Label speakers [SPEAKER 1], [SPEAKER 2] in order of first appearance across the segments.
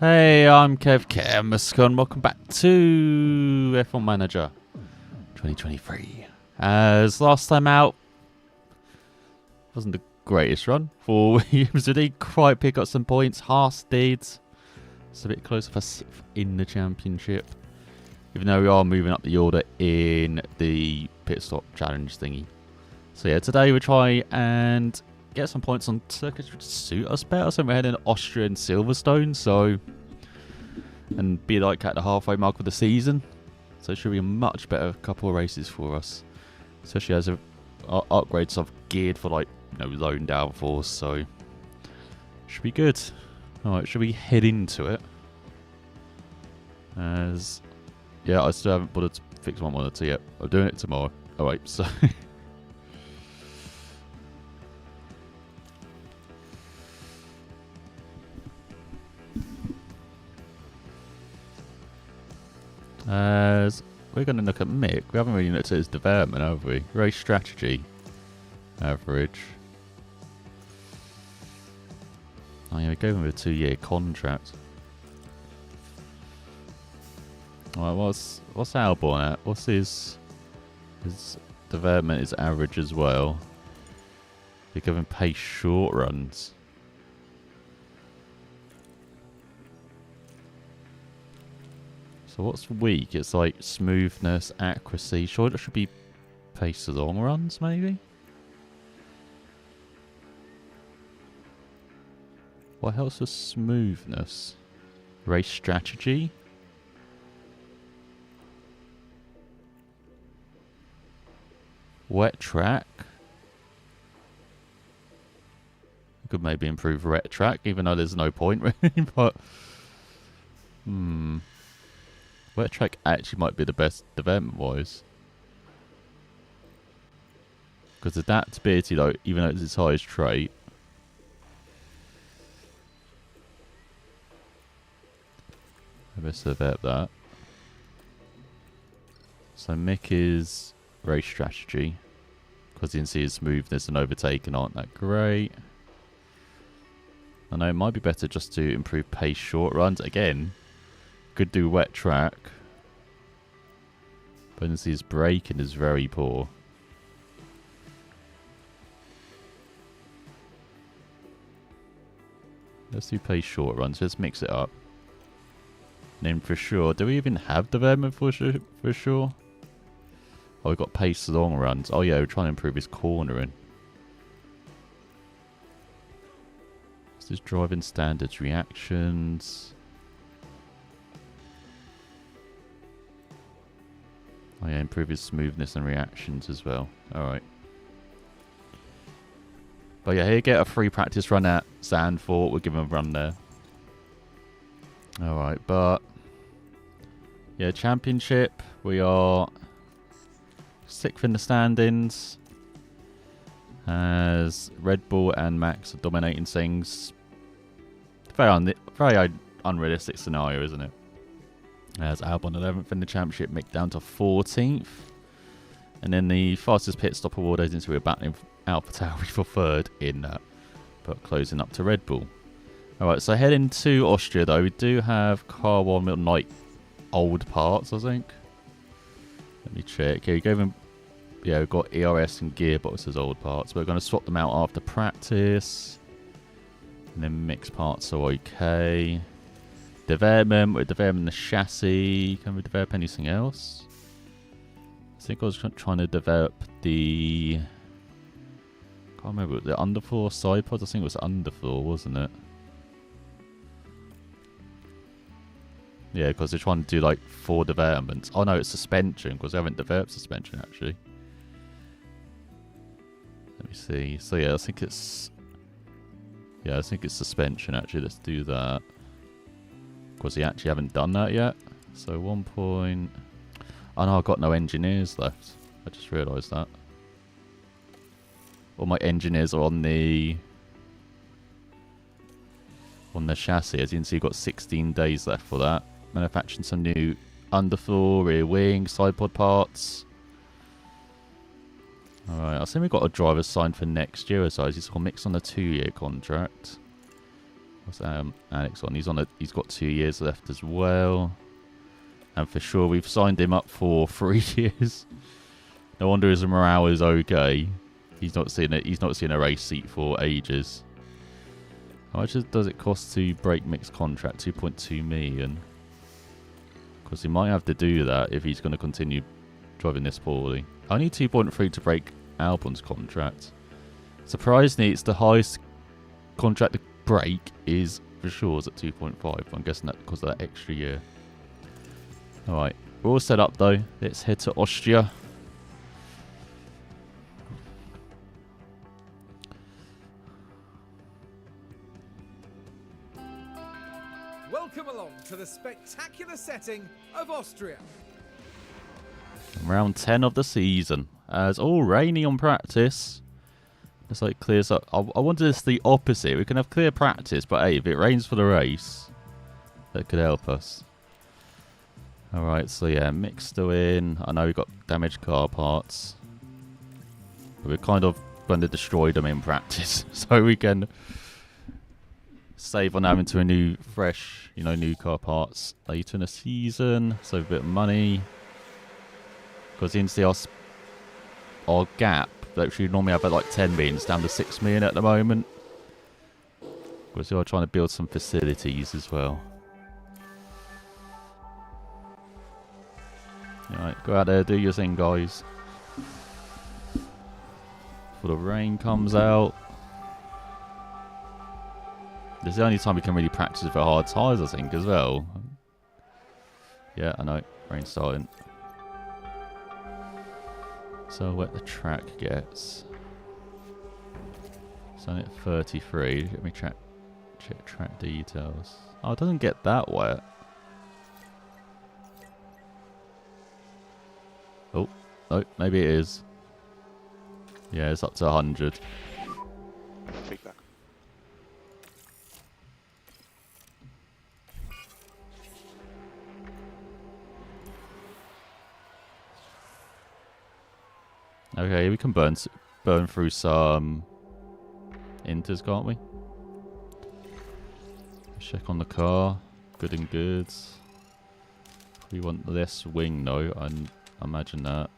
[SPEAKER 1] Hey, I'm Kev Kemuscon. Welcome back to F1 Manager 2023. As last time out, wasn't the greatest run for Williams. They did quite pick up some points. Haas did. It's a bit closer for 6th in the championship. Even though we are moving up the order in the pit stop challenge thingy. So yeah, today we'll try and get some points on circuits which suit us better. So we're heading to Austria and Silverstone, so and be like at the halfway mark of the season. So it should be a much better couple of races for us. Especially as our upgrades I've geared for like lone downforce, so should be good. Alright, should we head into it? As yeah, I still haven't bothered to fix my monitor yet. I'm doing it tomorrow. Alright, so as we're going to look at Mick. We haven't really looked at his development, have we? Race strategy. Average. Oh yeah, we gave him a 2-year contract. Alright, what's Albon at? What's his development is average as well. We give him pace short runs. So what's weak? It's like smoothness, accuracy. Sure, it should be pace long runs, maybe? What helps with smoothness? Race strategy? Wet track? Could maybe improve wet track, even though there's no point really, but wet track actually might be the best development wise. Because adaptability though, even though it's his highest trait. Maybe let's develop that. So Mick is race strategy. Because you can see his smoothness and overtaking aren't that great. I know it might be better just to improve pace short runs. Again, could do wet track. But you can see his braking is very poor. Let's do pace short runs. Let's mix it up. And then for sure, do we even have development for sure? Oh, we've got pace long runs. Oh yeah, we're trying to improve his cornering. What's his driving standards? Reactions. Oh yeah, improve his smoothness and reactions as well. Alright. But yeah, here get a free practice run at Zandvoort. We'll give him a run there. Alright, but yeah, championship. We are 6th in the standings. As Red Bull and Max are dominating things. Very unrealistic scenario, isn't it? As Albon 11th in the championship, Mick down to 14th. And then the fastest pit stop award agency, we're battling AlphaTauri for 3rd in that. But closing up to Red Bull. Alright, so heading to Austria though, we do have car 1 with like old parts, I think. Let me check. Okay, we gave him. Yeah, we've got ERS and gearbox as old parts. We're going to swap them out after practice. And then mixed parts are okay. Development, we're developing the chassis. Can we develop anything else? I think I was trying to develop the... can't remember, the underfloor side pods? I think it was underfloor, wasn't it? Yeah, because they're trying to do like 4 developments. Oh no, it's suspension, because they haven't developed suspension actually. Let me see. So yeah, I think it's... yeah, I think it's suspension actually. Let's do that. Because we actually haven't done that yet. So 1 point... oh no, I've got no engineers left. I just realised that. All my engineers are on the chassis. As you can see, you've got 16 days left for that. Manufacturing some new underfloor, rear wing, side pod parts. Alright, I think we've got a driver signed for next year as well. He's got mixed on a 2-year contract. What's Alex on? He's got 2 years left as well. And for sure, we've signed him up for 3 years. No wonder his morale is okay. He's not seeing it. He's not seen a race seat for ages. How much does it cost to break Mick's contract? 2.2 million. Because he might have to do that if he's going to continue driving this poorly. I need 2.3 to break Albon's contract. Surprisingly, it's the highest contract to break is for sure is at 2.5. I'm guessing that because of that extra year. Alright, we're all set up though. Let's head to Austria.
[SPEAKER 2] Welcome along to the spectacular setting of Austria.
[SPEAKER 1] Round 10 of the season. As all rainy on practice. It's like clears up. I wanted this the opposite. We can have clear practice, but hey, if it rains for the race, that could help us. Alright, so yeah, Mick's still in. I know we've got damaged car parts. But we're kind of going to destroy them in practice. So we can save on having to renew fresh, new car parts later in the season. Save a bit of money. Because you can see our gap that we normally have at like 10 million is down to 6 million at the moment. Because we are trying to build some facilities as well. Alright, go out there, do your thing, guys. Before the rain comes out. This is the only time we can really practice for hard tyres, I think, as well. Yeah, I know. Rain's starting. So wet the track gets. It's only at 33. Let me check track details. Oh, it doesn't get that wet. Oh, no, maybe it is. Yeah, it's up to 100.
[SPEAKER 3] Feedback.
[SPEAKER 1] Okay, we can burn through some inters, can't we? Check on the car. Good and good. We want less wing, though. I imagine that.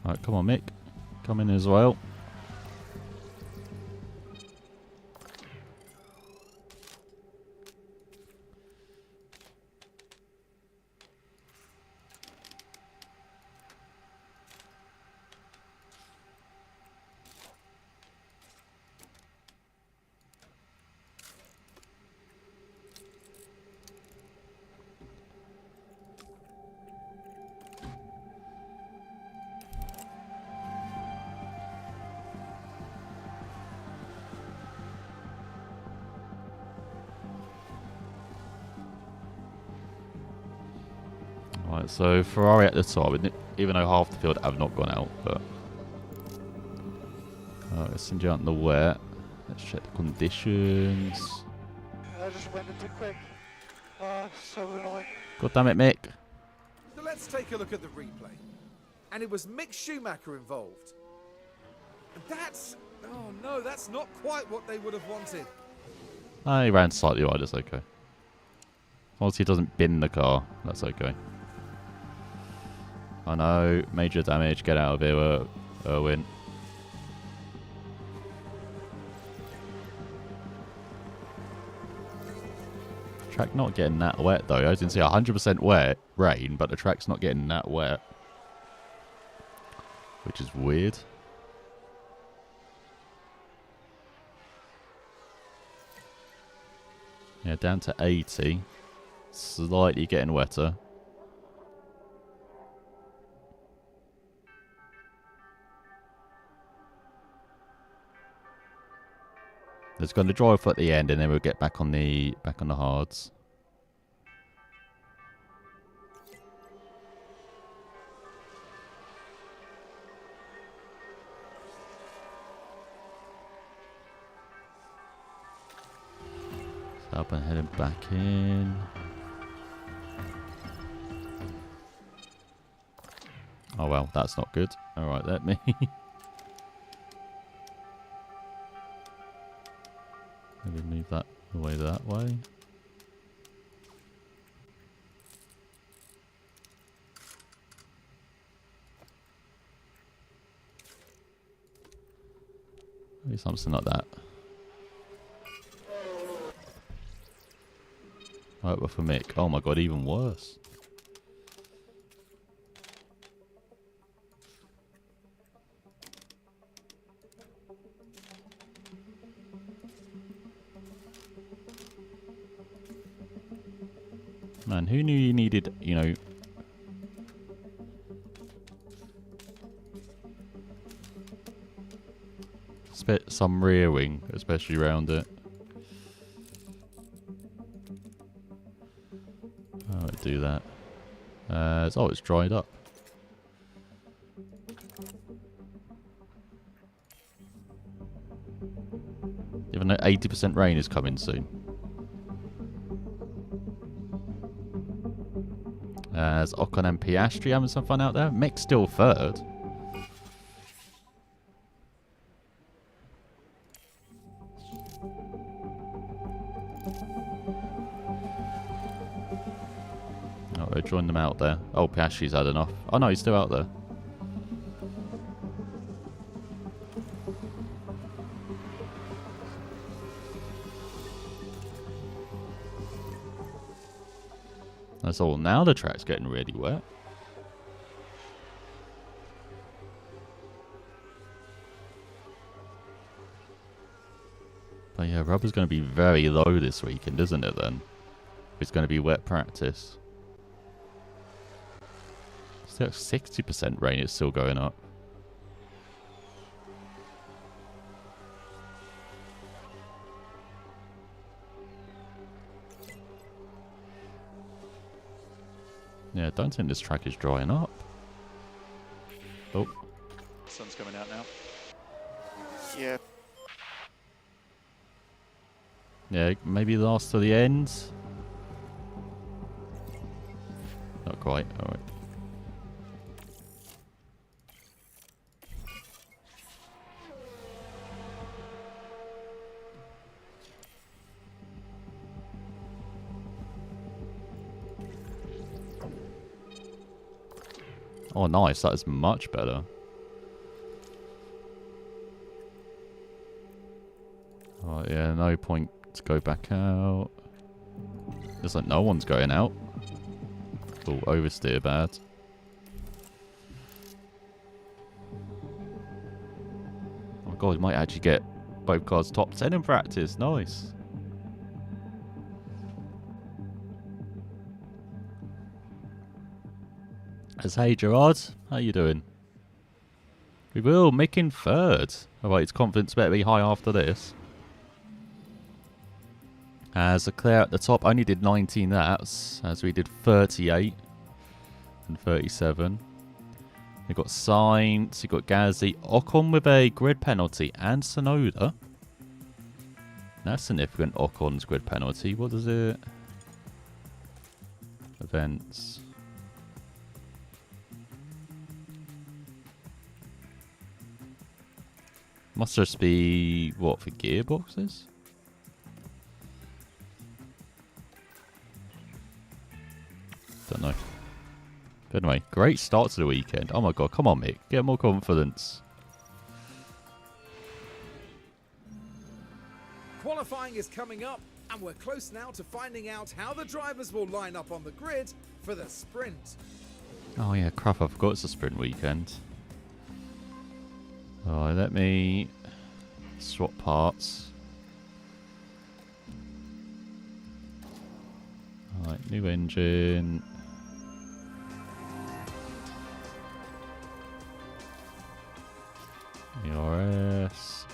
[SPEAKER 1] Alright, come on, Mick. Come in as well. Right, so Ferrari at the top, even though half the field have not gone out, but let's send you out in the wet. Let's check the conditions.
[SPEAKER 3] I just went in too quick. So annoying.
[SPEAKER 1] God damn it, Mick.
[SPEAKER 2] So let's take a look at the replay. And it was Mick Schumacher involved. And that's... oh no, that's not quite what they would have wanted.
[SPEAKER 1] He ran slightly wide, that's okay. As long as he doesn't bin the car, that's okay. I know, major damage, get out of here, Erwin. Track not getting that wet though. As you can see, 100% wet, rain, but the track's not getting that wet. Which is weird. Yeah, down to 80. Slightly getting wetter. It's going to dry off at the end, and then we'll get back on the hards. Up and heading back in. Oh well, that's not good. Alright, let me... maybe move that away that way. Maybe something like that. Right, but for Mick. Oh my god, even worse. Man, who knew you needed, you know... some rear wing, especially around it. Oh, I do that. Oh, it's dried up. Even though 80% rain is coming soon. There's Ocon and Piastri having some fun out there. Mick's still third. Oh, they joined them out there. Oh, Piastri's had enough. Oh no, he's still out there. That's all. Now the track's getting really wet. But yeah, rubber's going to be very low this weekend, isn't it then? It's going to be wet practice. Still 60% rain, it's still going up. Yeah, I don't think this track is drying up. Oh.
[SPEAKER 3] Sun's coming out now. Yeah.
[SPEAKER 1] Yeah, maybe last to the end. Not quite, alright. Oh, nice. That is much better. Oh, yeah, no point to go back out. Looks like no one's going out. Oh, oversteer bad. Oh my god, you might actually get both cars top 10 in practice. Nice. Hey Gerard, how you doing? We will, Mick in third. Alright, his confidence better be high after this. As Leclerc at the top only did 19 laps, as we did 38 and 37. You've got Sainz, you've got Gasly, Ocon with a grid penalty, and Tsunoda. That's significant, Ocon's grid penalty. What is it? Events. Must just be, what, for gearboxes? Don't know. But anyway, great start to the weekend. Oh my god, come on Mick, get more confidence.
[SPEAKER 2] Qualifying is coming up, and we're close now to finding out how the drivers will line up on the grid for the sprint.
[SPEAKER 1] Oh yeah, crap, I forgot it's a sprint weekend. Alright, let me swap parts. Alright, new engine. ERS.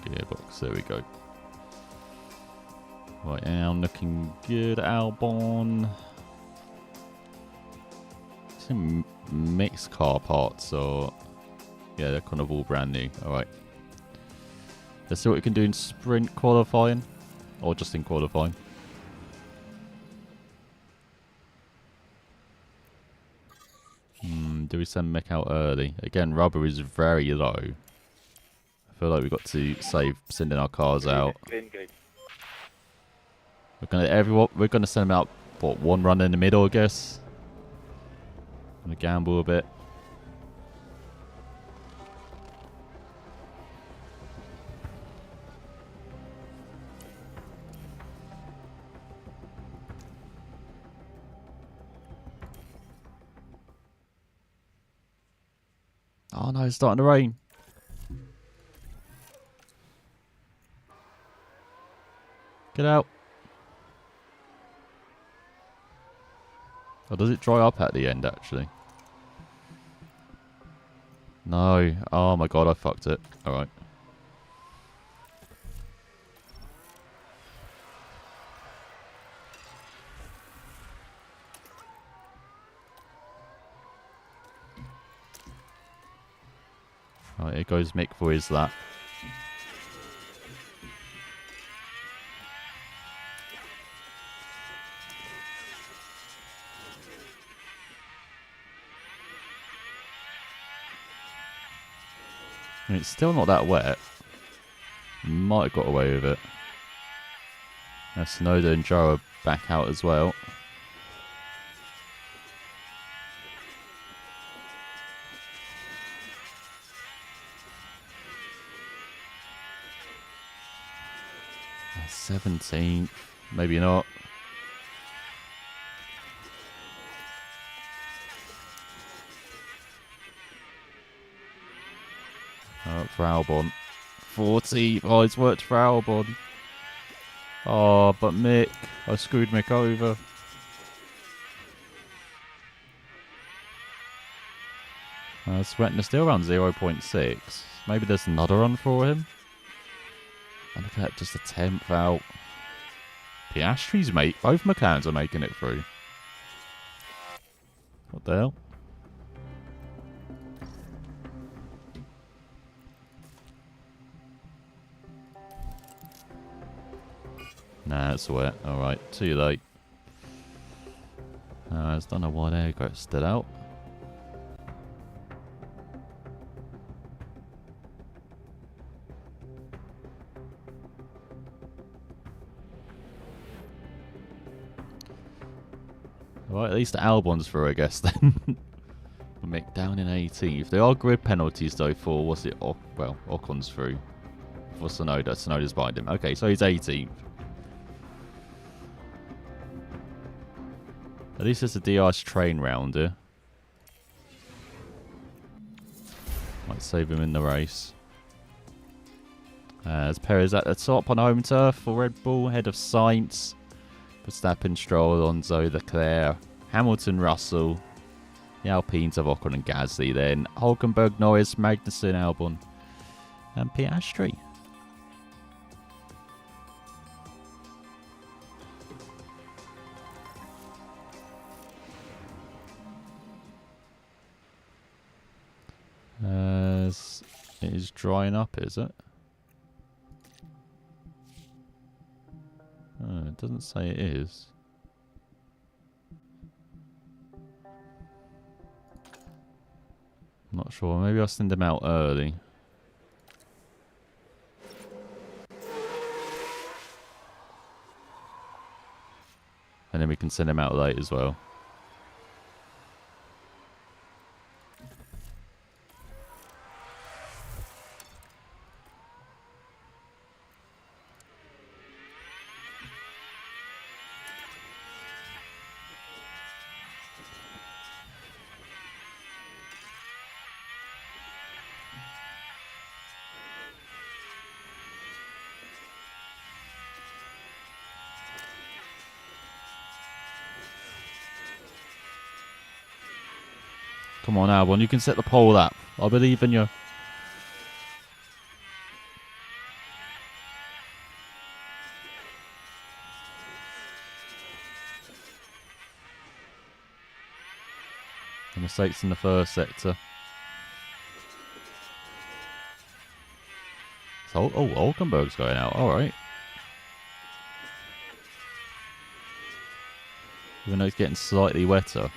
[SPEAKER 1] Gearbox, there we go. Right, now looking good, Albon. Some mixed car parts, or Yeah, they're kind of all brand new. Alright. Let's see what we can do in sprint qualifying. Or just in qualifying. Do we send Mick out early? Again, rubber is very low. I feel like we've got to save sending our cars out. We're gonna send them out, what, one run in the middle, I guess? Gonna gamble a bit. Oh no, it's starting to rain. Get out. Oh, does it dry up at the end, actually? No. Oh my god, I fucked it. Alright. Right, here goes Mick for his lap. I mean, it's still not that wet. Might have got away with it. Now Sonoda and Joe are back out as well. Uh, 17th. Maybe not. For Albon. 40. Oh, it's worked for Albon. Oh, but Mick. I screwed Mick over. Sweating still around 0.6. Maybe there's another run for him. And look at that, just a 10th out. Piastri's mate. Both McLarens are making it through. What the hell? Nah, it's wet. Alright, too late. I just don't know why they got stood out. Right, at least Albon's through, I guess, then. Mick down in 18th. There are grid penalties, though, for, what's it? Oh, well, Ocon's through. For Sonoda. Sonoda's behind him. Okay, so he's 18th. At least it's a DRS train round here. Might save him in the race. As Perez at the top on home turf for Red Bull, head of Sainz. Verstappen, Stroll, Alonso, Leclerc, Hamilton, Russell. The Alpines of Ocon and Gasly. Then Hulkenberg, Norris, Magnussen, Albon, and Piastri. As it is drying up, is it? Oh, it doesn't say it is. I'm not sure. Maybe I'll send them out early. And then we can send them out late as well. Come on, Albon, you can set the pole up. I believe in you. The mistakes in the first sector. Oh, Hulkenberg's going out. All right. Even though it's getting slightly wetter.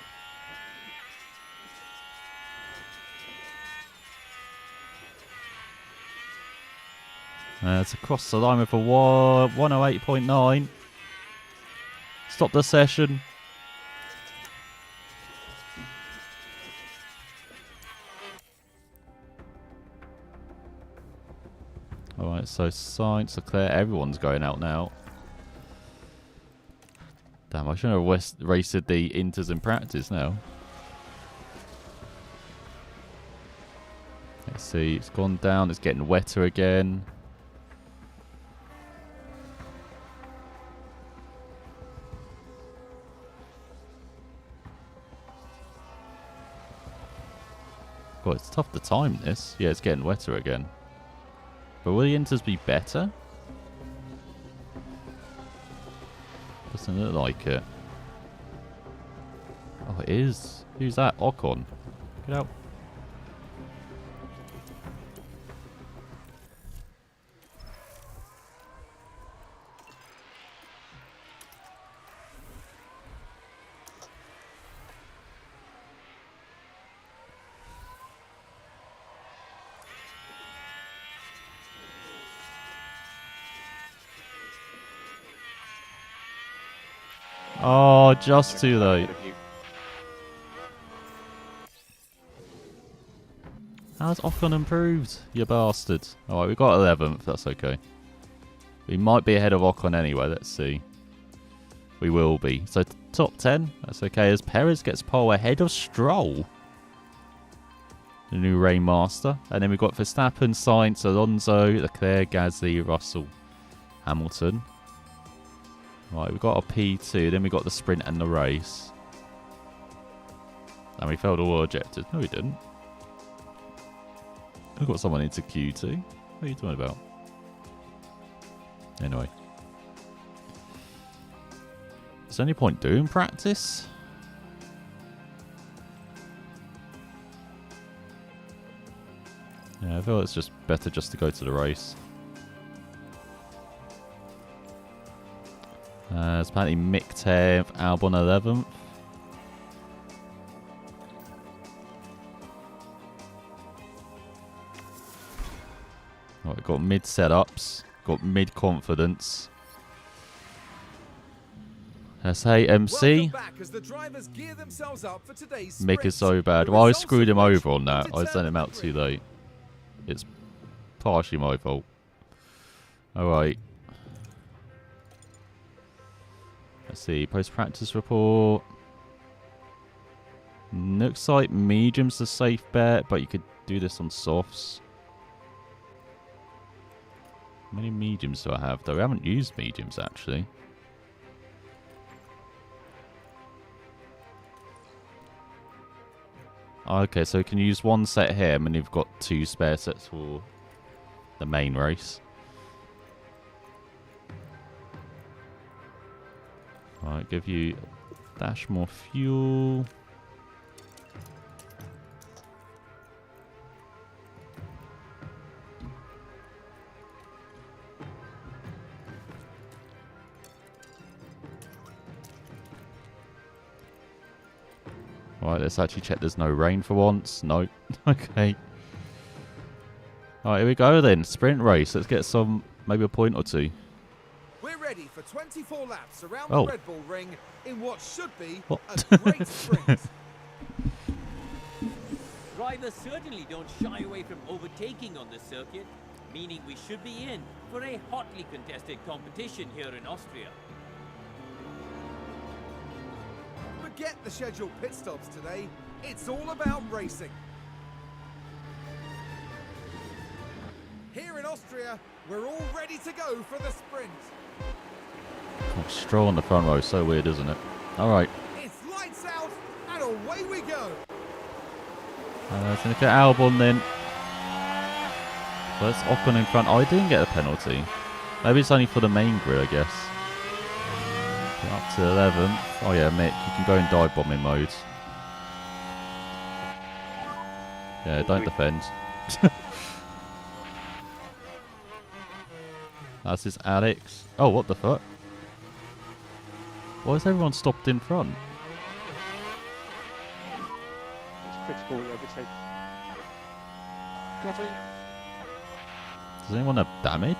[SPEAKER 1] It's across the line with a 108.9. Stop the session. Alright, so Sainz, Leclerc, everyone's going out now. Damn, I shouldn't have raced the Inters in practice now. Let's see, it's gone down, it's getting wetter again. God, it's tough to time this. Yeah, it's getting wetter again. But will the Inters be better? Doesn't look like it. Oh, it is. Who's that? Ocon. Get out. Oh, just too late. How's Ocon improved? You bastard. Alright, we got 11th. That's okay. We might be ahead of Ocon anyway. Let's see. We will be. So, top 10. That's okay as Perez gets pole ahead of Stroll. The new Rainmaster. And then we've got Verstappen, Sainz, Alonso, Leclerc, Gasly, Russell, Hamilton. Right, we've got our P2, then we got the sprint and the race. And we failed all our objectives. No, we didn't. We've got someone into Q2. What are you talking about? Anyway. Is there any point doing practice? Yeah, I feel it's just better just to go to the race. It's apparently Mick 10th, Albon 11th. Right, we've got mid setups, got mid confidence. SAMC. Mick is so bad. Well, I screwed him over on that. I sent him out too late. It's partially my fault. Alright. Let's see, post-practice report. Looks like medium's the safe bet, but you could do this on softs. How many mediums do I have, though? I haven't used mediums, actually. Okay, so you can use one set here, and then you've got 2 spare sets for the main race. Alright, give you a dash more fuel. Alright, let's actually check there's no rain for once. No. Okay. Alright, here we go then. Sprint race. Let's get some, maybe a point or two.
[SPEAKER 2] We're ready for 24 laps around
[SPEAKER 1] Oh.
[SPEAKER 2] the Red Bull Ring in what should be
[SPEAKER 1] What?
[SPEAKER 2] a great sprint.
[SPEAKER 4] Drivers certainly don't shy away from overtaking on this circuit, meaning we should be in for a hotly contested competition here in Austria.
[SPEAKER 2] Forget the scheduled pit stops today. It's all about racing. Here in Austria, we're all ready to go for the sprint.
[SPEAKER 1] Oh, Stroll on the front row. So weird, isn't it? Alright.
[SPEAKER 2] It's lights out and away we go.
[SPEAKER 1] Let's look at Albon then. So that's Ocon in front. Oh, I didn't get a penalty. Maybe it's only for the main grid, I guess. Get up to 11th. Oh yeah, Mick, you can go in dive bombing mode. Yeah, don't defend. That's his Alex. Oh, what the fuck? Why is everyone stopped in front?
[SPEAKER 3] It's critical overtake. Copy.
[SPEAKER 1] Does anyone have damage?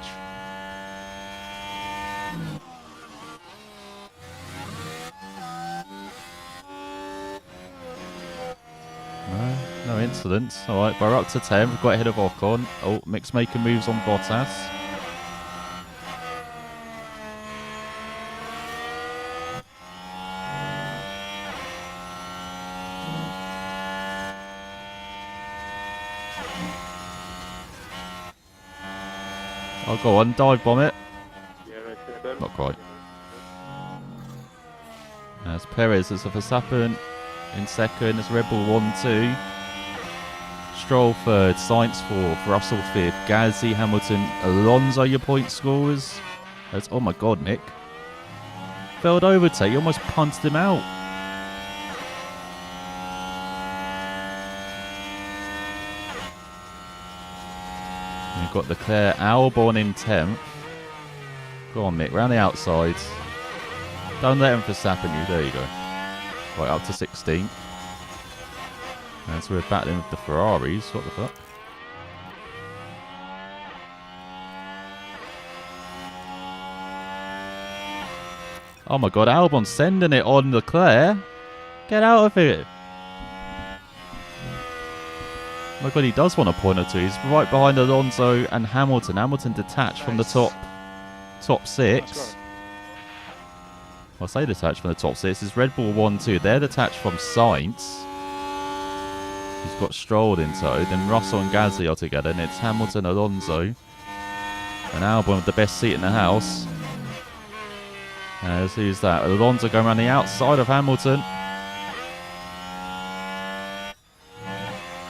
[SPEAKER 1] No, no incidents. Alright, we're up to 10. We've got ahead of Ocon. Oh, Mick's making moves on Bottas. Oh, go on, dive bomb it. Not quite. That's Perez, it's a Verstappen in second, it's Red Bull 1-2. Stroll third, Sainz fourth, Russell fifth, Gasly, Hamilton, Alonso your point scorers. That's, oh my god, Mick. Failed overtake, you almost punted him out. We've got Leclerc, Albon in 10th. Go on, Mick, round the outside. Don't let him Verstappen you. There you go. Right, up to 16th. And so we're battling with the Ferraris. What the fuck? Oh my god, Albon's sending it on Leclerc. Get out of it. Oh my god, he does want a point or two. He's right behind Alonso and Hamilton. Hamilton detached from the top six. I'll say detached from the top six. It's Red Bull 1-2. They're detached from Sainz. He's got Stroll in tow. Then Russell and Gasly are together. And it's Hamilton, Alonso. And Albon with the best seat in the house. Let's who's that? Alonso going around the outside of Hamilton.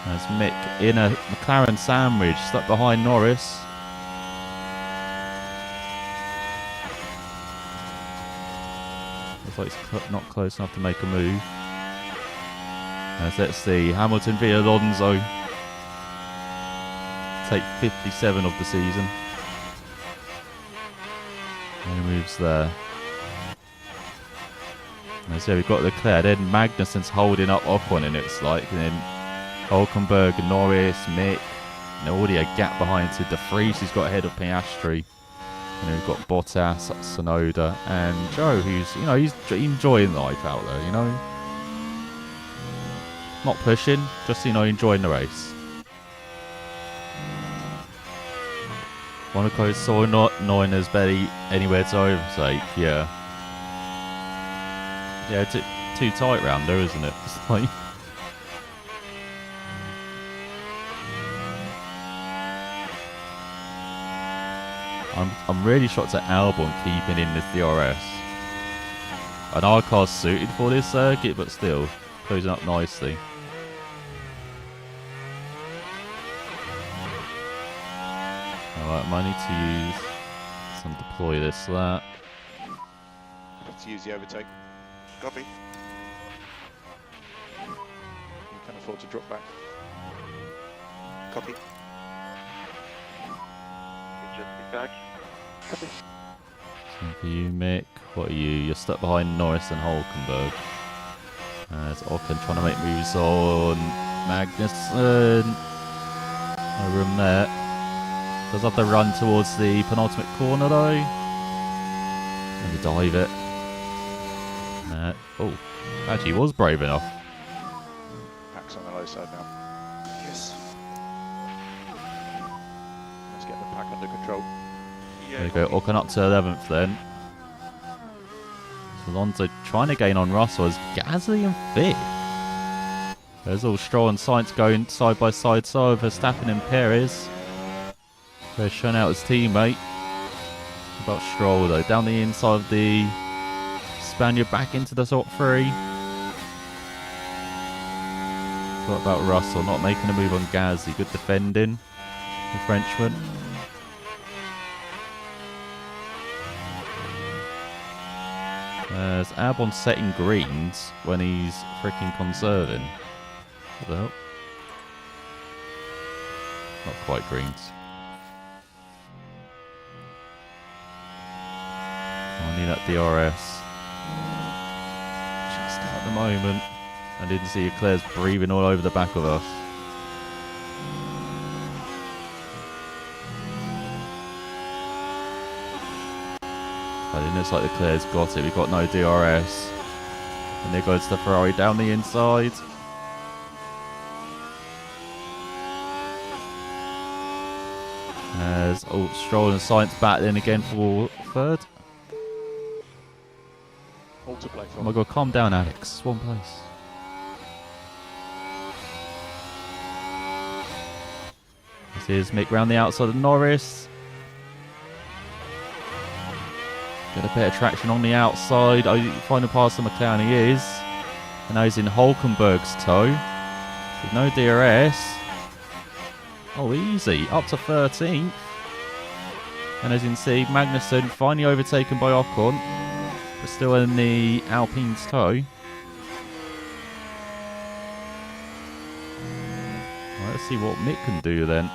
[SPEAKER 1] There's Mick in a McLaren sandwich, stuck behind Norris. Looks like he's not close enough to make a move. Let's see, Hamilton v Alonso. Take 57 of the season. No moves there. So we've got Leclerc, then Magnussen's holding up Ocon, and it's like, and then Hulkenberg, Norris, Mick, and already a gap behind to De Vries, who's got ahead of Piastri. And then we've got Bottas, Sonoda, and Joe, who's, you know, he's enjoying life out there, you know. Not pushing, just, you know, enjoying the race. Monaco's so not annoying as barely anywhere to overtake, yeah. Yeah, it's too tight round there, isn't it? It's like... I'm really shocked at Albon keeping in this DRS. An R car's suited for this circuit, but still closing up nicely. Alright, might need to use some deploy this, that.
[SPEAKER 5] Have to use the overtake. Copy. You can afford to drop back. Copy.
[SPEAKER 3] Just be back. Copy.
[SPEAKER 1] Same for you, Mick. What are you? You're stuck behind Norris and Hulkenberg. There's Ocon trying to make moves on Magnussen. No room there. Does have to run towards the penultimate corner though. Maybe dive it. Oh, actually he was brave enough.
[SPEAKER 5] Pack's on the low side now.
[SPEAKER 2] Yes.
[SPEAKER 5] Let's get the pack under control.
[SPEAKER 1] There you go, Ocon up to 11th then. So Alonso trying to gain on Russell as Gasly in 5th. There's all Stroll and Sainz going side by side, so Verstappen and Perez. They're showing out his teammate. About Stroll though, down the inside of the Spaniard back into the top 3. What about Russell not making a move on Gasly? Good defending, the Frenchman. There's Albon setting greens when he's freaking conserving. What the hell? Not quite greens. Need that DRS. Just at the moment. I didn't see Leclerc's breathing all over the back of us. But it looks like Leclerc's got it. We've got no DRS. And there goes the Ferrari down the inside. As Stroll and Sainz battling again for third.
[SPEAKER 5] All to play for.
[SPEAKER 1] Oh my god, calm down, Alex. One place. This is Mick round the outside of Norris. Get a bit of traction on the outside. Oh, final pass to McLaren he is. And now he's in Hulkenberg's toe. With no DRS. Oh, easy. Up to 13th. And as you can see, Magnussen finally overtaken by Ocon. But still in the Alpine's toe. Right, let's see what Mick can do then.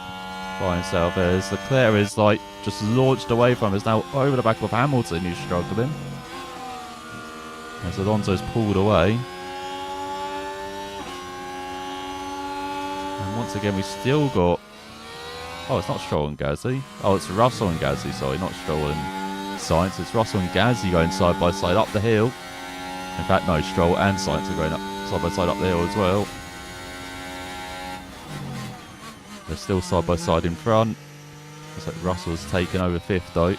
[SPEAKER 1] By himself as Leclerc is like just launched away from him. Is now over the back of Hamilton who's struggling. As Alonso's pulled away. And once again we still got... Oh, it's not Stroll and Gasly. Oh, it's Russell and Gasly, sorry, not Stroll and Sainz. It's Russell and Gasly going side by side up the hill. In fact, no, Stroll and Sainz are going up side by side up the hill as well. They're still side by side in front. Looks like Russell's taken over fifth though.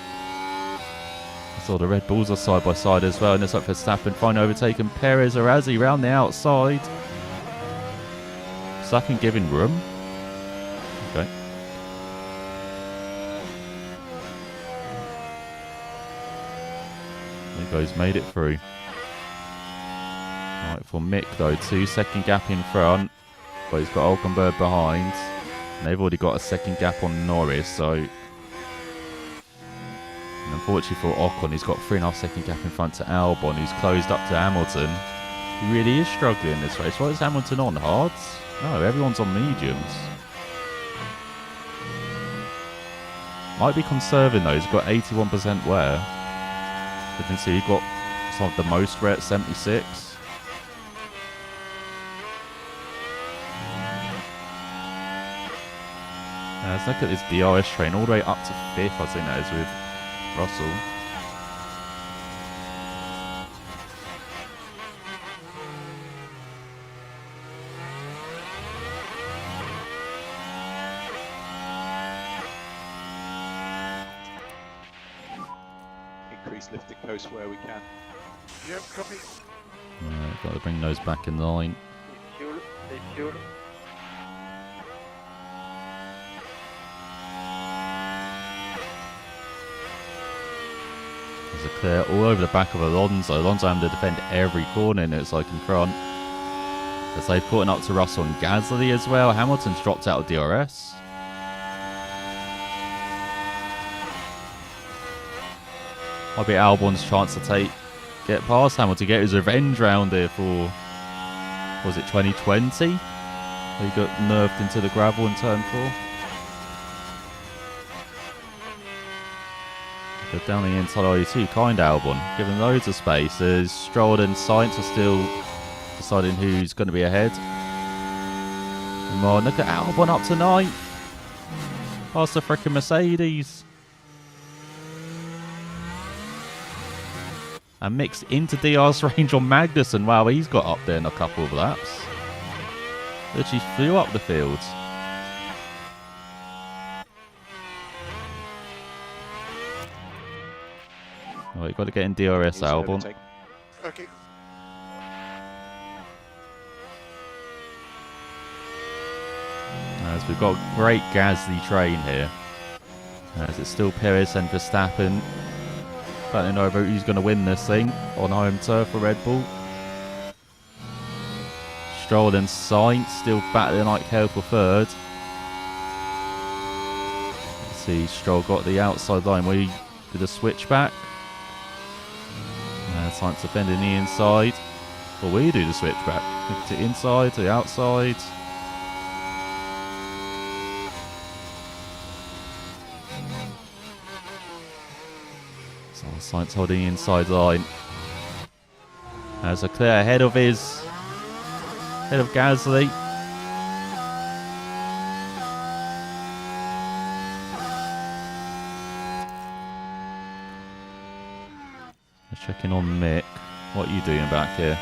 [SPEAKER 1] So the Red Bulls are side by side as well. And it's like Verstappen finally overtaken Perez or Razzie round the outside. Second giving room. Okay. There goes, made it through. Right, for Mick though, 2 second gap in front. But he's got Hulkenberg behind. And they've already got a second gap on Norris, so... And unfortunately for Ocon, he's got 3.5 second gap in front to Albon, who's closed up to Hamilton. He really is struggling this race. What is Hamilton on? Hards? No, everyone's on mediums. Might be conserving though, he's got 81% wear. You can see he got some of the most wear at 76. Let's look at this DRS train all the way up to 5th, I think that is, with Russell.
[SPEAKER 5] Increase lifting post where we can.
[SPEAKER 3] Yep, copy.
[SPEAKER 1] Got to bring those back in line.
[SPEAKER 3] Fuel, take fuel.
[SPEAKER 1] There's a clear all over the back of Alonso. Alonso having to defend every corner and it's like in front. As they've caught up to Russell and Gasly as well. Hamilton's dropped out of DRS. Might be Albon's chance to get past Hamilton, get his revenge round here for, was it 2020? He got nerfed into the gravel in turn 4. But down the inside, oh, you're too kind, Albon. Given loads of space. As Stroll and Sainz are still deciding who's going to be ahead. Come on, look at Albon up to 9th. Past the frickin' Mercedes. And mixed into DRS range on Magnussen. Wow, he's got up there in a couple of laps. Literally flew up the field. Oh, you've got to get in DRS, Albon.
[SPEAKER 3] Okay.
[SPEAKER 1] As we've got a great Gasly train here. As it's still Perez and Verstappen. Battling over who's going to win this thing on home turf for Red Bull. Stroll and Sainz still battling like hell for third. Let's see, Stroll got the outside line where he did a switchback. Sainz defending the inside. Well, we do the switchback. To inside, to the outside. So Sainz holding the inside line. As Leclerc ahead of Gasly. Checking on Mick. What are you doing back here?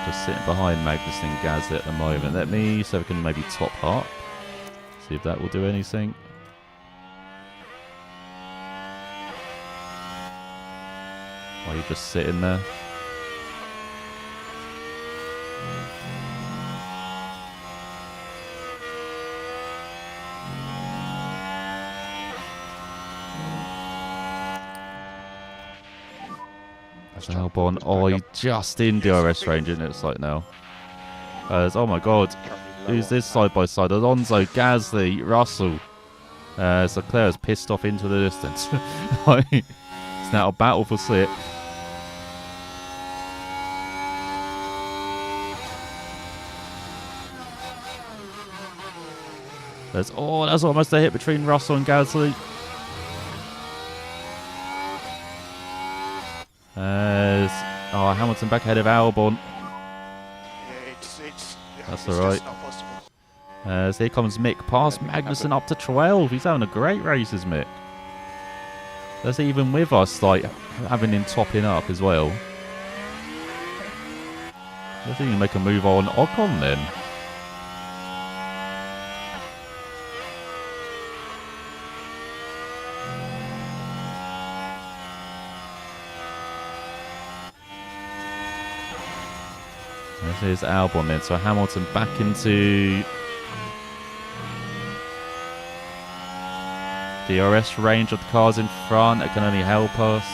[SPEAKER 1] Just sitting behind Magnussen and Gasly at the moment. Let me so we can maybe top up. See if that will do anything. While you're just sitting there. Albon, oh, just in DRS range, and it's like now. Oh my god, who's this side by side? Alonso, Gasly, Russell. So Leclerc's pissed off into the distance. It's now a battle for slip. That's almost a hit between Russell and Gasly. Hamilton back ahead of Albon. That's alright. So here comes Mick past Magnussen up to 12. He's having a great race, is Mick. That's even with us, like, having him topping up as well. I think you can make a move on Ocon then. This is Albon then, so Hamilton back into DRS range of the cars in front. It can only help us.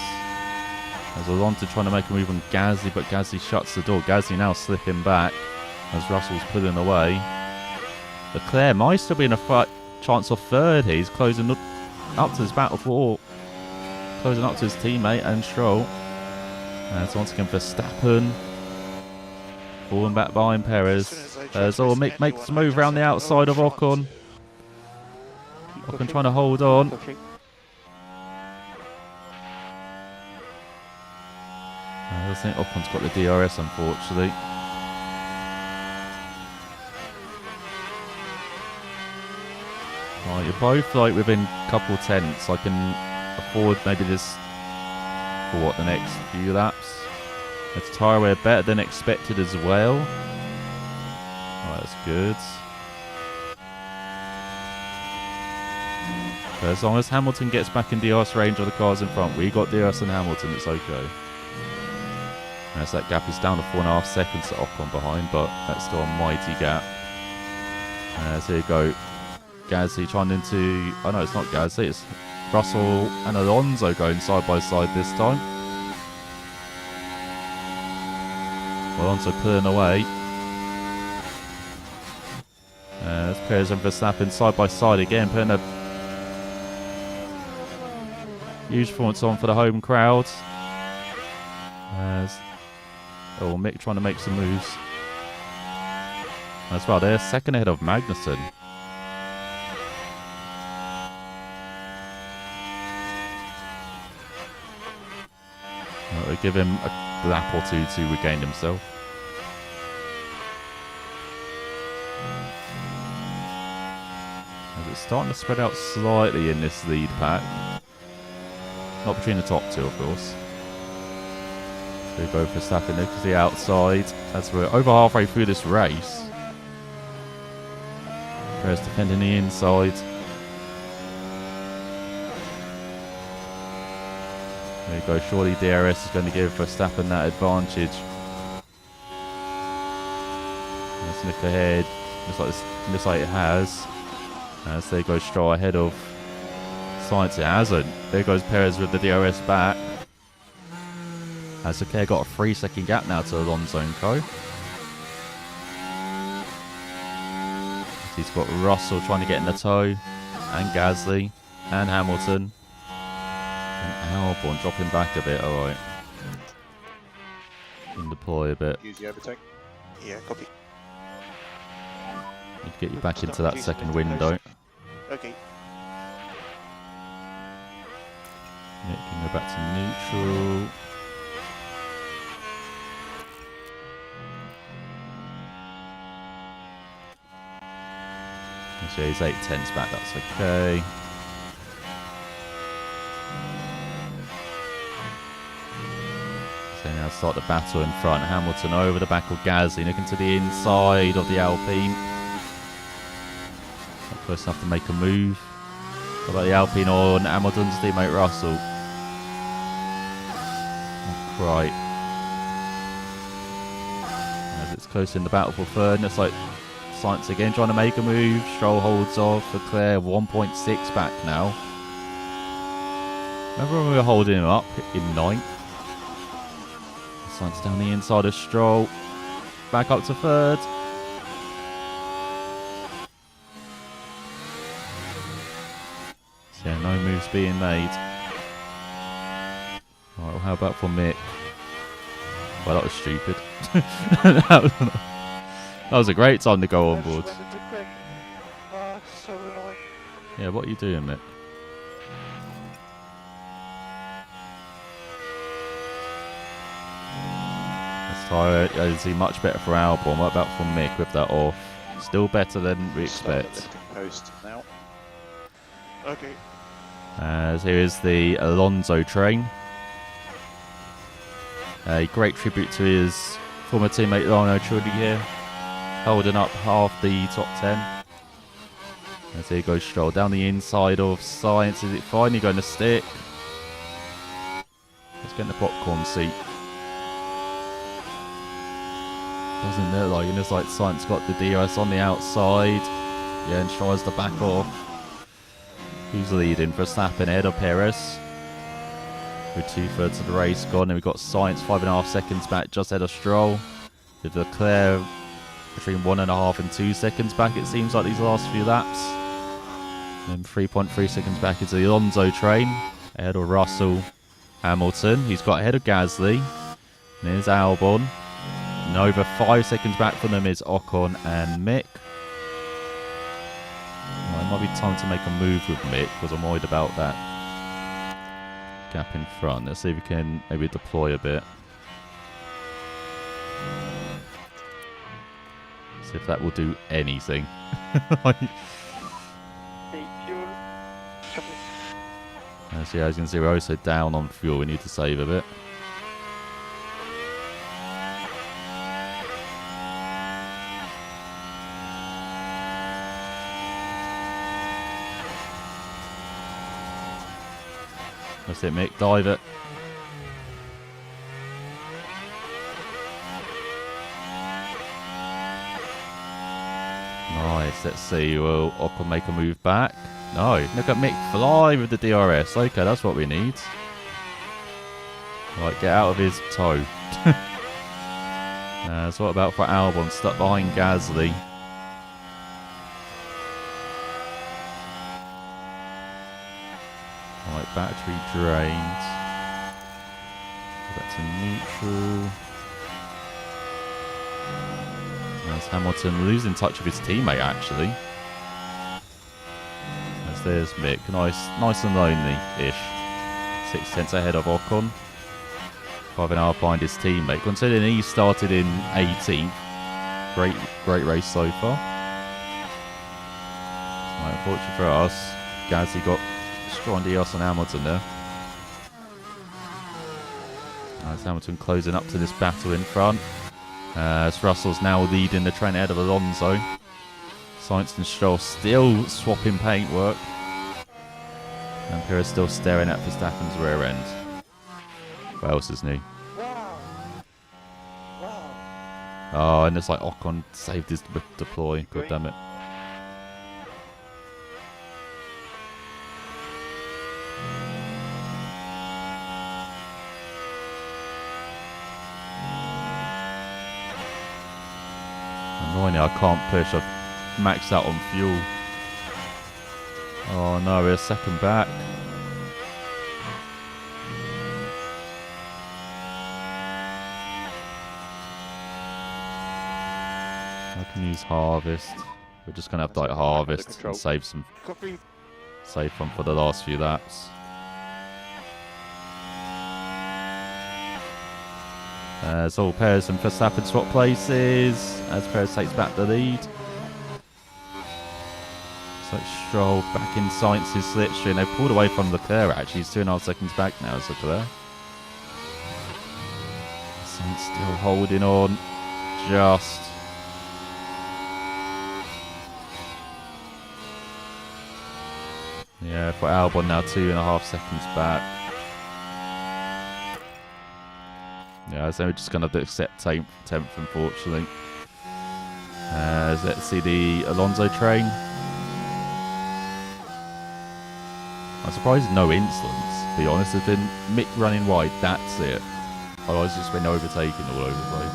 [SPEAKER 1] As Alonso trying to make a move on Gasly, but Gasly shuts the door. Gasly now slipping back as Russell's pulling away. Leclerc might still be in a chance of third. He's closing up to his battle for, closing up to his teammate and Stroll. So once again Verstappen. Falling back behind Perez. So Mick makes a move around the outside of Ocon. Ocon trying to hold on. I think Ocon's got the DRS, unfortunately. Right, you're both like within a couple tenths. I can afford maybe this for what, the next few laps. It's tyre wear better than expected as well. Right, that's good. So as long as Hamilton gets back in DRS range of the cars in front, we got DRS and Hamilton, it's okay. As that gap is down to 4.5 seconds to Ocon behind, but that's still a mighty gap. So here you go. Gasly trying into... Oh no, it's not Gasly, it's Russell and Alonso going side by side this time. Alonso pulling away. There's Perez and Verstappen side by side again, putting a huge performance on for the home crowd. Mick trying to make some moves. As well, they're second ahead of Magnussen. We'll give him a lap or two to regain himself. As it's starting to spread out slightly in this lead pack. Not between the top two, of course. So we go for Verstappen to the outside as we're over halfway through this race. Perez defending the inside. There you go, surely DRS is going to give Verstappen that advantage. Let's look ahead. Looks like it has. As they go Stroll ahead of Sainz. It hasn't. There goes Perez with the DRS back. As Leclerc got a 3-second gap now to Alonso and co. He's got Russell trying to get in the tow. And Gasly. And Hamilton. And Albon dropping back a bit, alright. Can deploy a bit.
[SPEAKER 5] Use the overtake. Yeah, copy.
[SPEAKER 1] Need to get you back into that second window.
[SPEAKER 5] Okay.
[SPEAKER 1] back to neutral. So he's 8/10s back, that's okay. So now start the battle in front. Hamilton over the back of Gasly, looking to the inside of the Alpine. Not close enough to make a move. How about the Alpine on Hamilton's teammate Russell? Not quite. As it's close in the battle for third, and it's like Sainz again trying to make a move. Stroll holds off. Leclerc 1.6 back now. Remember when we were holding him up in ninth? Sainz down the inside of Stroll. Back up to third. So yeah, no moves being made. Alright, well, how about for Mick? Well, that was stupid. That was a great time to go on board.
[SPEAKER 3] Went into quick. So annoying.
[SPEAKER 1] Yeah, what are you doing, Mick? This tyre is much better for Albon. What about for Mick with that off? Still better than we
[SPEAKER 5] Start
[SPEAKER 1] expect.
[SPEAKER 5] lifting post now. Okay.
[SPEAKER 1] As here is the Alonso train. A great tribute to his former teammate Lionel Chudley here, holding up half the top 10. As here goes Stroll down the inside of Sainz. Is it finally going to stick? Let's get in the popcorn seat. Doesn't look like it. Looks like Sainz got the DRS on the outside. Yeah, and tries to back off. Who's leading? Verstappen ahead of Perez. With 2/3 of the race gone, and we've got Sainz 5.5 seconds back, just ahead of Stroll. With Leclerc between 1.5 and 2 seconds back, it seems like these last few laps. And 3.3 seconds back into the Alonso train, ahead of Russell, Hamilton. He's got ahead of Gasly. And here's Albon. And over 5 seconds back from them is Ocon and Mick. Well, it might be time to make a move with Mick, because I'm worried about that gap in front. Let's see if we can maybe deploy a bit. See if that will do anything. So yeah, as you can see, we're also down on fuel. We need to save a bit. That's it, Mick. Dive it. Nice. Let's see. Will Ocon make a move back? No. Look at Mick fly with the DRS. Okay, that's what we need. Right, get out of his toe. So what about for Albon? Stuck behind Gasly. Right, battery drained. Go back to neutral. There's Hamilton losing touch of his teammate, actually. As there's Mick. Nice and lonely-ish. 6/10 ahead of Ocon. 5.5 behind his teammate. Considering he started in 18th. Great race so far. Right, unfortunately for us, Gasly got strong DRS on Hamilton there. As Hamilton closing up to this battle in front. As Russell's now leading the train ahead of Alonso. Sainz and Stroll still swapping paintwork. And Perez still staring at Verstappen's rear end. What else is new?
[SPEAKER 3] Wow. Wow.
[SPEAKER 1] Oh, and it's like Ocon saved his deploy. God damn it. Annoying, I can't push. I've maxed out on fuel. Oh no, we're a second back. I can use harvest. We're just gonna have to like harvest and save some for the last few laps. As all Perez and Verstappen swap places, as Perez takes back the lead. So Stroll back in Sainz's slipstream. They pulled away from Leclerc actually. He's 2.5 seconds back now as Leclerc. Sainz still holding on. Just. Yeah, for Albon now 2.5 seconds back. Yeah, so we're just going to accept 10th, unfortunately. Let's see the Alonso train. I'm surprised no incidents, to be honest. If been Mick running wide, that's it. Otherwise, it's just been overtaken all over the place.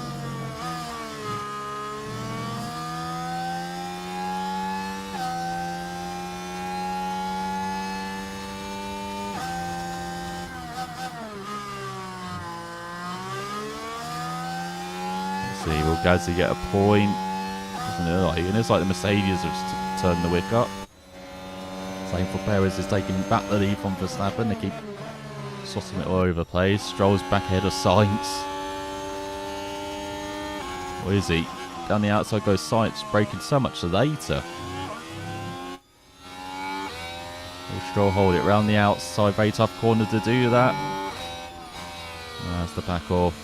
[SPEAKER 1] See, will Gasly get a point? Doesn't it look like? And it's like the Mercedes have turned the wick up. Same for Perez is taking back the lead from Verstappen. They keep swatting it all over the place. Stroll's back ahead of Sainz. Where is he? Down the outside goes Sainz, braking so much later. Will Stroll hold it round the outside? Very tough corner to do that. That's the back off.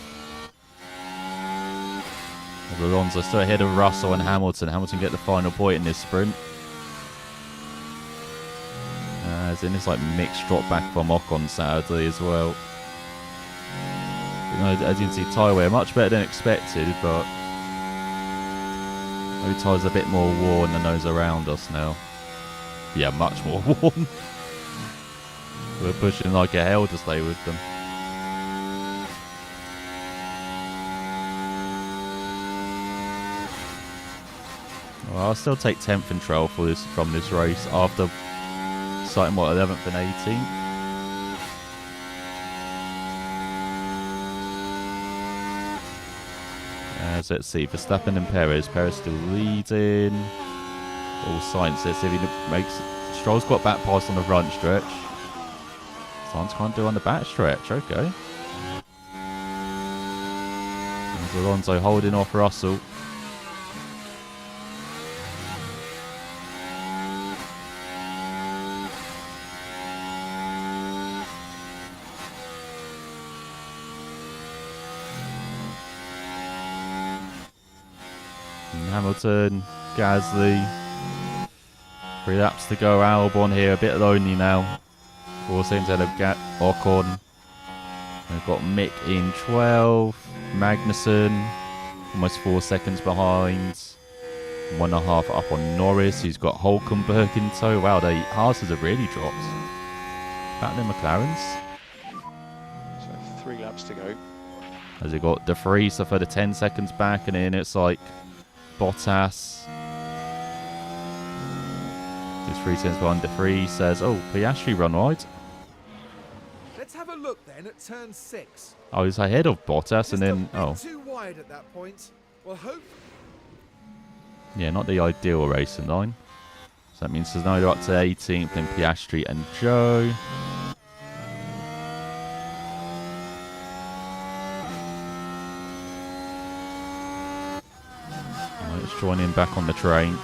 [SPEAKER 1] Alonso still ahead of Russell and Hamilton. Hamilton get the final point in this sprint. As in this like mixed drop back from Ocon Saturday as well. You know, as you can see, tyre wear much better than expected, but maybe tyres a bit more worn than those around us now. Yeah, much more worn. We're pushing like a hell to stay with them. Well, I'll still take 10th and 12th from this race after starting, what, 11th and 18th? So let's see, Verstappen and Perez. Perez still leading. All Sainz, let's see if he makes... Stroll's got back pass on the front stretch. Sainz can't do on the back stretch, okay. There's Alonso holding off Russell. Hamilton, Gasly, 3 laps to go. Albon here, a bit lonely now. 4 seconds ahead of Ocon. We've got Mick in 12, Magnussen almost 4 seconds behind. 1.5 up on Norris, who's got Hulkenberg in tow. Wow, the Haas's have really dropped. Back to McLaren's.
[SPEAKER 5] So 3 laps to go.
[SPEAKER 1] As he got De Vries for the 10 seconds back, and then it's like Bottas. Just 3 seconds behind De Vries. Says, oh, Piastri run wide.
[SPEAKER 2] Let's have a look then at turn 6.
[SPEAKER 1] Oh, he's ahead of Bottas,
[SPEAKER 2] Just
[SPEAKER 1] and then
[SPEAKER 2] a bit too wide at that point. Well, hope.
[SPEAKER 1] Yeah, not the ideal racing line. So that means there's now up to 18th, then Piastri and Joe. Let's join in back on the train.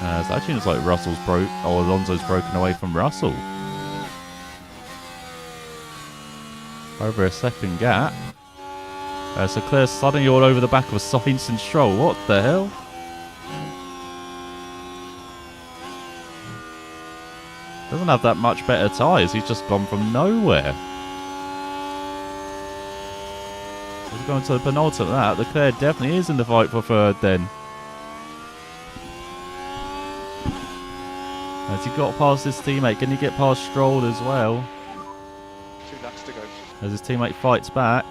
[SPEAKER 1] It actually looks like Alonso's broken away from Russell. Over a second gap. So Claire's suddenly all over the back of Sainz and Stroll. What the hell? Doesn't have that much better tyres. He's just gone from nowhere. He's going to the penultimate lap. Leclerc definitely is in the fight for third then. Has he got past his teammate? Can he get past Stroll as well?
[SPEAKER 5] 2 laps to go.
[SPEAKER 1] As his teammate fights back.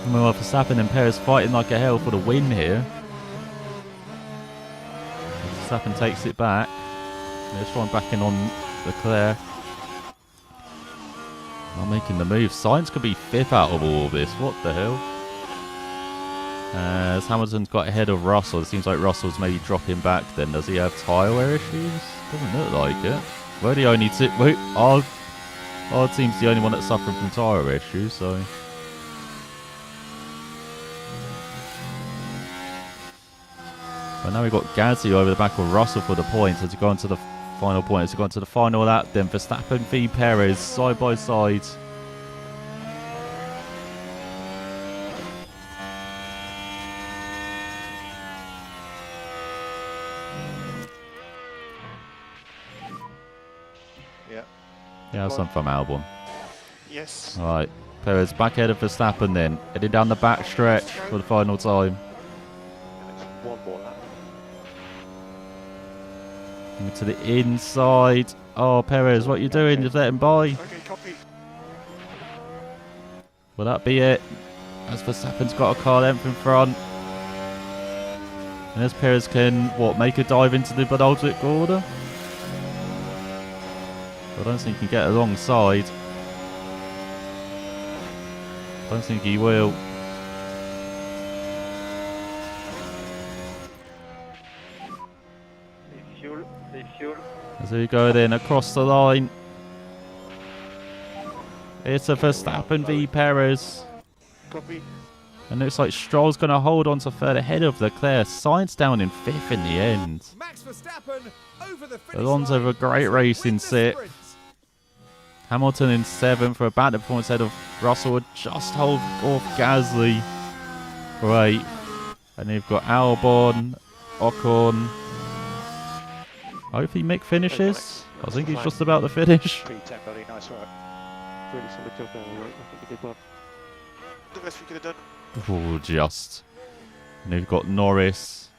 [SPEAKER 1] Well, Verstappen and Perez fighting like a hell for the win here. Verstappen takes it back. Let's try and back in on Leclerc. Not making the move. Sainz could be 5th out of all of this. What the hell? As Hamilton's got ahead of Russell, it seems like Russell's maybe dropping back then. Does he have tyre wear issues? Doesn't look like it. We're the only two. Our team's the only one that's suffering from tyre issues, so. But now we've got Gasly over the back of Russell for the points as we go on to the final point. As we go on to the final lap, then Verstappen v Perez side by side.
[SPEAKER 5] Yeah.
[SPEAKER 1] Yeah, that's something from Albon.
[SPEAKER 3] Yes.
[SPEAKER 1] Alright, Perez back ahead of Verstappen then, heading down the back stretch for the final time.
[SPEAKER 3] And it's one more lap.
[SPEAKER 1] Coming to the inside. Oh, Perez, what are you doing? Just let him by.
[SPEAKER 3] Okay, copy.
[SPEAKER 1] Will that be it? As Verstappen's got a car length in front. And as Perez can, make a dive into the penultimate corner? I don't think he can get alongside. I don't think he will.
[SPEAKER 3] Refuel.
[SPEAKER 1] As we go then across the line. It's a Verstappen v Perez.
[SPEAKER 3] Copy.
[SPEAKER 1] And looks like Stroll's going to hold on to third ahead of Leclerc. Sainz down in fifth in the end.
[SPEAKER 2] Max Verstappen over the finish
[SPEAKER 1] Alonso
[SPEAKER 2] line
[SPEAKER 1] with a great
[SPEAKER 2] to
[SPEAKER 1] race
[SPEAKER 2] win
[SPEAKER 1] in
[SPEAKER 2] the
[SPEAKER 1] sixth.
[SPEAKER 2] sprint.
[SPEAKER 1] Hamilton in seventh for a bad performance ahead of Russell. Would just hold off Gasly for eighth. And you've got Albon, Ocon. Hopefully Mick finishes. I think he's just about to finish.
[SPEAKER 5] P10, buddy. Nice work.
[SPEAKER 3] Really solid job there. I think we did well. The best we could have done.
[SPEAKER 1] Oh, just. And you've got Norris.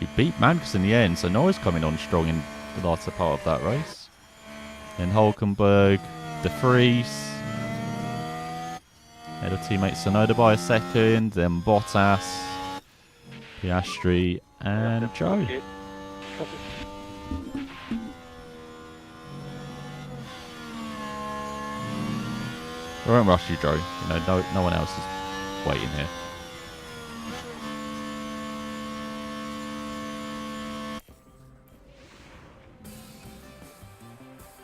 [SPEAKER 1] He beat Magnussen in the end, so Norris coming on strong in the latter part of that race. Then Hulkenberg, De Vries. Head of teammate Tsunoda by a second. Then Bottas, Piastri, and Joe. I won't rush you, Joe. You know, no one else is waiting here.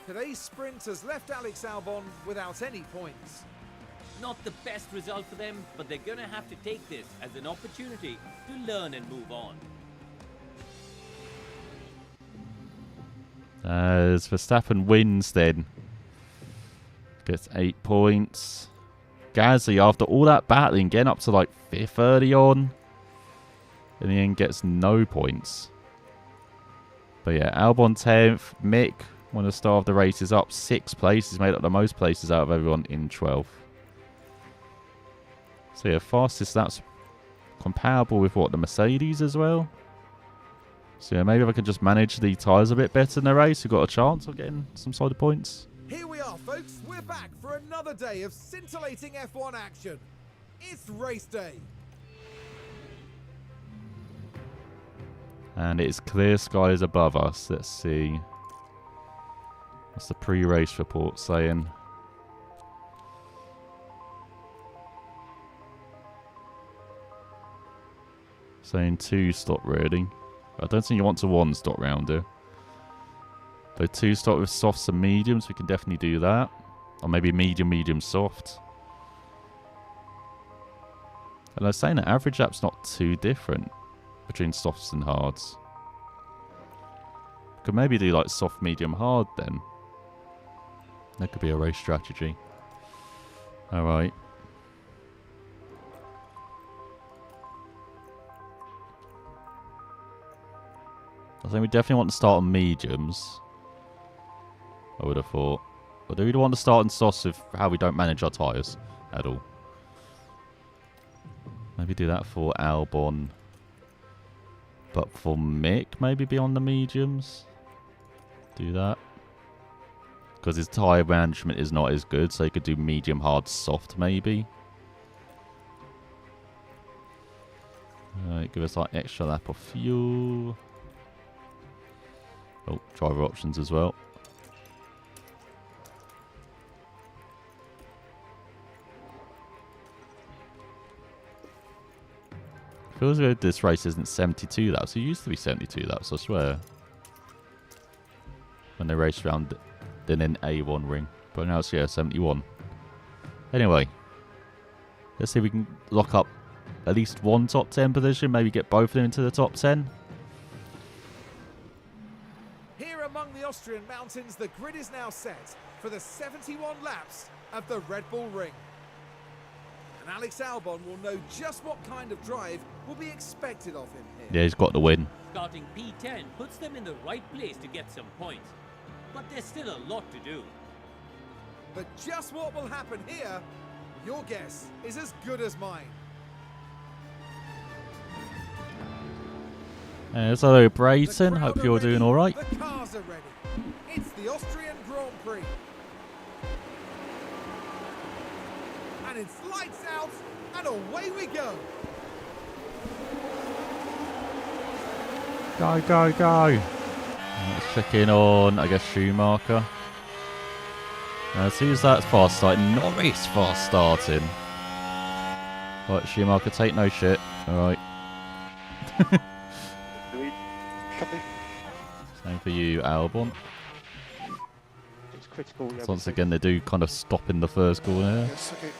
[SPEAKER 2] Today's sprint has left Alex Albon without any points.
[SPEAKER 4] Not the best result for them, but they're gonna have to take this as an opportunity to learn and move on.
[SPEAKER 1] As Verstappen wins then. Gets 8 points. Gasly, after all that battling, getting up to like 5th early on. In the end, gets no points. But yeah, Albon 10th. Mick, one of the star of the race, is up 6 places. Made up the most places out of everyone in 12th. So yeah, fastest, that's comparable with what, the Mercedes as well. So yeah, maybe if I could just manage the tyres a bit better in the race, we've got a chance of getting some side of points.
[SPEAKER 2] Here we are, folks. We're back for another day of scintillating F1 action. It's race day.
[SPEAKER 1] And it's clear skies above us. Let's see. What's the pre-race report saying? Saying 2 stop reading. I don't think you want to 1 stop round here. But 2 stop with softs and mediums, we can definitely do that. Or maybe medium, medium, soft. And I was saying that average lap's not too different between softs and hards. Could maybe do like soft, medium, hard then. That could be a race strategy. Alright. I think we definitely want to start on mediums. I would have thought. But do we want to start on softs with how we don't manage our tyres at all? Maybe do that for Albon. But for Mick, maybe be on the mediums. Do that. Because his tyre management is not as good, so he could do medium, hard, soft maybe. Give us like extra lap of fuel. Oh, driver options as well. Feels weird this race isn't 72 laps. It used to be 72 laps, I swear. When they raced around in an A1 ring. But now it's, yeah, 71. Anyway. Let's see if we can lock up at least one top 10 position. Maybe get both of them into the top 10.
[SPEAKER 2] Here among the Austrian mountains, the grid is now set for the 71 laps of the Red Bull Ring. And Alex Albon will know just what kind of drive will be expected of him here.
[SPEAKER 1] Yeah, he's got the win.
[SPEAKER 4] Starting P10 puts them in the right place to get some points. But there's still a lot to do.
[SPEAKER 2] But just what will happen here, your guess is as good as mine.
[SPEAKER 1] So hello,
[SPEAKER 2] The
[SPEAKER 1] Brayton.
[SPEAKER 2] crowd
[SPEAKER 1] Hope
[SPEAKER 2] are
[SPEAKER 1] you're doing
[SPEAKER 2] ready,
[SPEAKER 1] all right.
[SPEAKER 2] The cars are ready. It's the Austrian Grand Prix. And it's lights out, and away we go.
[SPEAKER 1] Go, go, go. Let's check in on, I guess, Schumacher. See who's that fast starting. Norris fast starting. Right, Schumacher, take no shit. Alright.
[SPEAKER 3] Copy.
[SPEAKER 1] Same for you, Albon.
[SPEAKER 3] It's critical. Yeah,
[SPEAKER 1] So once again, they do kind of stop in the first corner.
[SPEAKER 3] Yes, okay.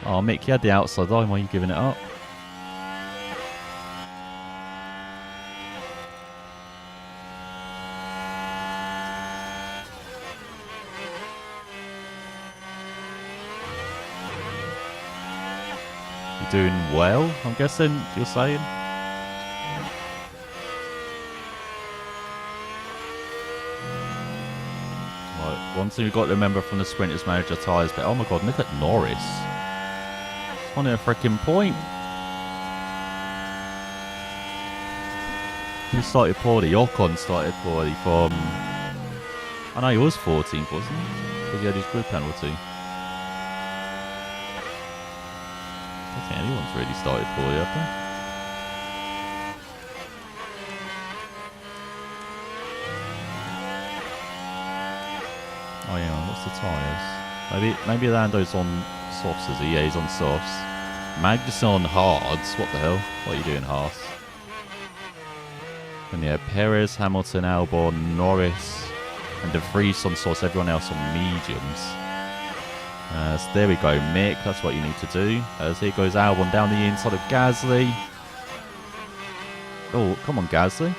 [SPEAKER 1] Oh, Mick, you had the outside line. Why are you giving it up? You're doing well, I'm guessing you're saying? Right, one thing we've got to remember from the Sprinters Manager tyres, but oh my god, look at Norris. He's on a freaking point. He started poorly, Ocon started poorly from... I know he was 14th, wasn't he? Because he had his grid penalty. I don't think anyone's really started poorly, have they? Oh yeah, what's the tyres? Maybe Lando's on softs, is he? Yeah, he's on softs. Magnussen on hards. What the hell? What are you doing, Haas? And yeah, Perez, Hamilton, Albon, Norris, and De Vries on softs. Everyone else on mediums. So there we go, Mick. That's what you need to do. As here goes Albon down the inside of Gasly. Oh, come on, Gasly.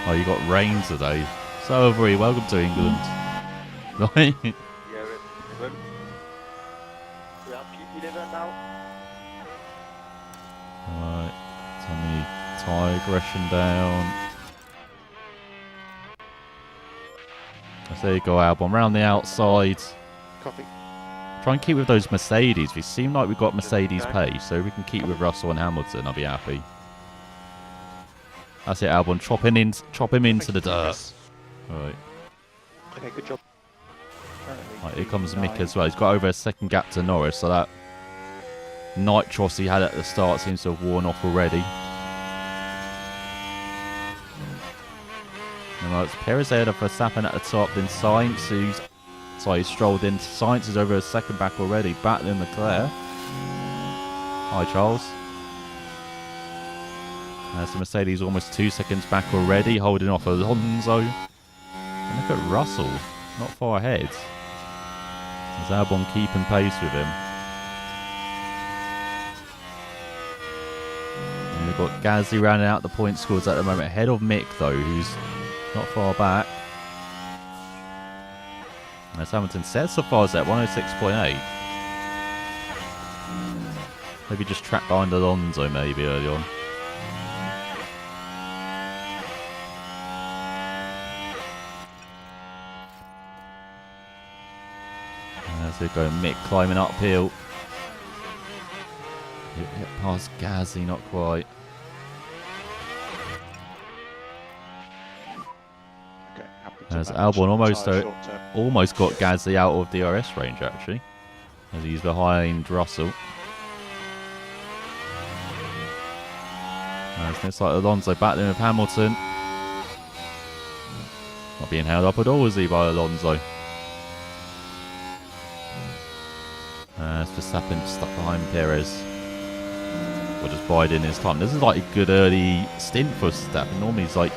[SPEAKER 1] Oh, you got rain today. So, very welcome to England. Right?
[SPEAKER 3] Yeah, good. We are P11 now.
[SPEAKER 1] Alright. Turn the tyre aggression down. So there you go, Albon. Round the outside.
[SPEAKER 3] Copy.
[SPEAKER 1] Try and keep with those Mercedes. We seem like we've got Mercedes pace, so if we can keep with Russell and Hamilton, I'll be happy. That's it, Albon. Chop him into the dirt. Alright.
[SPEAKER 3] Okay, good job.
[SPEAKER 1] Right, here comes Mick as well. He's got over a second gap to Norris, so that nitros he had at the start seems to have worn off already. And it's Perez ahead of Verstappen at the top, then Sainz, who's strolled in. Sainz is over a second back already, battling Leclerc. Hi, Charles. So Mercedes almost 2 seconds back already, holding off Alonso. And look at Russell, not far ahead. Is Albon keeping pace with him? And we've got Gasly rounding out the point scores at the moment, ahead of Mick though, who's not far back. As Hamilton says so far as that 106.8. Maybe just track behind Alonso maybe early on. As we go, Mick climbing uphill. Get past Gasly, not quite.
[SPEAKER 5] Okay, happy to
[SPEAKER 1] As
[SPEAKER 5] manage
[SPEAKER 1] Albon almost
[SPEAKER 5] tyre short term.
[SPEAKER 1] almost got Gasly out of DRS range actually, as he's behind Russell. As it looks like Alonso battling with Hamilton. Not being held up at all, is he, by Alonso? As Verstappen stuck behind Perez. Or just biding his time. This is like a good early stint for Verstappen. Normally he's like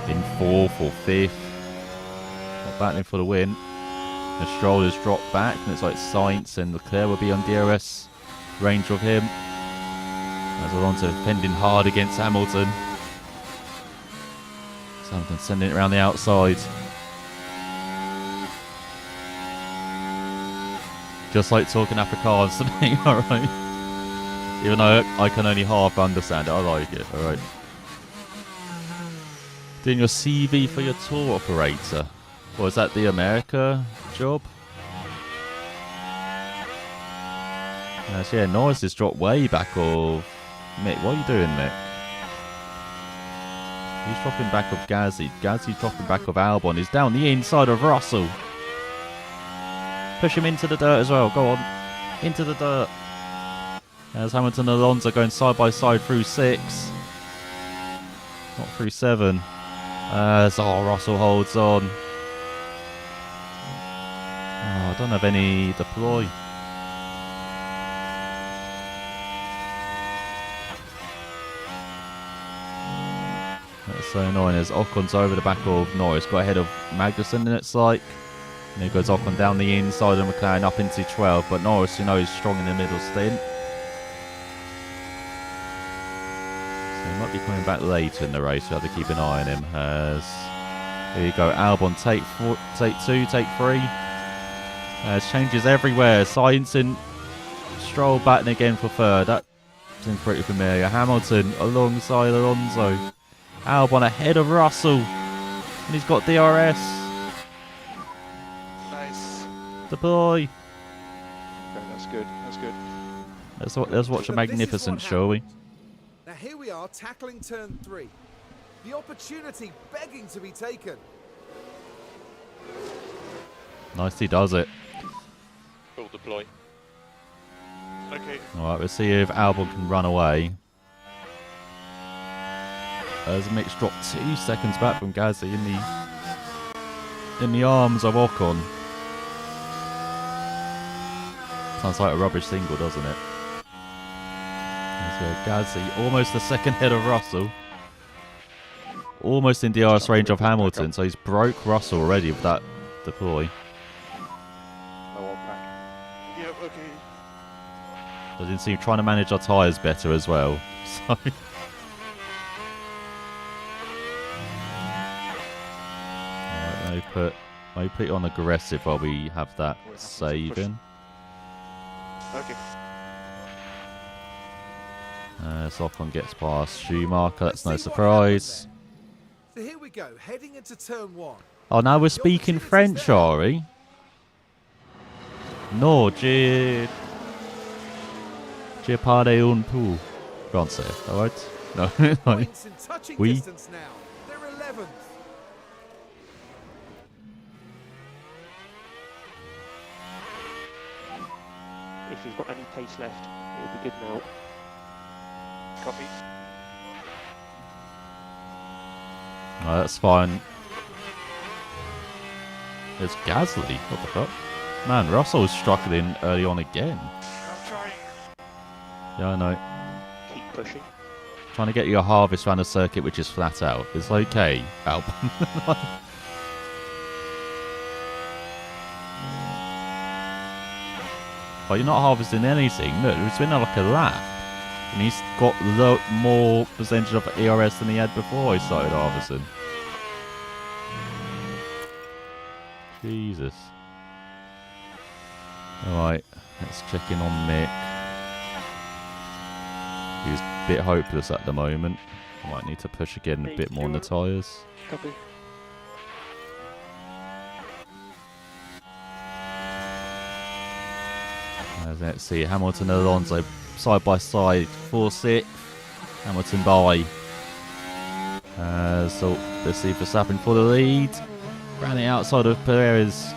[SPEAKER 1] in 4th or 5th. Not battling for the win. The Stroll has dropped back, and it's like Sainz and Leclerc will be on DRS range of him. As Alonso defending hard against Hamilton. Hamilton sending it around the outside. Just like talking Afrikaans to me, alright. Even though I can only half understand it, I like it, alright. Doing your CV for your tour operator. Or is that the America job? So yeah, Norris has dropped way back of Mick. What are you doing, Mick? He's dropping back of Gasly. Gasly's dropping back of Albon. He's down the inside of Russell. Push him into the dirt as well. Go on. Into the dirt. As Hamilton and Alonso going side by side through 6. Not through 7. As Russell holds on. I don't have any deploy. That's so annoying as Ocon's over the back of Norris. Got ahead of Magnussen, and it's like... And there goes Ocon down the inside of McLaren up into 12. But Norris, you know, is strong in the middle stint. So he might be coming back later in the race. So have to keep an eye on him. As here you go, Albon take 2, take 3. Changes everywhere. Sainz and Stroll batting again for 3rd. That seems pretty familiar. Hamilton alongside Alonso. Albon ahead of Russell. And he's got DRS.
[SPEAKER 5] Nice.
[SPEAKER 1] Deploy.
[SPEAKER 5] Okay, that's good. That's good.
[SPEAKER 1] Let's watch a
[SPEAKER 2] But this is
[SPEAKER 1] magnificent,
[SPEAKER 2] what
[SPEAKER 1] shall we?
[SPEAKER 2] happened. Now here we are tackling turn 3. The opportunity begging to be taken.
[SPEAKER 1] Nicely does it.
[SPEAKER 3] Full deploy. Okay.
[SPEAKER 1] Alright, we'll see if Albon can run away. As Mick's dropped 2 seconds back from Gasly in the arms of Ocon. Sounds like a rubbish single, doesn't it? So Gasly almost a second ahead of Russell. Almost in DRS range of Hamilton, so he's broke Russell already with that deploy.
[SPEAKER 5] I want back. Yep, okay.
[SPEAKER 1] I didn't see him trying to manage our tyres better as well. So alright, maybe put it on aggressive while we have that
[SPEAKER 5] We're happy to
[SPEAKER 1] save
[SPEAKER 5] push.
[SPEAKER 1] in.
[SPEAKER 5] Okay.
[SPEAKER 1] So Ocon gets past Schumacher, that's no
[SPEAKER 2] Let's see what happened
[SPEAKER 1] surprise.
[SPEAKER 2] there. So here we go, heading into turn 1.
[SPEAKER 1] Oh, now we're speaking French, are we? No, je parle un peu français, alright? No,
[SPEAKER 2] Points in touching
[SPEAKER 1] Oui.
[SPEAKER 2] distance now. They're 11th.
[SPEAKER 3] If you've got any pace left, it'll be good now.
[SPEAKER 5] Copy.
[SPEAKER 1] no, that's fine. There's Gasly, what the fuck? Man, Russell was struggling early on again.
[SPEAKER 5] I'm trying.
[SPEAKER 1] Yeah, I know.
[SPEAKER 3] Keep pushing.
[SPEAKER 1] Trying to get you a harvest around a circuit which is flat out. It's okay, Albon. But you're not harvesting anything. Look, it's been like a lap. And he's got more percentage of ERS than he had before I started harvesting. Jesus. Alright, let's check in on Mick. He's a bit hopeless at the moment. I might need to push again a bit more on the tyres.
[SPEAKER 3] Copy.
[SPEAKER 1] Let's see, Hamilton and Alonso side by side, 4-6. Hamilton by. So let's see Verstappen for the lead. Ran it outside of Perez.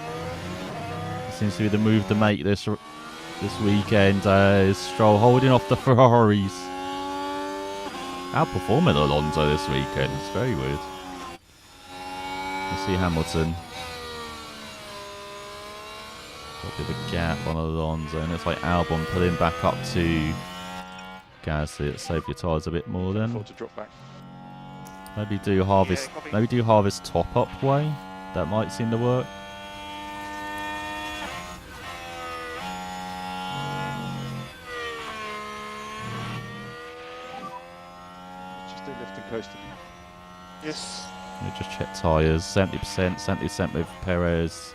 [SPEAKER 1] Seems to be the move to make this weekend. Is Stroll holding off the Ferraris. Outperforming Alonso this weekend. It's very weird. Let's see Hamilton. Got a bit of a gap on Alonso, and it's like Albon pulling back up to Gasly. Let's save your tyres a bit more then.
[SPEAKER 3] Thought to drop back.
[SPEAKER 1] Maybe do harvest.
[SPEAKER 3] Yeah, copy.
[SPEAKER 1] Maybe do harvest top up way. That might seem to work.
[SPEAKER 3] Just do lift and coasting. Yes.
[SPEAKER 1] Just check tyres. 70%. 70% with Perez.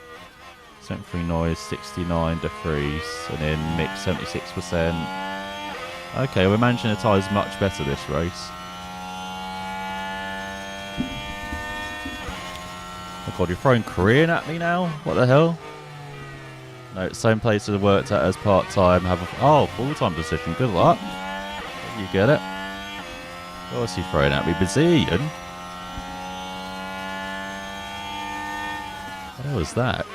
[SPEAKER 1] 73 Norris. 69 De Vries. And then Mick 76%. Okay, we're managing the tyres much better this race. Oh god, you're throwing Korean at me now? What the hell? No, same place that I worked at as part-time. Have a full-time position. Good luck. You get it. What else are you throwing at me? Brazilian? What the hell was that?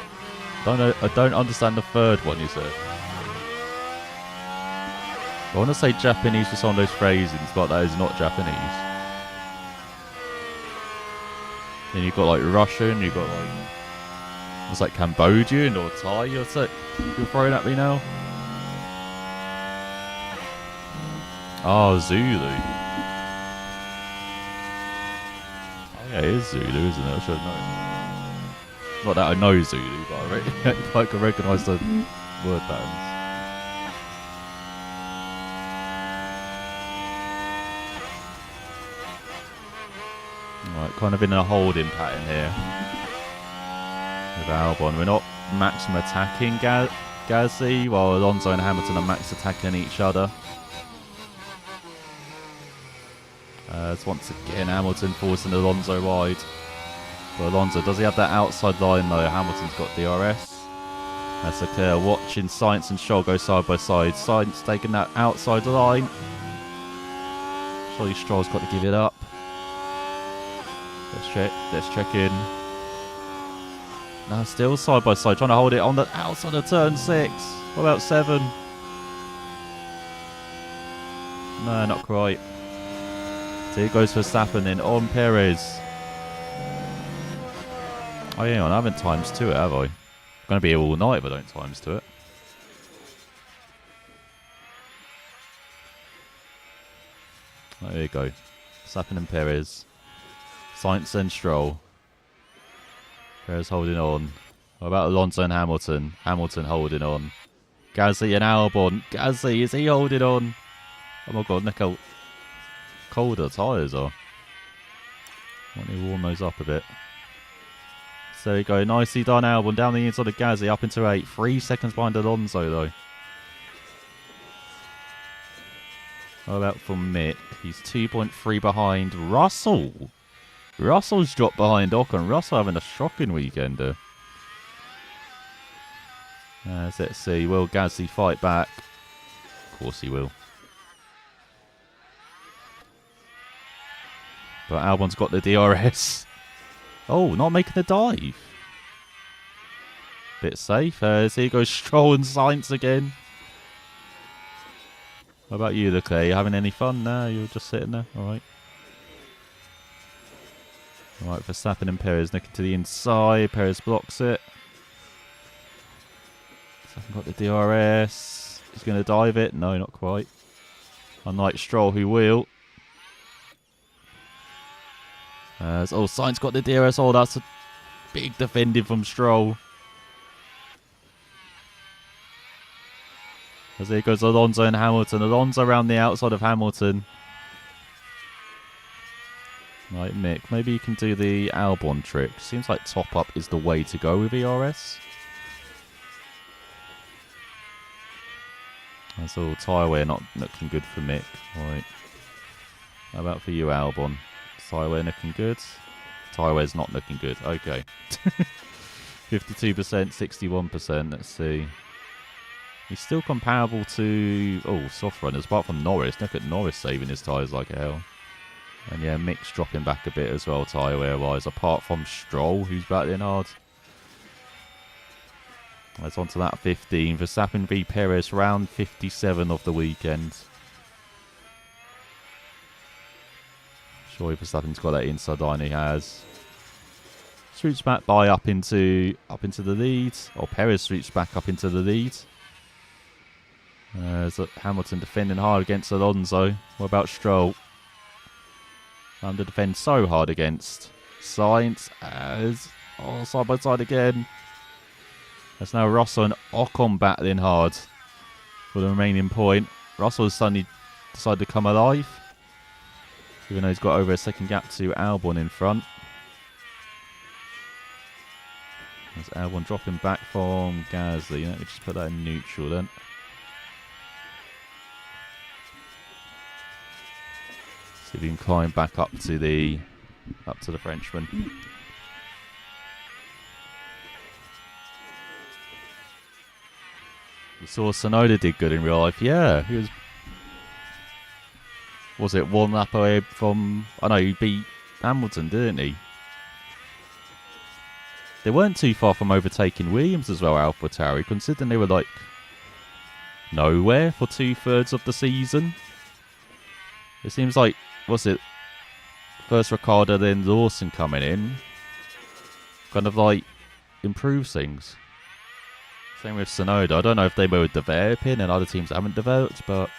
[SPEAKER 1] I don't understand the third one you said. I want to say Japanese for some of those phrasings, but that is not Japanese. Then you've got like Russian, you've got like... It's like Cambodian or Thai or something. You're throwing at me now? Oh, Zulu. Oh yeah, it is Zulu, isn't it? I should know. Not that I know Zulu, but I can recognise the word patterns. Right, kind of in a holding pattern here with Albon. We're not maximum attacking Gasly, while Alonso and Hamilton are max attacking each other. It's once again Hamilton forcing Alonso wide. But Alonso, does he have that outside line though? Hamilton's got DRS. That's okay. Watching Sainz and Stroll go side by side. Sainz taking that outside line. Surely Stroll's got to give it up. Let's check in. Now still side by side, trying to hold it on the outside of turn 6. What about 7? No, not quite. So here goes Verstappen in on Perez. Oh yeah, I haven't times 2 it, have I? I'm going to be here all night if I don't times 2 it. Oh, there you go. Verstappen and Perez. Sainz and Stroll. Perez holding on. What about Alonso and Hamilton? Hamilton holding on. Gasly and Albon. Gasly, is he holding on? Oh my god, look how cold the tyres are. Let me warm those up a bit. So there you go. Nicely done, Albon. Down the inside of Gasly, up into 8. 3 seconds behind Alonso, though. What about for Mick? He's 2.3 behind Russell. Russell's dropped behind Ocon. Russell having a shocking weekend. Let's see. Will Gasly fight back? Of course he will. But Albon's got the DRS. Oh, not making the dive. Bit safe. So here goes Stroll and Sainz again. What about you, Leclerc? You having any fun? No, you're just sitting there. All right. All right, Verstappen and Perez nicking to the inside. Perez blocks it. Verstappen got the DRS. He's going to dive it. No, not quite. Unlike Stroll, who will. Sainz got the DRS. Oh, that's a big defending from Stroll. As there goes Alonso and Hamilton. Alonso around the outside of Hamilton. Right, Mick, maybe you can do the Albon trick. Seems like top up is the way to go with ERS. That's all. Tyre wear not looking good for Mick. Right. How about for you, Albon? Tyre wear looking good. Tyre wear's not looking good. Okay. 52%, 61%. Let's see. He's still comparable to soft runners, apart from Norris. Look at Norris saving his tyres like hell. And yeah, Mick's dropping back a bit as well, tyre wear-wise, apart from Stroll, who's battling hard. Let's on to that 15. Verstappen v Perez, round 57 of the weekend. Surely Verstappen's got that inside line, he has. Swoops back by up into the lead. Or Perez swoops back up into the lead. There's Hamilton defending hard against Alonso. What about Stroll? Time to defend so hard against Sainz as side by side again. There's now Russell and Ocon battling hard for the remaining point. Russell has suddenly decided to come alive, even though he's got over a second gap to Albon in front. There's Albon dropping back from Gasly. Let me just put that in neutral then. See if he can climb back up to the Frenchman. You saw Tsunoda did good in real life. Yeah, he was it one lap away from... I know, he beat Hamilton, didn't he? They weren't too far from overtaking Williams as well, AlphaTauri, considering they were like nowhere for 2/3 of the season. It seems like, what's it, first Ricciardo, then Lawson coming in, kind of like improves things. Same with Tsunoda. I don't know if they were developing and other teams haven't developed, but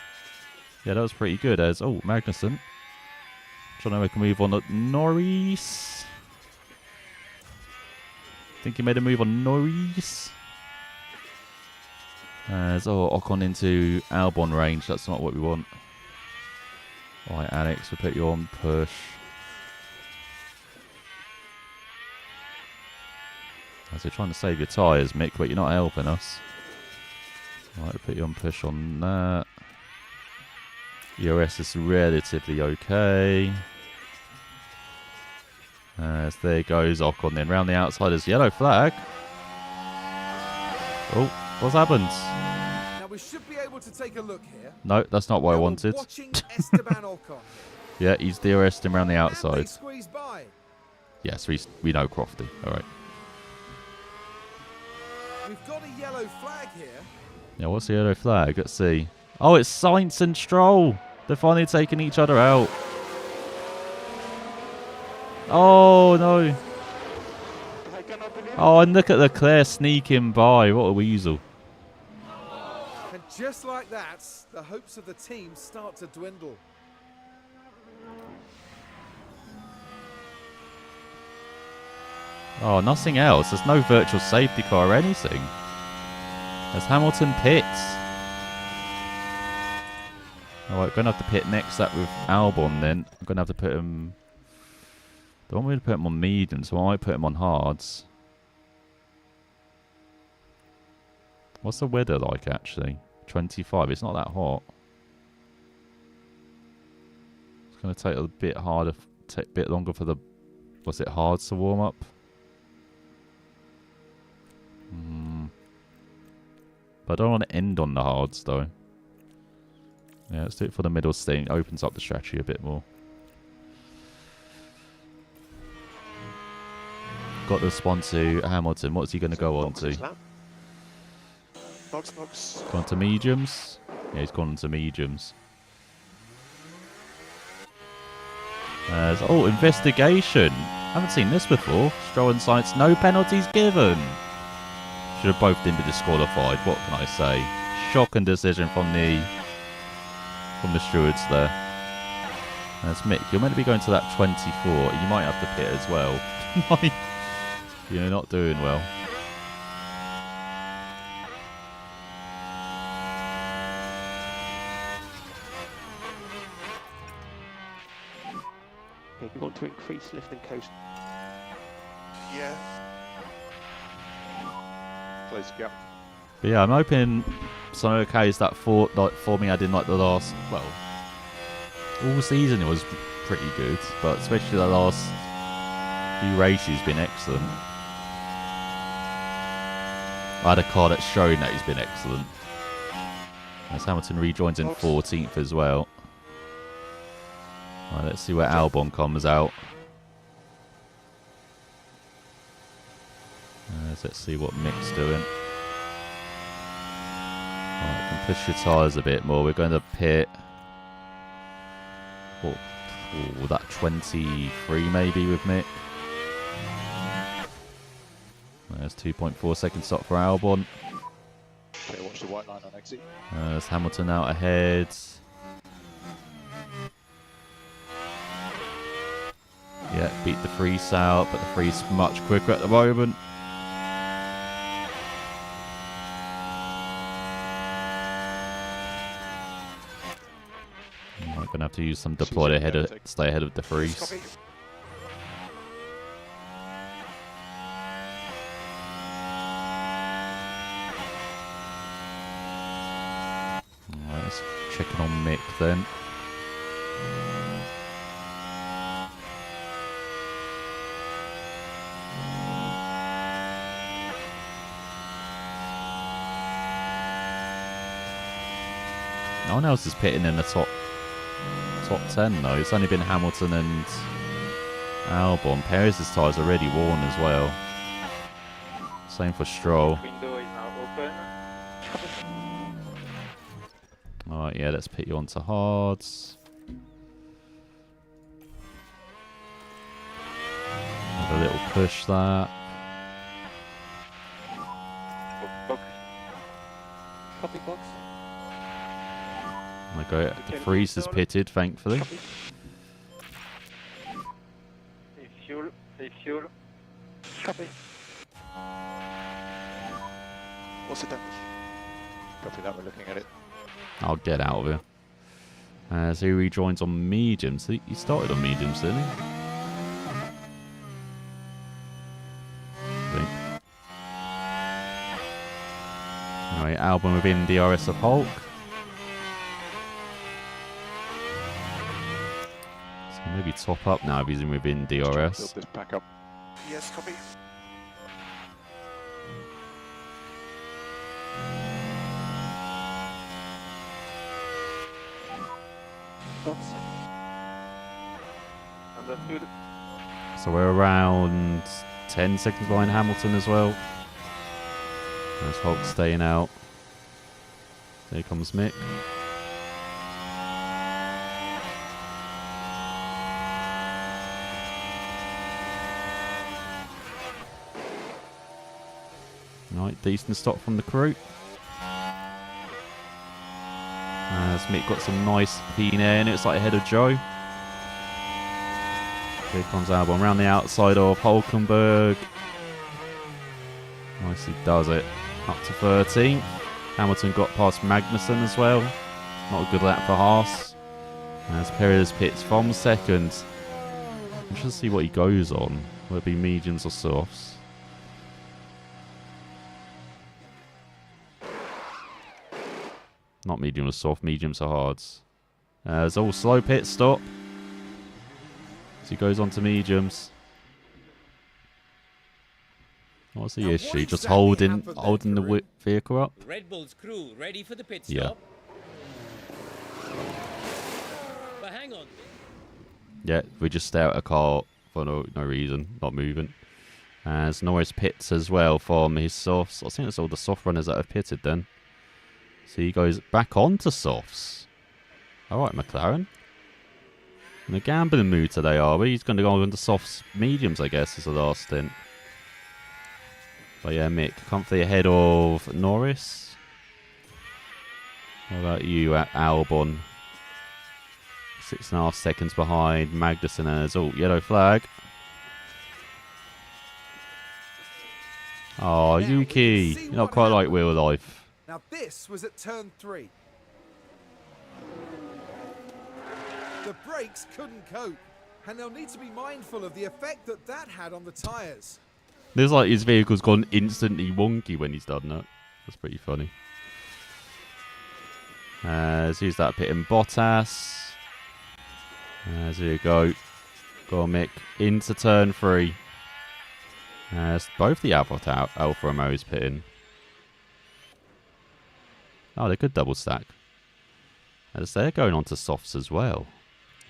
[SPEAKER 1] yeah, that was pretty good. As Magnussen trying to make a move on Norris. I think he made a move on Norris. As Ocon into Albon range. That's not what we want. Alright, Alex, we'll put you on push. As you're trying to save your tyres, Mick, but you're not helping us. Alright, we'll put you on push on that. EOS is relatively okay. As there goes Ocon then. Round the outside is yellow flag. Oh, what's happened?
[SPEAKER 2] Now we should be able to take a look here.
[SPEAKER 1] No, that's not what I
[SPEAKER 2] Now we're
[SPEAKER 1] wanted.
[SPEAKER 2] watching Esteban Ocon.
[SPEAKER 1] Yeah, he's DRS'd him around the
[SPEAKER 2] And they
[SPEAKER 1] outside.
[SPEAKER 2] squeeze by.
[SPEAKER 1] Yes, we know Crofty. Alright.
[SPEAKER 2] We've got a yellow flag here.
[SPEAKER 1] Yeah, what's the yellow flag? Let's see. Oh, it's Sainz and Stroll. They're finally taking each other out. Oh, no.
[SPEAKER 3] I cannot believe it.
[SPEAKER 1] Oh, and look at Leclerc sneaking by. What a weasel.
[SPEAKER 2] And just like that, the hopes of the team start to dwindle.
[SPEAKER 1] Oh, nothing else. There's no virtual safety car or anything. As Hamilton pits. Alright, going to have to pit next up with Albon then. I'm going to have to put him... Don't want me to put him on medium, so I might put him on hards. What's the weather like, actually? 25. It's not that hot. It's going to take a bit harder, take a bit longer for the... Was it hards to warm up? But I don't want to end on the hards, though. Yeah, let's do it for the middle stint. Opens up the strategy a bit more. Got to respond to Hamilton. What's he going to go on to?
[SPEAKER 3] Box.
[SPEAKER 1] Gone to mediums? Yeah, he's gone to mediums. Investigation. Haven't seen this before. Stroll and Sainz, no penalties given. Should have both been disqualified. What can I say? Shocking decision from the stewards there. That's Mick. You're meant to be going to that 24. You might have to pit as well. You're not doing well.
[SPEAKER 3] Okay, you want to increase lift and coast.
[SPEAKER 5] Yeah. Close gap.
[SPEAKER 1] But yeah, I'm hoping Tsunoda carries that for me. I didn't like the last. Well, all season it was pretty good, but especially the last few races has been excellent. I had a car that's showing that he's been excellent. As Hamilton rejoins in 14th as well. Right, let's see where Albon comes out. Let's see what Mick's doing. Right, can push your tyres a bit more. We're going to pit. Oh, that 23 maybe with Mick. There's 2.4 second stop for Albon.
[SPEAKER 5] Okay, watch the white line on exit.
[SPEAKER 1] There's Hamilton out ahead. Yeah, beat the Freeze out, but the Freeze much quicker at the moment. I'm going to have to use some deploy to stay ahead of the Freeze.
[SPEAKER 3] Copy.
[SPEAKER 1] Alright, let's check in on Mick then. No one else is pitting in the top 10 though. It's only been Hamilton and Albon. Perez's tyres are already worn as well. Same for Stroll.
[SPEAKER 3] Window is now open.
[SPEAKER 1] Alright, yeah, let's pit you onto hards. Have a little push that.
[SPEAKER 3] Box. Copy box.
[SPEAKER 1] Okay, the Freeze is pitted, thankfully.
[SPEAKER 3] Copy. Refuel. Copy.
[SPEAKER 5] What's the damage? Copy that, we're looking at it.
[SPEAKER 1] I'll get out of here. So he rejoins on mediums. He started on mediums, didn't he? I think. Alright, Albon within DRS of Hulk. So maybe top up now if he's in within
[SPEAKER 5] Build
[SPEAKER 1] DRS.
[SPEAKER 5] this back up. Yes, copy.
[SPEAKER 3] Box. Understood.
[SPEAKER 1] So we're around 10 seconds behind Hamilton as well. There's Hulk staying out. There comes Mick. Right, decent stop from the crew. As Mick got some nice clean air in it, it's like ahead of Joe. Here comes Albon around the outside of Hulkenberg. Nicely does it. Up to 13th. Hamilton got past Magnussen as well. Not a good lap for Haas. As Perez pits from second. I'm just to see what he goes on. Will it be mediums or softs? Not medium or soft, mediums or hards. There's all slow pit stop. So he goes on to mediums. What's the
[SPEAKER 2] Now, what
[SPEAKER 1] issue? Just
[SPEAKER 2] exactly
[SPEAKER 1] holding
[SPEAKER 2] happened
[SPEAKER 1] the
[SPEAKER 2] there, Kareem?
[SPEAKER 1] vehicle up?
[SPEAKER 4] Red Bull's crew ready for the pit
[SPEAKER 1] Yeah.
[SPEAKER 4] stop. But hang on.
[SPEAKER 1] Yeah, we just stay out a car for no reason, not moving. As Norris pits as well from his softs. I think that's all the soft runners that have pitted then. So he goes back onto softs. Alright, McLaren. In a gambling mood today, are we? He's going to go on to softs, mediums, I guess, is the last stint. But yeah, Mick, comfortably ahead of Norris. How about you at Albon? 6.5 seconds behind Magnussen as yellow flag. Oh,
[SPEAKER 2] Now,
[SPEAKER 1] Yuki,
[SPEAKER 2] we can see
[SPEAKER 1] you're not
[SPEAKER 2] what
[SPEAKER 1] quite like
[SPEAKER 2] happened.
[SPEAKER 1] real life.
[SPEAKER 2] Now this was at turn 3. The brakes couldn't cope, and they'll need to be mindful of the effect that had on the tyres.
[SPEAKER 1] Looks like his vehicle's gone instantly wonky when he's done that. That's pretty funny. So he's that pit in Bottas. There you go. Go on, Mick. Into turn 3. Both the Alfa Romeos pitting. Oh, they could double stack. As they're going on to softs as well.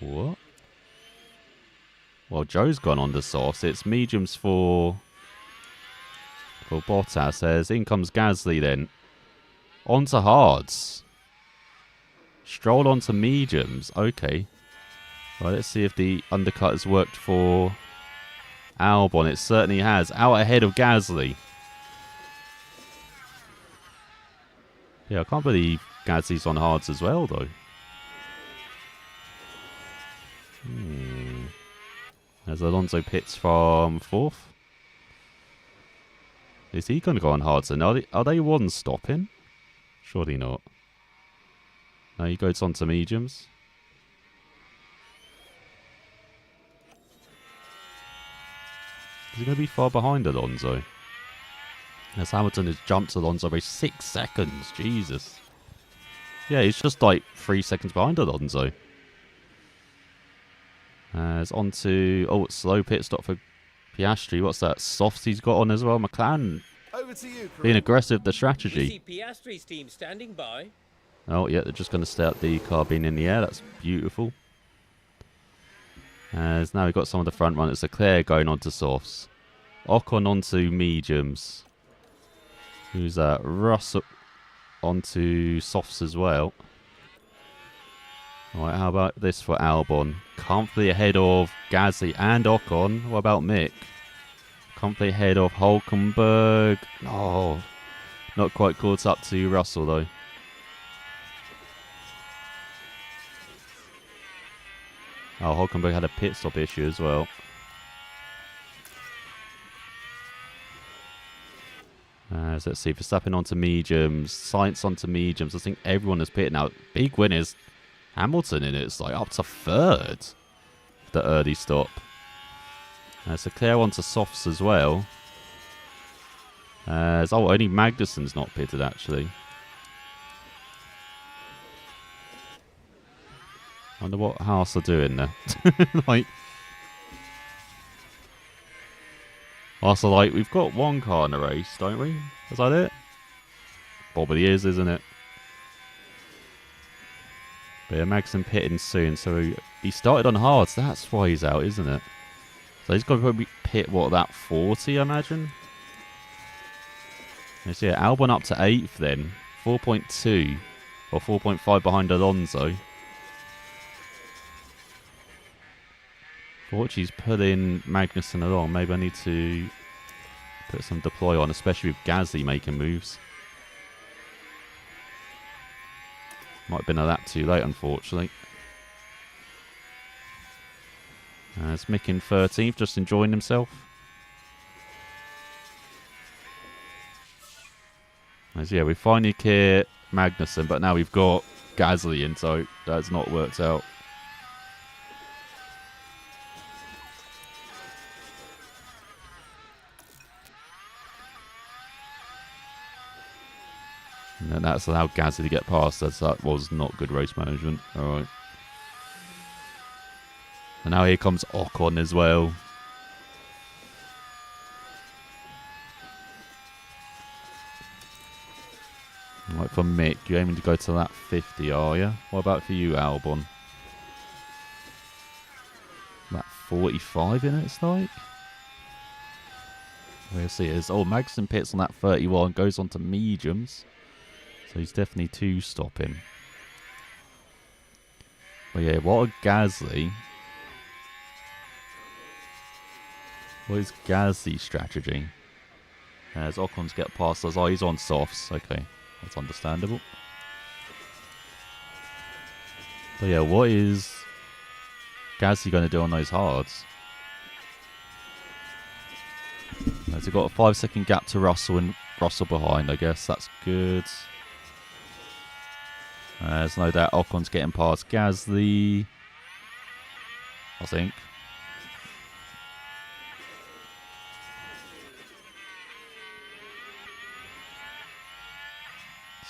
[SPEAKER 1] What? Well, Joe's gone on the softs. It's mediums for Bottas. As in comes Gasly then. Onto hards. Stroll onto mediums. Okay. Right, let's see if the undercut has worked for Albon. It certainly has. Out ahead of Gasly. Yeah, I can't believe Gasly's on hards as well, though. As Alonso pits from 4th. Is he going to go on hards? And are they one stopping? Surely not. No, he goes on to mediums. Is he going to be far behind Alonso? As Hamilton has jumped Alonso by 6 seconds. Jesus. Yeah, he's just like 3 seconds behind Alonso. It's on to... Oh, slow pit stop for Piastri. What's that? Softs he's got on as well. McLaren
[SPEAKER 2] Over to you, crew.
[SPEAKER 1] being aggressive, the
[SPEAKER 4] We
[SPEAKER 1] strategy.
[SPEAKER 4] see Piastri's team standing by.
[SPEAKER 1] Oh, yeah, they're just going to start the car being in the air. That's beautiful. As now we've got some of the front runners. Leclerc going on to softs. Ocon onto mediums. Who's that? Russell onto softs as well. Alright, how about this for Albon? Comfortably ahead of Gasly and Ocon. What about Mick? Comfortably ahead of Hulkenberg. Oh, not quite caught up to Russell though. Oh, Hulkenberg had a pit stop issue as well. So let's see, Verstappen onto mediums, Sainz onto mediums. I think everyone is pitting out. Big winners. Hamilton in it. It's like up to 3rd. The early stop. So Leclerc onto softs as well. Only Magnussen's not pitted actually. Wonder what Haas are doing there. Like, also, like, we've got one car in the race, don't we? Is that it? Probably is, isn't it? But yeah, Magnussen pitting soon, so he started on hards. That's why he's out, isn't it? So he's got to probably pit, what, that 40, I imagine? Let's see, Albon up to 8th then. 4.2 or 4.5 behind Alonso. Fortune pulling Magnussen along. Maybe I need to put some deploy on, especially with Gasly making moves. Might have been a lap too late, unfortunately. It's Mick in 13th, just enjoying himself. As yeah, we finally clear Magnussen, but now we've got Gasly in, so that's not worked out. And that's allowed Gasly to get past us. That was not good race management. Alright. And now here comes Ocon as well. Right, for Mick, you're aiming to go to that 50, are you? What about for you, Albon? That 45 in it, it's like? We'll see. It is. Oh, Magnussen pits on that 31, goes on to mediums. So he's definitely 2 stopping. But yeah, what a Gasly. What is Gasly's strategy? As Ocon's get past us. Oh, he's on softs. Okay, that's understandable. But yeah, what is Gasly going to do on those hards? Has he got a 5-second gap to Russell and Russell behind, I guess. That's good. There's no doubt Ocon's getting past Gasly, I think.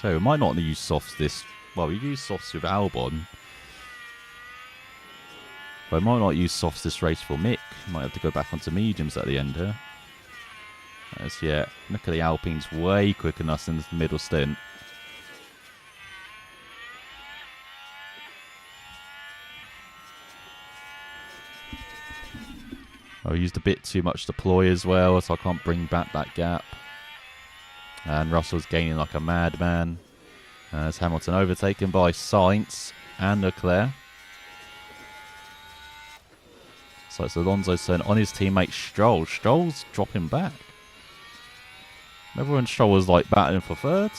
[SPEAKER 1] So we might not use softs this... Well, we use softs with Albon. But we might not use softs this race for Mick. Might have to go back onto mediums at the end here. Yeah, look at the Alpines way quicker than us in the middle stint. I used a bit too much deploy as well, so I can't bring back that gap. And Russell's gaining like a madman. As Hamilton overtaken by Sainz and Leclerc. So it's Alonso's turn on his teammate Stroll. Stroll's dropping back. Remember when Stroll was like battling for third?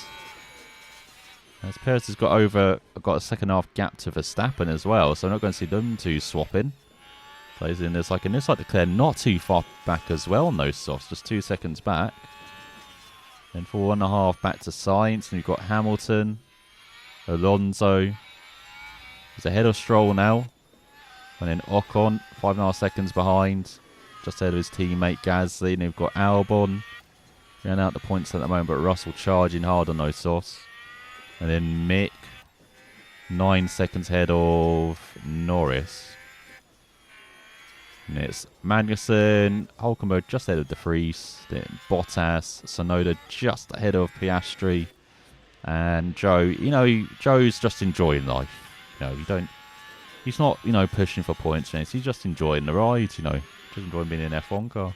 [SPEAKER 1] As Perez has got a second half gap to Verstappen as well, so I'm not going to see them two swapping. Plays in this like, and this like Leclerc not too far back as well on those softs, just 2 seconds back. Then 4.5 back to Sainz, and you've got Hamilton, Alonso. He's ahead of Stroll now. And then Ocon, 5.5 seconds behind, just ahead of his teammate Gasly. And you've got Albon, ran out the points at the moment, but Russell charging hard on those softs. And then Mick, 9 seconds ahead of Norris. And it's Magnussen, Hulkenberg just ahead of De Vries, then Bottas, Tsunoda just ahead of Piastri, and Joe. Joe's just enjoying life. He's not, pushing for points. He's just enjoying the ride. Just enjoying being in an F1 car.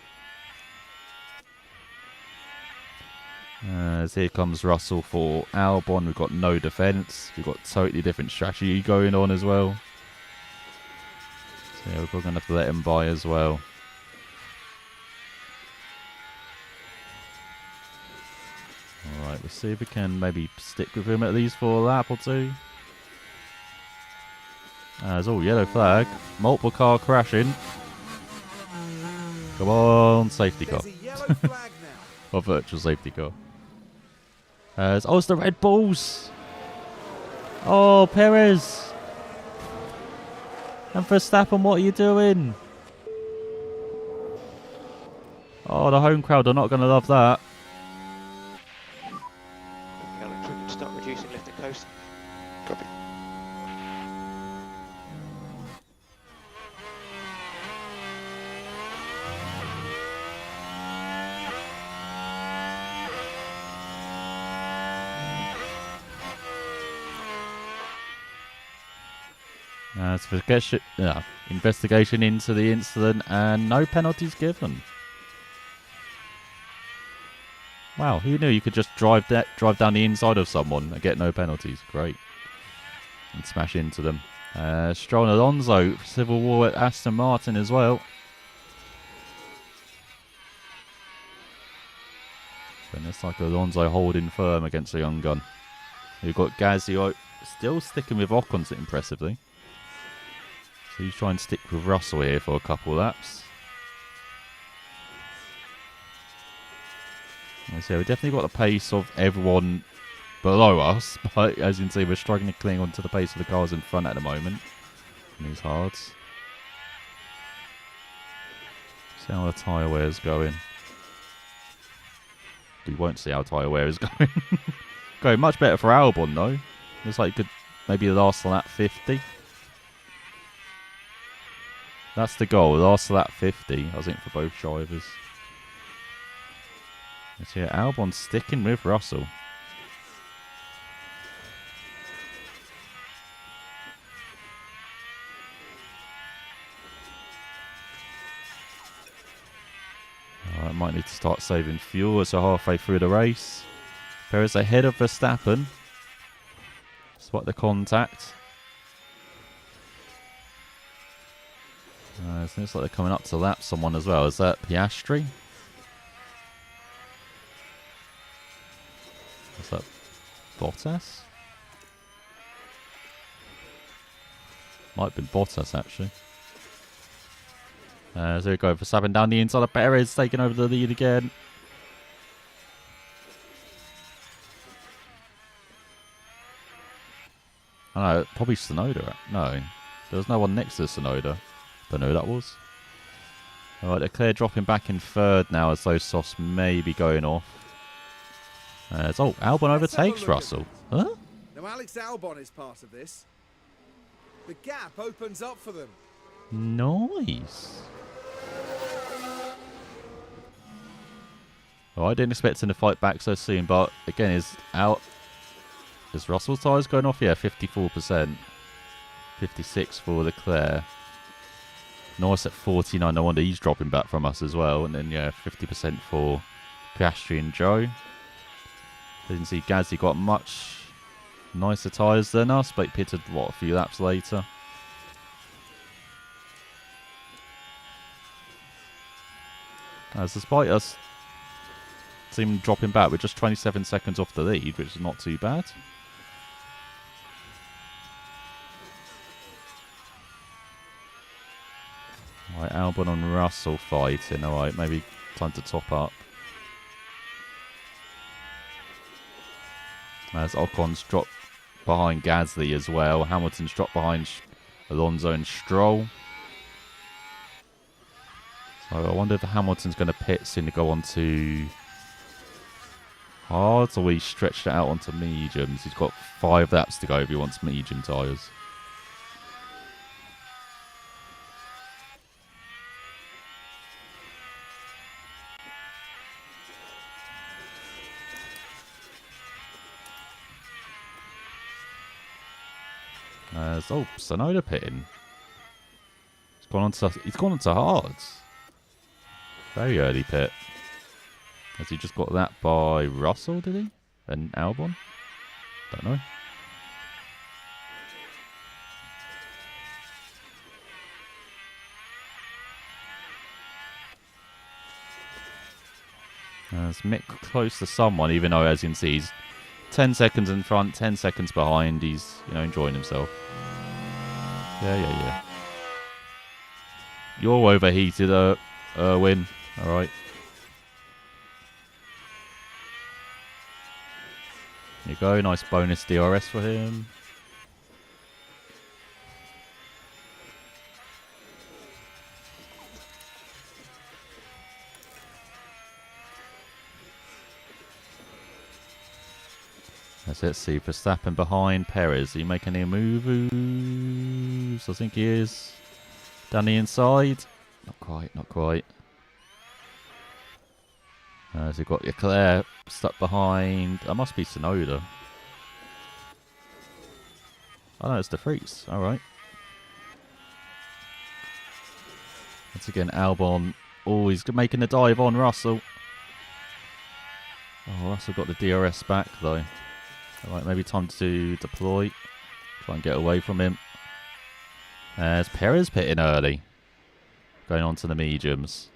[SPEAKER 1] As here comes Russell for Albon. We've got no defence. We've got totally different strategy going on as well. So yeah, we're probably going to have to let him by as well. Alright, we'll see if we can maybe stick with him at least for a lap or two. There's all yellow flag. Multiple car crashing. Come on, safety car.
[SPEAKER 2] There's a yellow flag now.
[SPEAKER 1] Or virtual safety car. It's the Red Bulls. Oh, Perez. And Verstappen, what are you doing? Oh, the home crowd are not going to love that.
[SPEAKER 3] Alex, we can start reducing left and coast.
[SPEAKER 5] Copy.
[SPEAKER 1] Investigation into the incident and no penalties given. Wow, who knew you could just drive down the inside of someone and get no penalties? Great. And smash into them. Stroll and Alonso, civil war at Aston Martin as well. And it's like Alonso holding firm against a young gun. We've got Gasly still sticking with Ocon impressively. So he's trying to stick with Russell here for a couple laps. So we definitely got the pace of everyone below us, but as you can see, we're struggling to cling on to the pace of the cars in front at the moment in these hards. See how the tyre wear is going. We won't see how tyre wear is going. Going much better for Albon though. Looks like it could maybe last lap 50. That's the goal, last lap 50, I think, for both drivers. Let's hear Albon sticking with Russell. I might need to start saving fuel. So halfway through the race. Perez ahead of Verstappen. Spot the contact. It looks like they're coming up to lap someone as well. Is that Piastri? Is that Bottas? Might have been Bottas actually. So we go for Verstappen down the inside of Perez, taking over the lead again. I know, probably Tsunoda. No, there was no one next to Tsunoda. Don't know who that was. Alright, Leclerc dropping back in third now as those softs may be going off. Albon overtakes Russell. Huh?
[SPEAKER 2] Now Alex Albon is part of this. The gap opens up for them.
[SPEAKER 1] Nice. Oh, I didn't expect him to fight back so soon, but again, is Russell's tyres going off? Yeah, 54%. 56 for Leclerc. Norris at 49. No wonder he's dropping back from us as well. And then, yeah, 50% for Piastri and Joe. Didn't see Gasly got much nicer tyres than us, but he pitted, what, a few laps later. As despite us seem dropping back, we're just 27 seconds off the lead, which is not too bad. Alright, Albon and Russell fighting. Alright, maybe time to top up. As Ocon's dropped behind Gasly as well. Hamilton's dropped behind Alonso and Stroll. So I wonder if Hamilton's going to pit soon to go on to hards, or he stretched it out onto mediums. He's got 5 laps to go if he wants medium tyres. Oh, Tsunoda pitting. He's gone on to hards. Very early pit. Has he just got that by Russell, did he? And Albon? Don't know. As Mick close to someone, even though, as you can see, he's 10 seconds in front, 10 seconds behind. He's, enjoying himself. Yeah. You're overheated, Erwin. Alright. There you go. Nice bonus DRS for him. Let's see. Verstappen behind Perez. Are you making any moves? I think he is. Down the inside. Not quite. So you've got Leclerc stuck behind. That must be Tsunoda. Oh no, it's De Vries. Alright. Once again, Albon always making the dive on Russell. Oh, Russell got the DRS back though. Alright, maybe time to deploy. Try and get away from him. There's Perez pitting early. Going on to the mediums.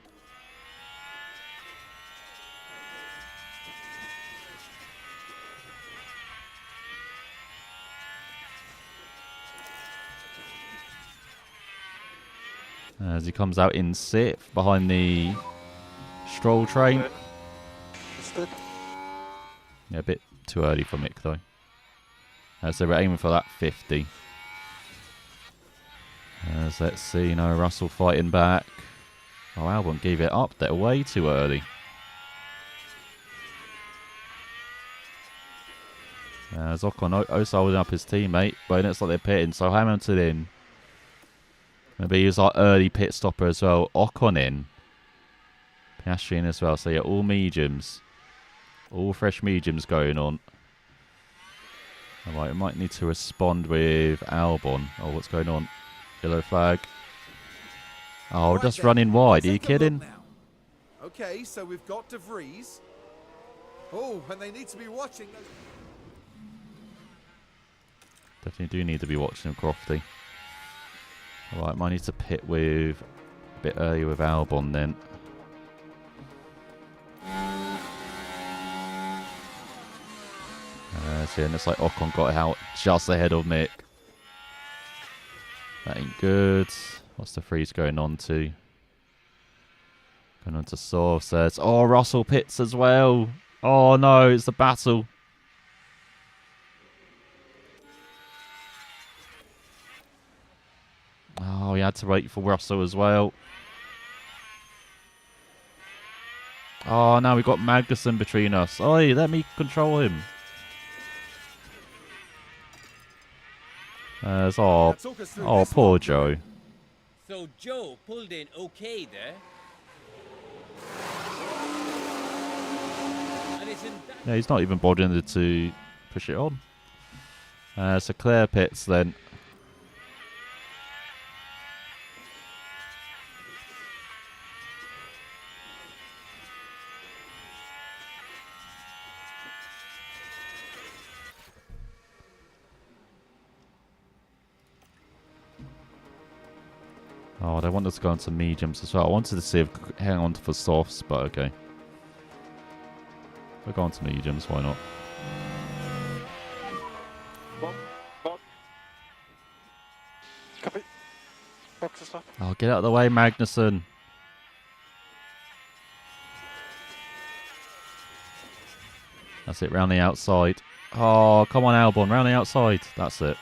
[SPEAKER 1] As he comes out in 6th behind the Stroll train. Yeah, a bit too early for Mick though. So we're aiming for that 50. Let's see, Russell fighting back. Oh, Albon gave it up. They're way too early. As Ocon also holding up his teammate, but it looks like they're pitting. So Hamilton in. Maybe use our early pit stopper as well. Ocon in. Piastri in as well. So yeah, all mediums. All fresh mediums going on. Alright, we might need to respond with Albon. Oh, what's going on? Yellow flag. Oh,
[SPEAKER 2] Right
[SPEAKER 1] just
[SPEAKER 2] then,
[SPEAKER 1] running wide. Are you
[SPEAKER 2] let's have a
[SPEAKER 1] kidding?
[SPEAKER 2] look now. Okay, so we've got De Vries. Oh, and they need to be watching.
[SPEAKER 1] Definitely do need to be watching him, Crofty. Alright, might need to pit with a bit earlier with Albon then. So yeah, and it's like Ocon got out just ahead of Mick. That ain't good. What's the freeze going on to? Going on to Source says, oh, Russell pits as well. Oh no, it's the battle. Oh, we had to wait for Russell as well. Oh, now we've got Magnussen between us. Oi, let me control him. Oh, poor Joe.
[SPEAKER 4] So Joe pulled in okay there. And it's in that
[SPEAKER 1] Yeah, he's not even bothering to push it on. So Claire pits then. Oh, they want us to go into mediums as well. I wanted to see if hang on for softs, but okay. We'll go on to mediums, why not?
[SPEAKER 3] Box. Copy. Box is left.
[SPEAKER 1] Oh, get out of the way, Magnussen. That's it, round the outside. Oh, come on, Albon, round the outside. That's it.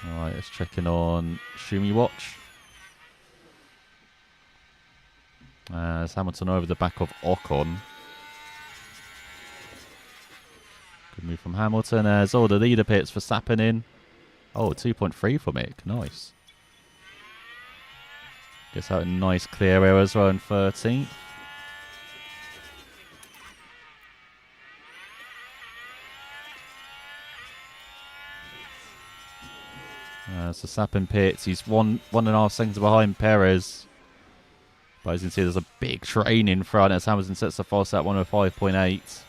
[SPEAKER 1] Alright, let's check in on Shumi Watch. It's Hamilton over the back of Ocon. Good move from Hamilton. There's all the leader pits for Sappin in. Oh, 2.3 for Mick. Nice. Gets out a nice clear air as well in 13th. So Sappin pits. He's 1.5 seconds behind Perez. But as you can see, there's a big train in front as Hamilton sets the fast at 105.8.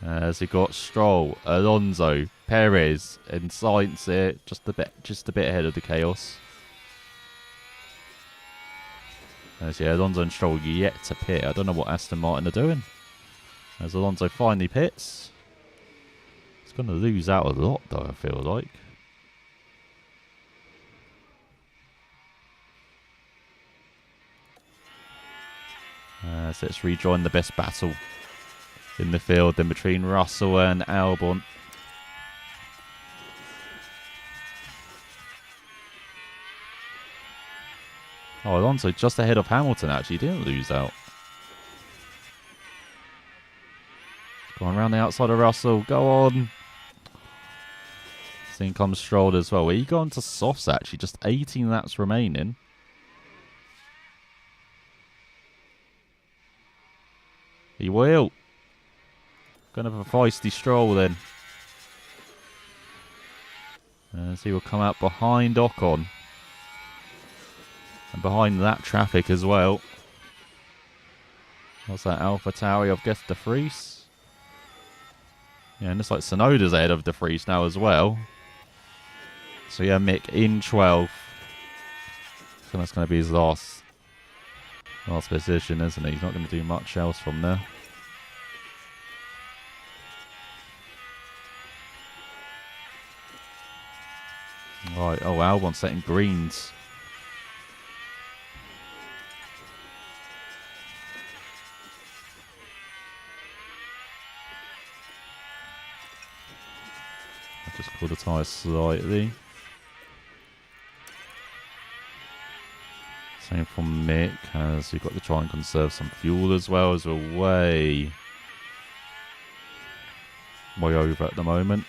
[SPEAKER 1] As he got Stroll, Alonso, Perez, and Sainz here, just a bit ahead of the chaos. As Alonso and Stroll yet to pit. I don't know what Aston Martin are doing. As Alonso finally pits, he's going to lose out a lot, though. I feel like. So let's rejoin the best battle in the field then between Russell and Albon. Oh, Alonso just ahead of Hamilton actually, didn't lose out. Going around the outside of Russell, go on. Then comes Stroll as well. He gone to softs actually, just 18 laps remaining. He will. Gonna have a feisty Stroll then. As he will come out behind Ocon. And behind that traffic as well. What's that? AlphaTauri of Guest De Vries. Yeah, and looks like Tsunoda's ahead of De Vries now as well. So yeah, Mick in 12th. So that's going to be his last position, isn't he? He's not going to do much else from there. Right, oh, Albon setting greens. I just pulled the tyre slightly. Same from Mick, as we've got to try and conserve some fuel as well, as we're way over at the moment.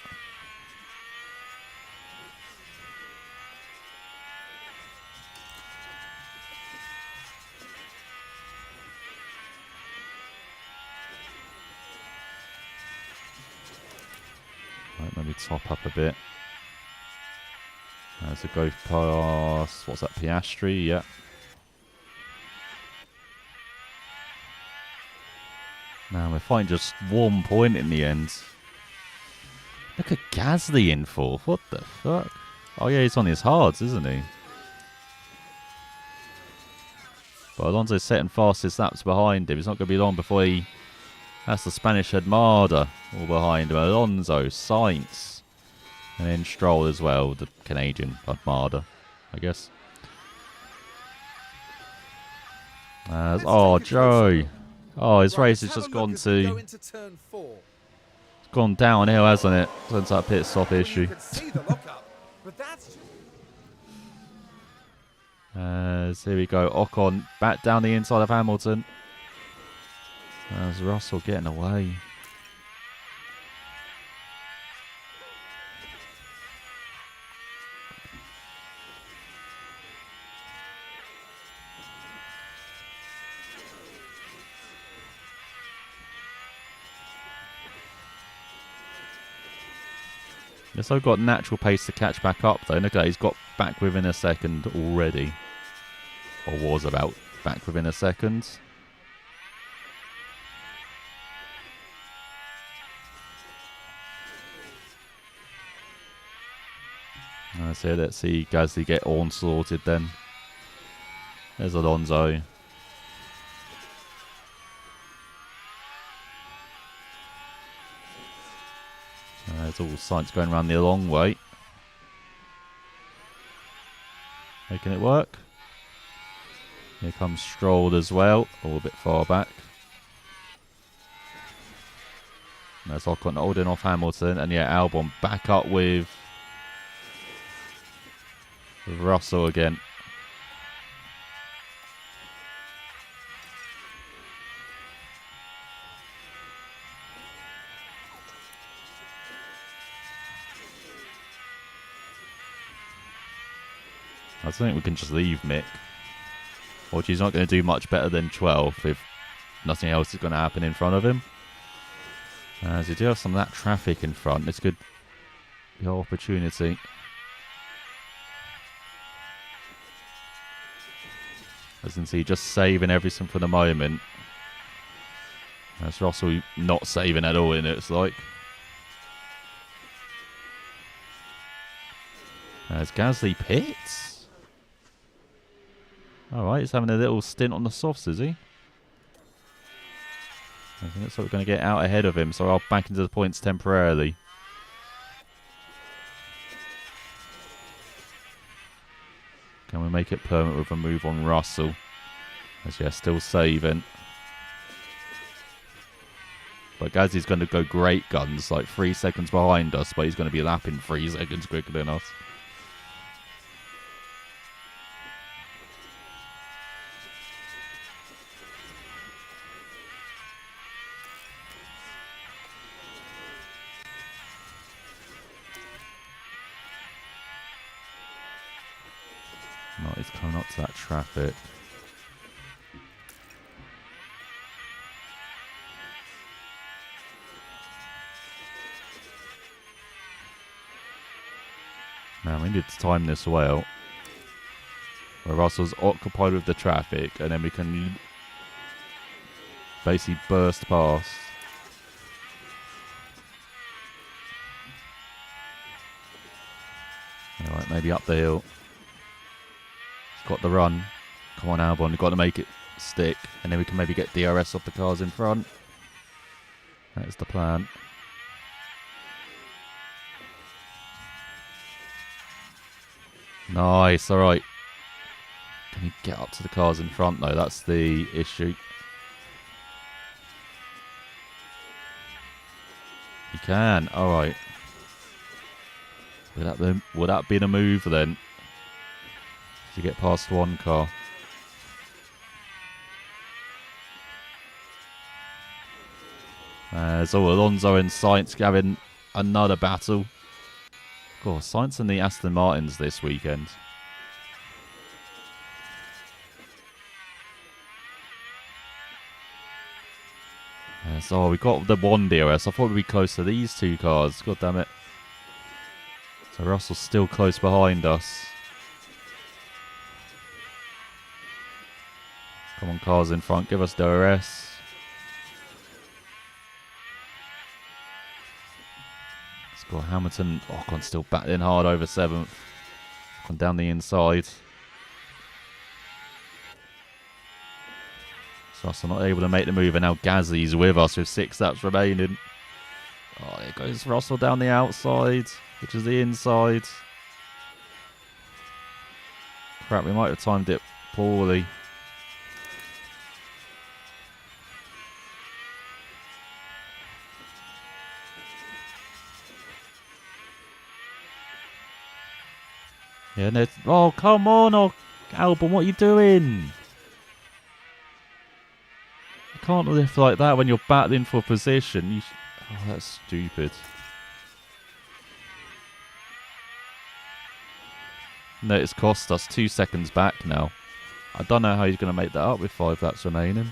[SPEAKER 1] Right, maybe top up a bit. As we go past, what's that, Piastri? Yeah. Man, we're fighting just 1 point in the end. Look at Gasly in 4th. What the fuck? Oh yeah, he's on his hards, isn't he? But Alonso's setting fastest laps behind him. It's not going to be long before he has the Spanish Armada all behind him. Alonso, Sainz, and then Stroll as well, the Canadian Armada, I guess. Oh, Joe. Oh, his race has just gone gone downhill, hasn't it? Since that pit stop issue. So here we go. Ocon back down the inside of Hamilton. As Russell getting away. Yes, I've got natural pace to catch back up though. Look at that, he's got back within a second already. Or was about back within a second. So let's see Gasly get on sorted then. There's Alonso. There's all Sainz going around the long way. Making it work. Here comes Stroll as well. All a bit far back. There's Ocon holding off Hamilton. And yeah, Albon back up with Russell again. I think we can just leave Mick. Or he's not going to do much better than 12 if nothing else is going to happen in front of him. As you do have some of that traffic in front, it's good your opportunity. As you can see, just saving everything for the moment. That's Russell not saving at all, in it, it's like. As Gasly pits. Alright, he's having a little stint on the softs, is he? I think that's what we're going to get out ahead of him, so I'll back into the points temporarily. Can we make it permanent with a move on Russell? As yeah, still saving. But Gasly's going to go great guns, like 3 seconds behind us, but he's going to be lapping 3 seconds quicker than us. No, he's coming up to that traffic. Now we need to time this well. Where Russell's occupied with the traffic, and then we can basically burst past. Alright, maybe up the hill. He's got the run. Come on, Albon, we've got to make it stick. And then we can maybe get DRS off the cars in front. That's the plan. Nice, alright. Can he get up to the cars in front though? That's the issue. He can, alright. Would that be the move then? To get past one car. So Alonso and Sainz having another battle. Of course, Sainz and the Aston Martins this weekend. So we got the one DRS. I thought we'd be close to these two cars. God damn it. So Russell's still close behind us. Come on, cars in front. Give us DRS. Got Hamilton, Ocon still battling hard over 7th. Ocon down the inside. So Russell not able to make the move, and now Gasly's with us with 6 laps remaining. Oh, there goes Russell down the outside, which is the inside. Crap, we might have timed it poorly. Yeah, no, oh, come on, Albon, what are you doing? You can't lift like that when you're battling for position. Oh, that's stupid. No, it's cost us 2 seconds back now. I don't know how he's going to make that up with 5 laps remaining.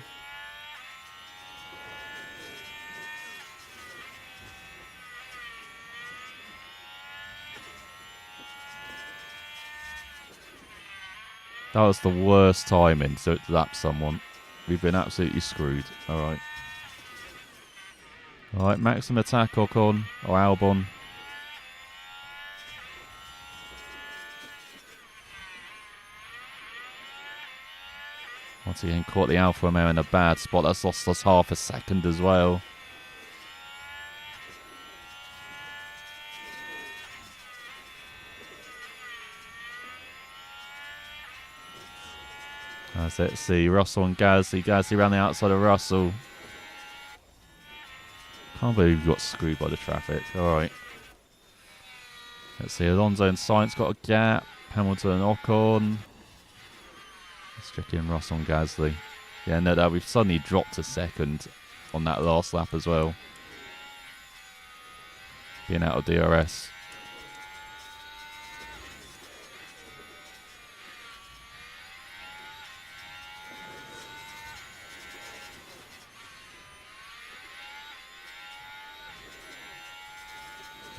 [SPEAKER 1] That was the worst timing to lap someone. We've been absolutely screwed. Alright. Alright, maximum attack Ocon or Albon. Once again, caught the Alfa Romeo in a bad spot. That's lost us half a second as well. That's it. See, Russell and Gasly. Gasly around the outside of Russell. Can't believe we got screwed by the traffic. Alright. Let's see. Alonso and Sainz got a gap. Hamilton and Ocon. Let's check in Russell and Gasly. Yeah, no, we've suddenly dropped a second on that last lap as well. Being out of DRS.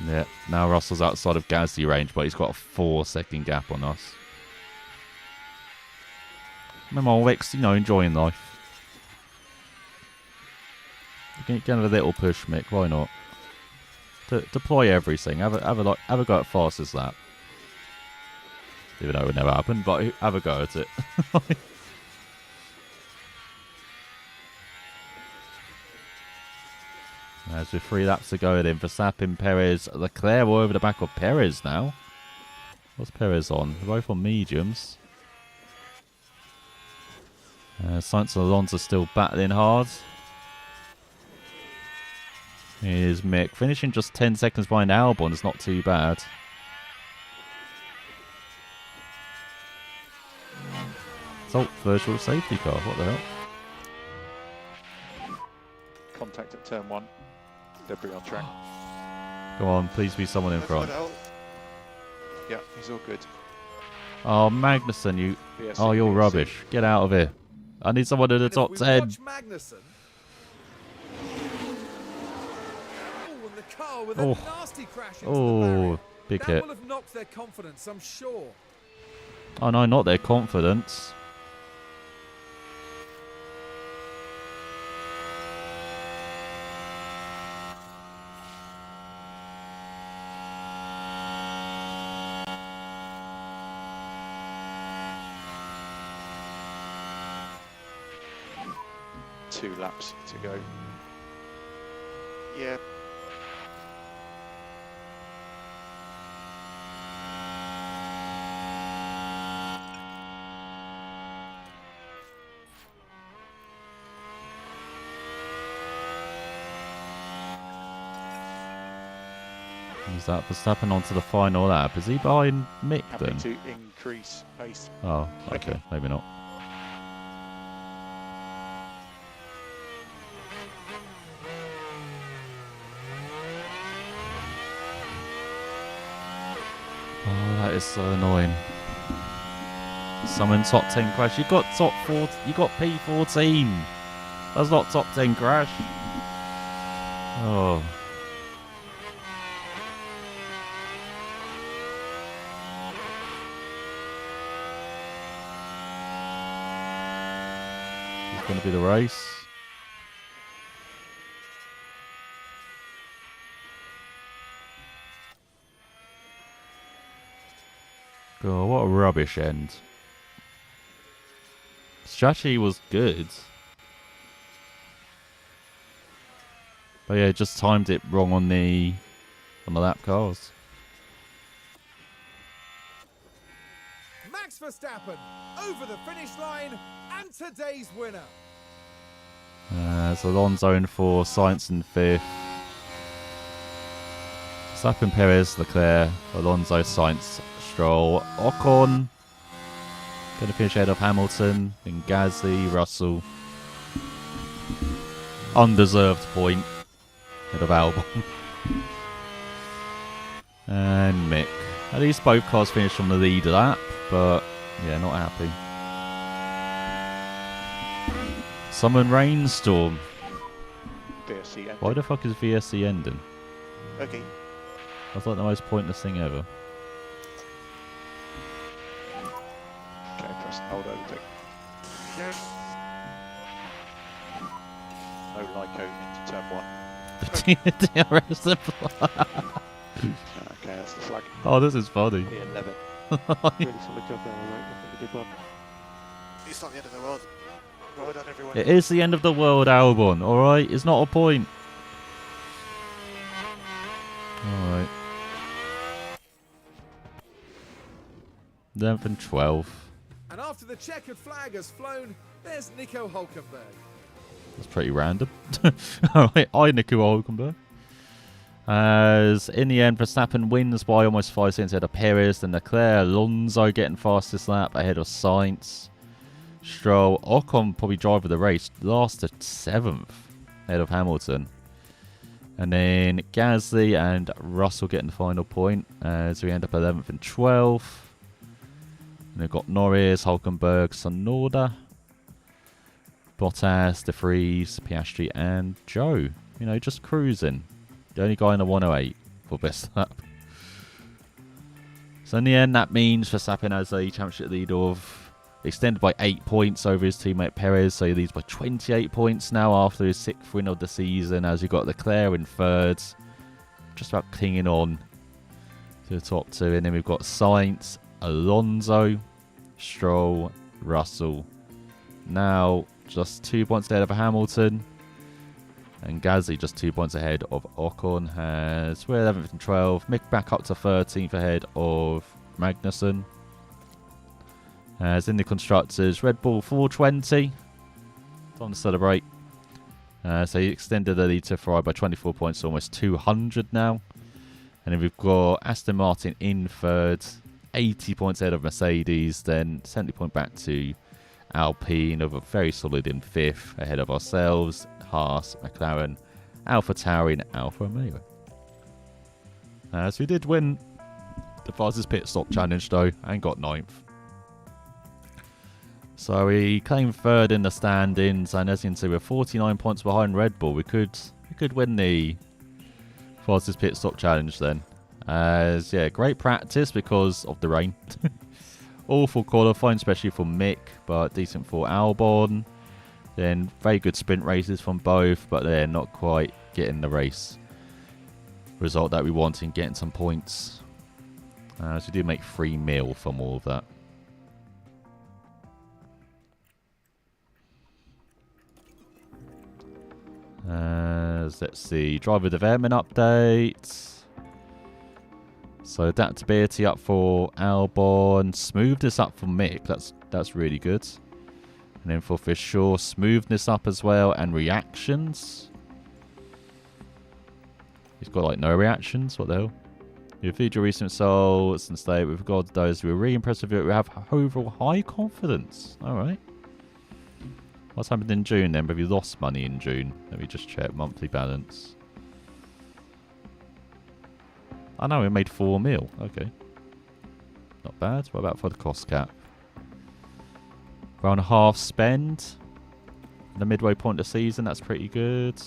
[SPEAKER 1] Yeah, now Russell's outside of Gasly range, but he's got a 4-second gap on us. Memolix, enjoying life. Get a little push, Mick. Why not? Deploy everything. Have a go at fastest lap. Even though it would never happen, but have a go at it. As with 3 laps to go, then Verstappen, Perez, Leclerc all over the back of Perez now. What's Perez on? They're both on mediums. Sainz and Alonso still battling hard. Here's Mick. Finishing just 10 seconds behind Albon is not too bad. Salt virtual safety car. What the hell?
[SPEAKER 5] Contact at turn 1. Debris on track.
[SPEAKER 1] Come on, please be someone in front.
[SPEAKER 5] Yeah, he's all good.
[SPEAKER 1] Oh, Magnussen, you...
[SPEAKER 5] VSC,
[SPEAKER 1] Oh, you're
[SPEAKER 5] VSC.
[SPEAKER 1] rubbish. Get out of here. I need someone in the
[SPEAKER 2] And if
[SPEAKER 1] top
[SPEAKER 2] we
[SPEAKER 1] 10.
[SPEAKER 2] watch Magnussen. Oh, and the car with
[SPEAKER 1] Oh.
[SPEAKER 2] a nasty crash into the
[SPEAKER 1] Oh,
[SPEAKER 2] barrier.
[SPEAKER 1] big
[SPEAKER 2] That
[SPEAKER 1] hit.
[SPEAKER 2] will have knocked their confidence, I'm sure.
[SPEAKER 1] Oh no, not their confidence.
[SPEAKER 5] Two laps to go. Yeah.
[SPEAKER 1] Is that Verstappen onto the final lap? Is he behind Mick
[SPEAKER 5] Happy
[SPEAKER 1] then?
[SPEAKER 5] to increase pace.
[SPEAKER 1] Oh, okay.
[SPEAKER 5] Okay.
[SPEAKER 1] Maybe not. Oh, that is so annoying. Someone top 10 crash. You got top 4. You got P14. That's not top 10 crash. Oh. It's going to be the race. God, what a rubbish end. Strategy was good. But yeah, just timed it wrong on the lap cars.
[SPEAKER 2] Max Verstappen over the finish line and today's winner.
[SPEAKER 1] So Alonso in 4th, Sainz in 5th. Verstappen, Perez, Leclerc, Alonso, Sainz, Stroll, Ocon. Going to finish ahead of Hamilton, then Gasly, Russell. Undeserved point. Head of Albon. And Mick. At least both cars finished on the lead lap, but yeah, not happy. Summon Rainstorm.
[SPEAKER 5] VSC ending.
[SPEAKER 1] Why the fuck is VSC ending?
[SPEAKER 5] Okay.
[SPEAKER 1] That's like the most pointless thing ever.
[SPEAKER 5] Okay, press and hold overtake. No Lyco into turn 1.
[SPEAKER 1] DRS supply.
[SPEAKER 5] Okay, that's the flag.
[SPEAKER 1] Oh, this is funny.
[SPEAKER 3] Really
[SPEAKER 5] P11.
[SPEAKER 3] solid job there, mate. I think you did well.
[SPEAKER 5] It's not the end of the world.
[SPEAKER 3] Well done, everyone.
[SPEAKER 1] It is the end of the world, Albon. Alright, it's not a point. Alright. 11th and 12th.
[SPEAKER 2] And after the checkered flag has flown, there's Nico Hulkenberg.
[SPEAKER 1] That's pretty random. Alright, I Nico Hulkenberg. As in the end, Verstappen wins by almost 5 seconds ahead of Perez. Then Leclerc, Alonso getting fastest lap ahead of Sainz. Stroll, Ocon probably driver of the race, last to 7th ahead of Hamilton. And then Gasly and Russell getting the final point as we end up 11th and 12th. And we've got Norris, Hulkenberg, Tsunoda, Bottas, De Vries, Piastri and Joe. You know, just cruising. The only guy in the 108 for best lap. So in the end, that means Verstappen has a championship lead of extended by 8 points over his teammate Perez. So he leads by 28 points now after his 6th win of the season, as you've got Leclerc in 3rd. Just about clinging on to the top 2. And then we've got Sainz, Alonso, Stroll, Russell. Now just 2 points ahead of Hamilton. And Gasly just 2 points ahead of Ocon. We're 11th and 12th. Mick back up to 13th ahead of Magnussen. As in the constructors, Red Bull 420. Time to celebrate. So he extended the lead to Ferrari by 24 points, to almost 200 now. And then we've got Aston Martin in 3rd, 80 points ahead of Mercedes. Then 70 points back to Alpine, over very solid in 5th ahead of ourselves. Haas, McLaren, AlphaTauri and Alfa Romeo. So we did win the fastest pit stop challenge though, and got 9th. So we came 3rd in the standings, and as you can see, we're 49 points behind Red Bull. We could win the fastest pit stop challenge then. As yeah, great practice because of the rain. Awful qualifying, especially for Mick, but decent for Albon. Then very good sprint races from both, but they're not quite getting the race result that we want in getting some points. So we do make 3 mil from all of that. Let's see, driver development update. So adaptability up for Albon, smoothness up for Mick. That's really good. And then for Fisher, smoothness up as well, and reactions. He's got like no reactions. What the hell? We reviewed your recent results and state with regard to those. We were really impressed with it. We have overall high confidence. All right. What's happened in June then? Have you lost money in June? Let me just check monthly balance. I know we made 4 mil. Okay. Not bad. What about for the cost cap? Around half spend. The midway point of the season. That's pretty good.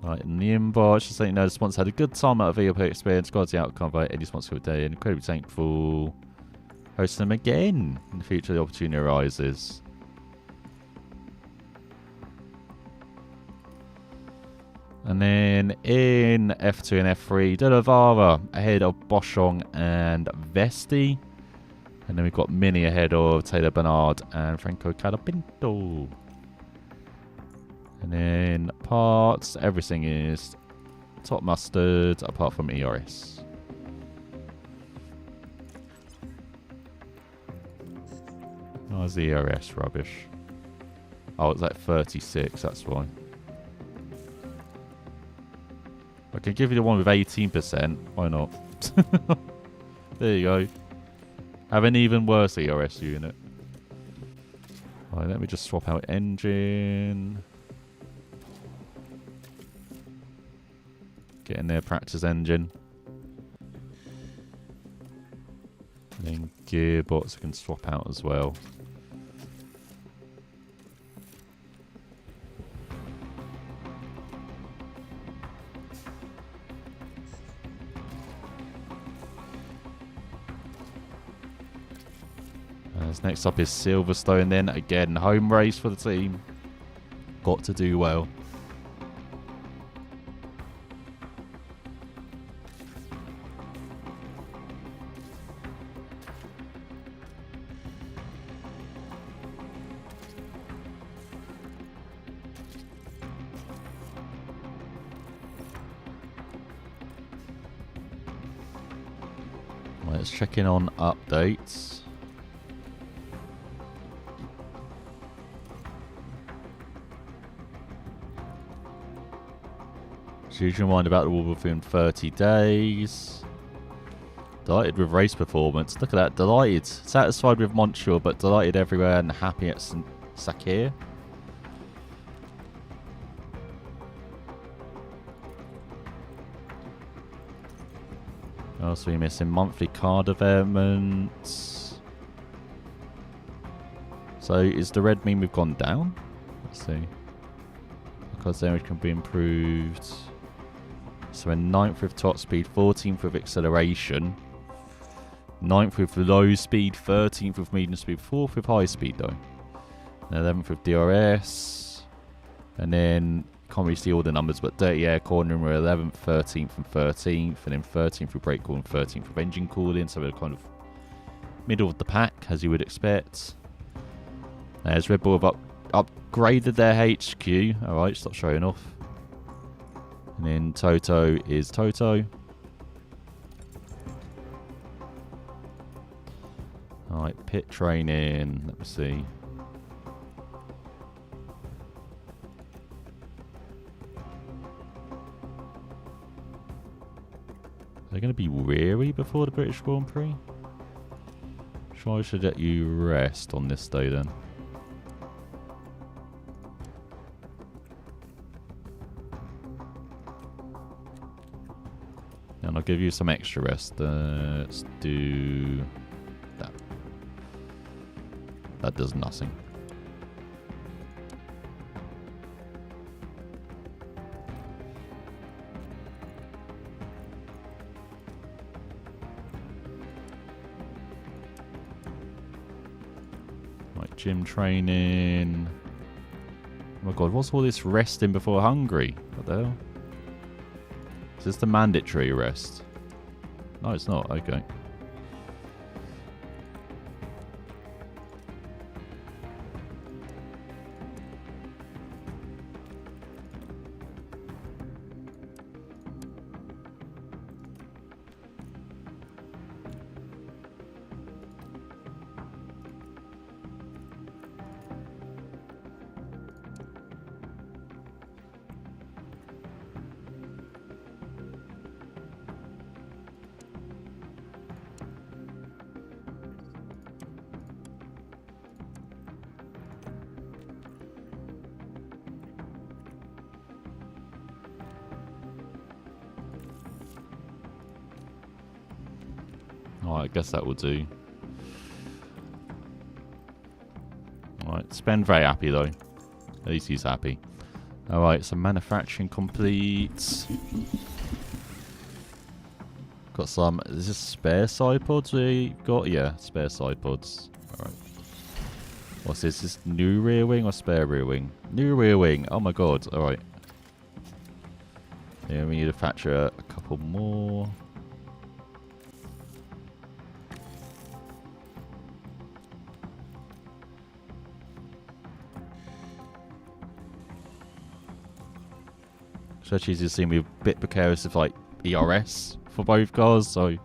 [SPEAKER 1] Right, in the inbox, just letting you know the sponsor had a good time out of VOP experience. Got the outcome by any sponsor of the day. Incredibly thankful. Hosting them again in the future. The opportunity arises. And then in F2 and F3, De Lavara ahead of Boschong and Vesti. And then we've got Mini ahead of Taylor Bernard and Franco Calapinto. And then parts, everything is top mustard apart from ERS. Oh, it's the ERS rubbish. Oh, it's like 36, that's why. I can give you the one with 18%. Why not? There you go. Have an even worse ERS unit. Alright, let me just swap out engine. Get in there, practice engine. And then gearbox I can swap out as well. Next up is Silverstone, then again home race for the team. Got to do well. Let's check in on updates. Huge reminder about the wall within 30 days. Delighted with race performance. Look at that. Delighted. Satisfied with Montreal, but delighted everywhere and happy at Sakir. What else are we missing? Monthly card developments. So is the red mean we've gone down? Let's see. Because damage can be improved. So we're 9th with top speed, 14th with acceleration, 9th with low speed, 13th with medium speed, 4th with high speed though, and 11th with DRS, and then can't really see all the numbers, but dirty air cornering we're 11th, 13th and 13th, and then 13th with brake cooling, 13th with engine cooling, so we're kind of middle of the pack as you would expect. As Red Bull have upgraded their HQ, alright, stop showing off. And then Toto is Toto. Alright, pit training. Let me see. They're going to be weary before the British Grand Prix? Sure, I should let you rest on this day then. And I'll give you some extra rest. Let's do that. That does nothing. Right, gym training. Oh my god, what's all this resting before Hungary? What the hell? Is this the mandatory rest? No, it's not. Okay. Alright, I guess that will do. Alright, Spen very happy though. At least he's happy. Alright, so manufacturing complete. Got some, is this spare side pods we got? Yeah, spare side pods. Alright. What's this? Is this new rear wing or spare rear wing? New rear wing, oh my god, alright. Yeah, we need to factor a couple more. Especially as you see me a bit precarious of like ERS for both cars, so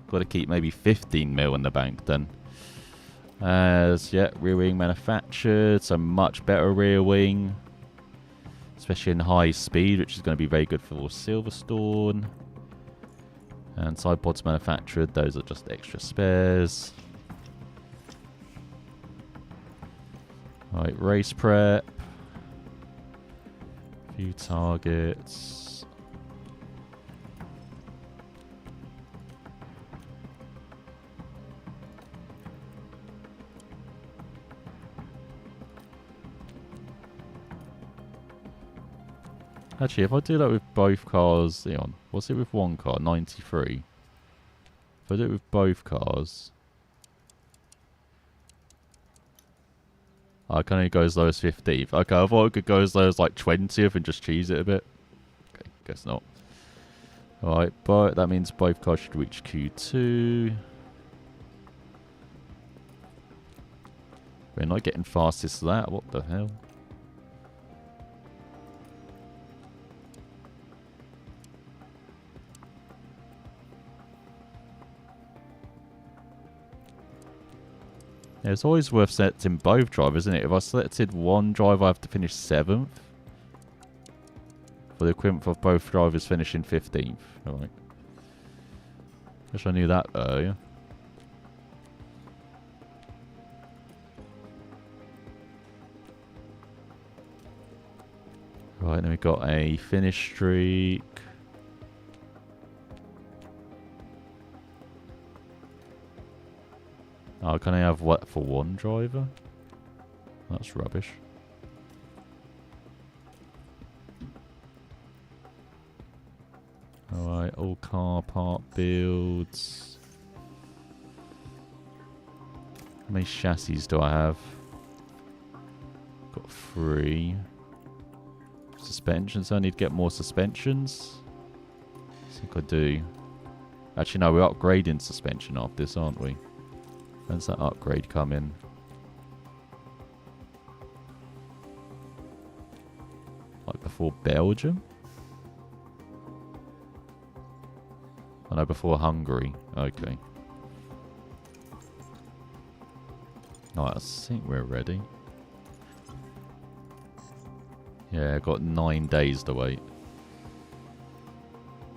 [SPEAKER 1] got to keep maybe 15 mil in the bank then. As yeah, rear wing manufactured, so much better rear wing, especially in high speed, which is going to be very good for Silverstone. And side pods manufactured, those are just extra spares. Right, race prep. Few targets. Actually, if I do that with both cars, hang on, what's it with one car? 93. If I do it with both cars, I can only go as low as 15th. Okay, I thought I could go as low as like 20th and just cheese it a bit. Okay, guess not. Alright, but that means both cars should reach Q2. We're not getting fastest to that. What the hell? Yeah, it's always worth selecting both drivers, isn't it? If I selected one driver, I have to finish 7th. For the equivalent of both drivers finishing 15th. Alright. Wish I knew that earlier. Right, then we've got a finish streak. Oh, can I have what for one driver? That's rubbish. Alright, all car part builds. How many chassis do I have? Got 3. Suspensions, I need to get more suspensions. I think I do. Actually, no, we're upgrading suspension after this, aren't we? When's that upgrade come in? Like before Belgium? Oh no, before Hungary. Okay. Alright, I think we're ready. Yeah, got 9 days to wait.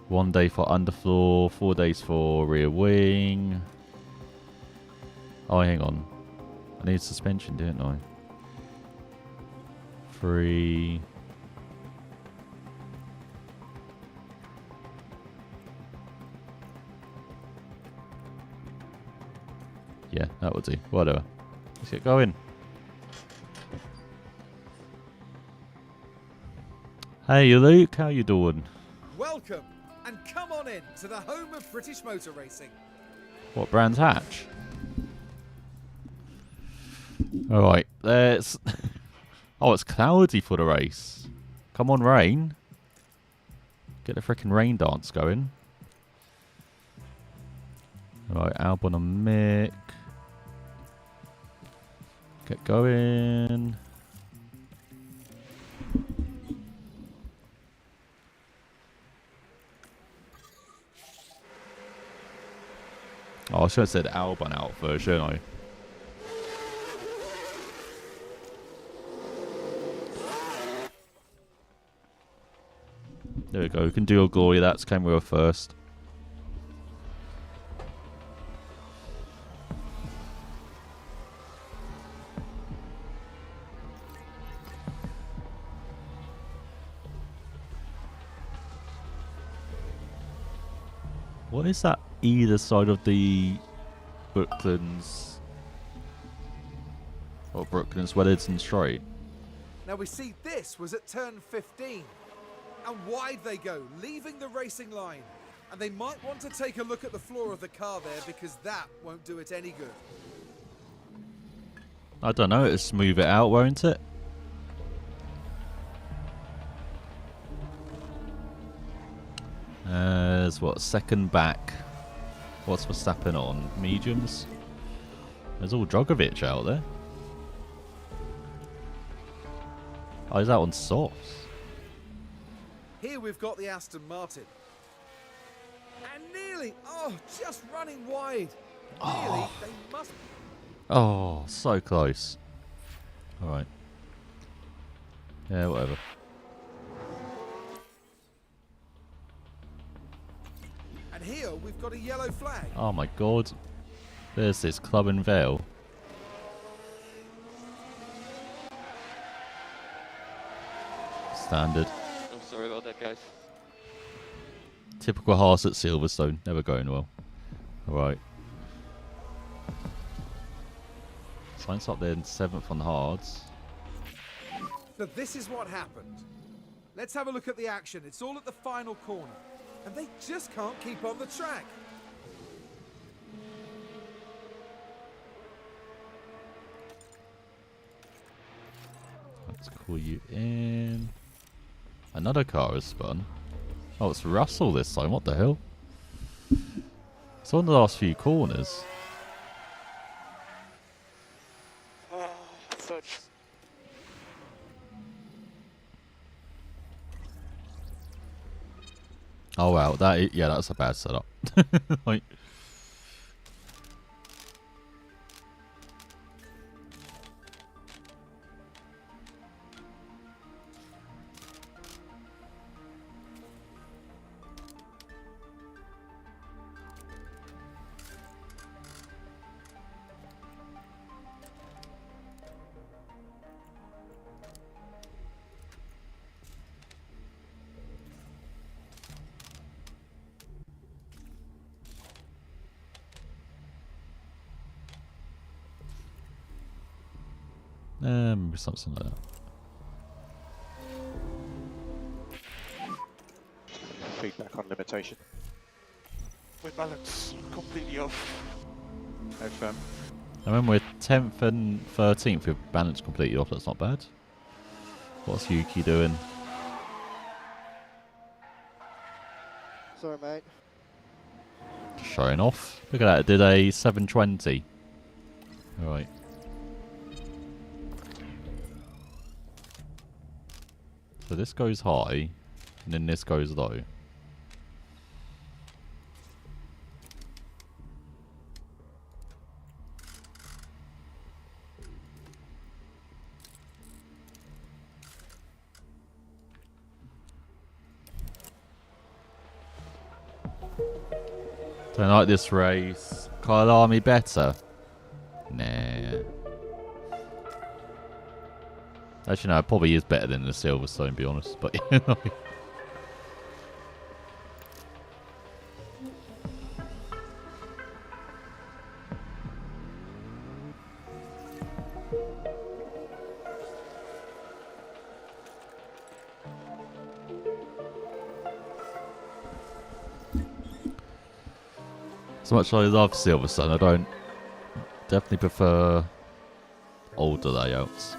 [SPEAKER 1] 1 day for underfloor, 4 days for rear wing. Oh, hang on. I need suspension, didn't I? 3. Yeah, that would do. Whatever. Let's get going. Hey Luke, how you doing?
[SPEAKER 2] Welcome, and come on in to the home of British motor racing.
[SPEAKER 1] What Brands Hatch? Alright, let's... Oh, it's cloudy for the race. Come on, rain. Get the freaking rain dance going. Alright, Albon and Mick. Get going. Oh, I should have said Albon out first, shouldn't I? There we go. We can do a glory. That's came with first. What is that either side of the Brooklands? Or Brooklands, Wellington Straight?
[SPEAKER 2] Now we see this was at turn 15. And wide they go, leaving the racing line. And they might want to take a look at the floor of the car there because that won't do it any good.
[SPEAKER 1] I don't know, it'll smooth it out, won't it? There's what, second back. What's Verstappen on? Mediums? There's all Drogovic out there. Oh, is that on softs?
[SPEAKER 2] Here we've got the Aston Martin. And nearly, just running wide. Nearly, they must...
[SPEAKER 1] Oh, so close. Alright. Yeah, whatever.
[SPEAKER 2] And here we've got a yellow flag.
[SPEAKER 1] Oh my god. There's this Club and Vale. Standard.
[SPEAKER 3] I'm sorry about that, guys.
[SPEAKER 1] Typical Haas at Silverstone. Never going well. Alright. Sainz up there in 7th on hards.
[SPEAKER 2] So this is what happened. Let's have a look at the action. It's all at the final corner. And they just can't keep on the track.
[SPEAKER 1] Let's call you in. Another car has spun. Oh, it's Russell this time. What the hell? It's on the last few corners.
[SPEAKER 3] Such.
[SPEAKER 1] Oh wow, yeah, that's a bad setup. Like, Maybe something like that.
[SPEAKER 5] Feedback on limitation.
[SPEAKER 3] With balance completely off.
[SPEAKER 5] No firm.
[SPEAKER 1] I remember we're 10th and 13th with balance completely off. That's not bad. What's Yuki doing?
[SPEAKER 3] Sorry, mate.
[SPEAKER 1] Showing off. Look at that. It did a 720. Alright. So this goes high, and then this goes low. Don't like this race. Kyle Army better? Nah. Actually, no, it probably is better than the Silverstone, to be honest. But you know. As much as I love Silverstone, I don't definitely prefer older layouts.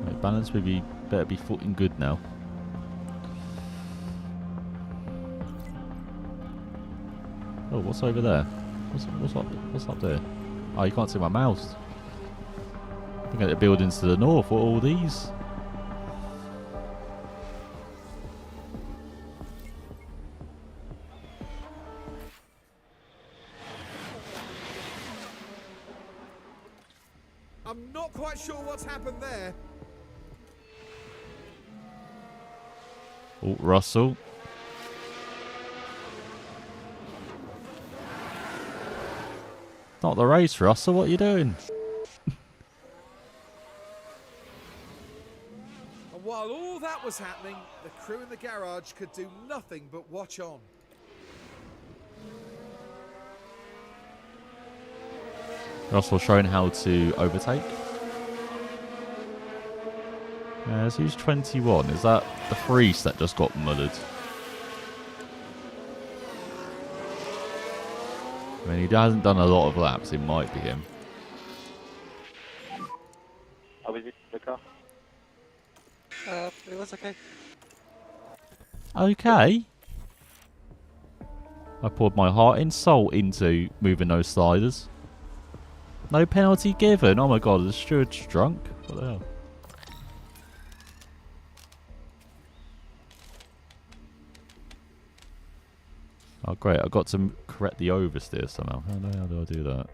[SPEAKER 1] Right, balance better be footing good now. Oh, what's over there? What's up there? Oh, you can't see my mouse. Looking at the buildings to the north. What are all these?
[SPEAKER 2] I'm not quite sure what's happened there.
[SPEAKER 1] Oh, Russell. Not the race, Russell. What are you doing?
[SPEAKER 2] And while all that was happening, the crew in the garage could do nothing but watch on.
[SPEAKER 1] Russell showing how to overtake. So who's 21? Is that the Freeze that just got mullered? I mean, he hasn't done a lot of laps. It might be him.
[SPEAKER 3] How was it, the car? It was okay.
[SPEAKER 1] Okay. I poured my heart and soul into moving those sliders. No penalty given. Oh my god, the steward's drunk. What the hell? Oh great, I've got to correct the oversteer somehow. How the hell do I do that?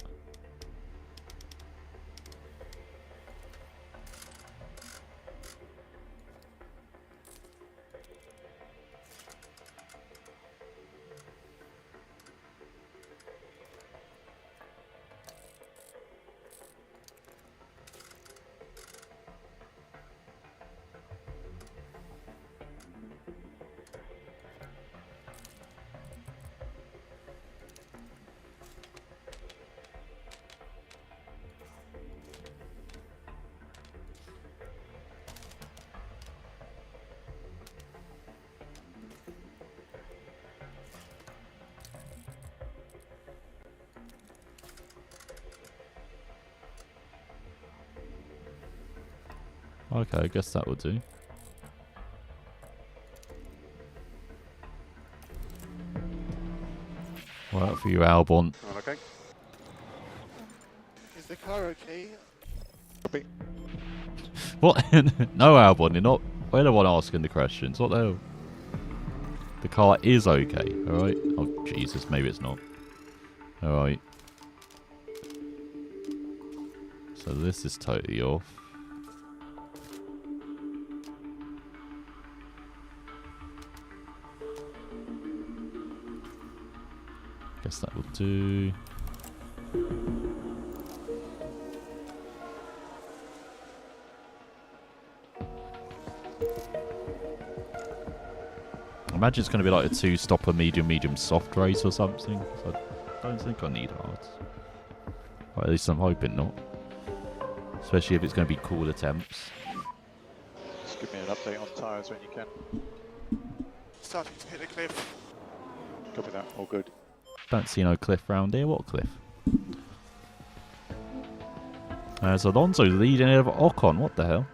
[SPEAKER 1] Okay, I guess that would do. Right for you, Albon.
[SPEAKER 5] Okay.
[SPEAKER 3] Is the car okay?
[SPEAKER 5] Copy.
[SPEAKER 1] What? No, Albon, you're not. We're the one asking the questions. What the hell? The car is okay, alright? Oh, Jesus, maybe it's not. Alright. So this is totally off. Guess that will do. imagine it's going to be like a 2-stopper medium soft race or something. So I don't think I need hards. Or at least I'm hoping not. Especially if it's going to be cool attempts.
[SPEAKER 5] Just give me an update on tyres when you can.
[SPEAKER 3] Starting to hit the cliff.
[SPEAKER 5] Copy that. All good.
[SPEAKER 1] Don't see no cliff round here. What cliff? As Alonso leading over Ocon. What the hell?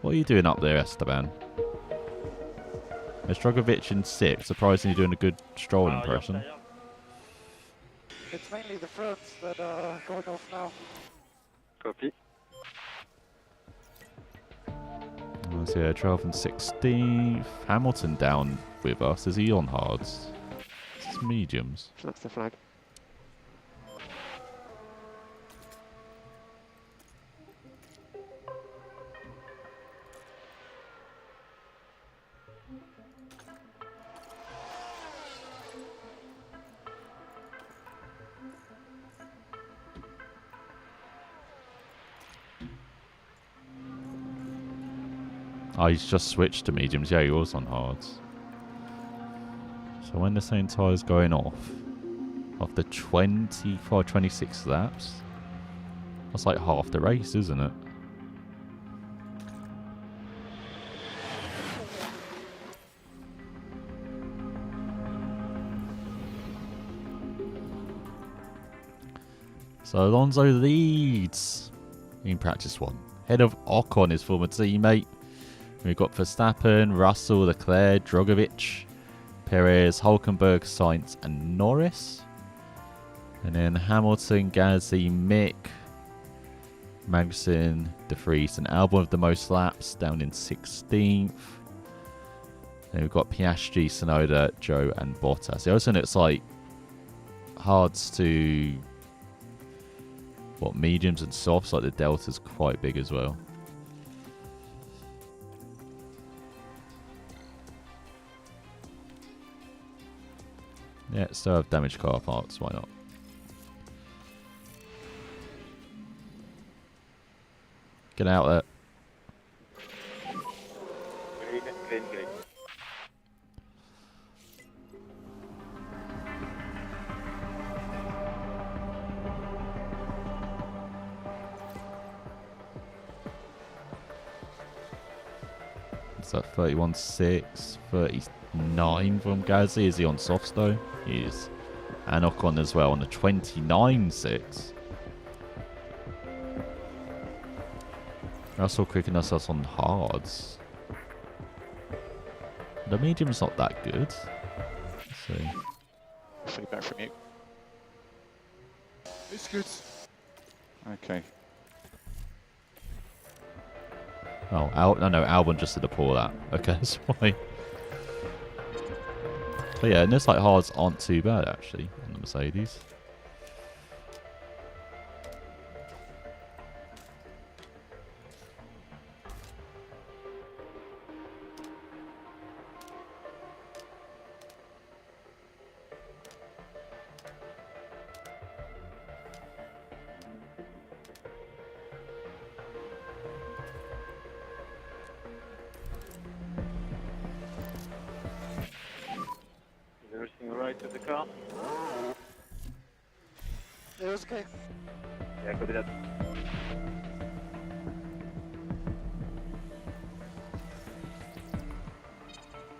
[SPEAKER 1] What are you doing up there, Esteban? Drogovic in 6th. Surprisingly doing a good Stroll impression.
[SPEAKER 3] It's mainly the fronts that are going off now. Copy.
[SPEAKER 1] Let's see, 12th and 16th. Hamilton down with us. Is he on hards? It's mediums.
[SPEAKER 3] That's the flag.
[SPEAKER 1] Oh, he's just switched to mediums. Yeah, he was on hards. So when the same tyre's going off, after 26 laps, that's like half the race, isn't it? So Alonso leads in practice 1. Head of Ocon, his former teammate. We've got Verstappen, Russell, Leclerc, Drogovic, Perez, Hulkenberg, Sainz, and Norris. And then Hamilton, Gasly, Mick, Magnussen, De Vries, and Albon with the most laps, down in 16th. Then we've got Piastri, Tsunoda, Joe, and Bottas. It also looks like hards to mediums and softs, like the delta's quite big as well. Yeah, still have damaged car parts, why not? Get out there.
[SPEAKER 3] Green.
[SPEAKER 1] It's like 31.6, 39 from Gasly. Is he on softs though? He is. And Ocon as well on the 29.6. Russell kicking us on hards. The medium's not that good. Let's see.
[SPEAKER 5] Feedback from you.
[SPEAKER 3] It's good.
[SPEAKER 5] Okay.
[SPEAKER 1] Oh, no, Albon just did a poor lap. Okay, that's why. But yeah, and this like hards aren't too bad actually on the Mercedes.
[SPEAKER 3] Everything alright with the car? It was okay. Yeah, copy that.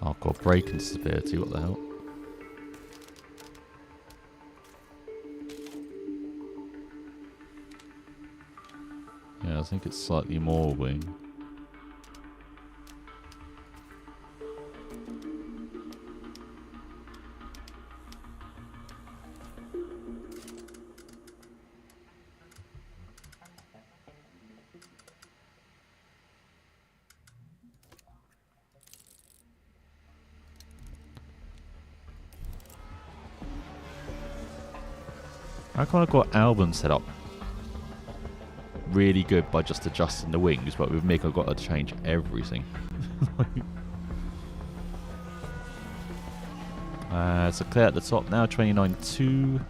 [SPEAKER 1] Oh god, brake instability, what the hell? Yeah, I think it's slightly more wing. I kind of got Albon set up really good by just adjusting the wings, but with Mick I've got to change everything. So clear at the top now, 29.2.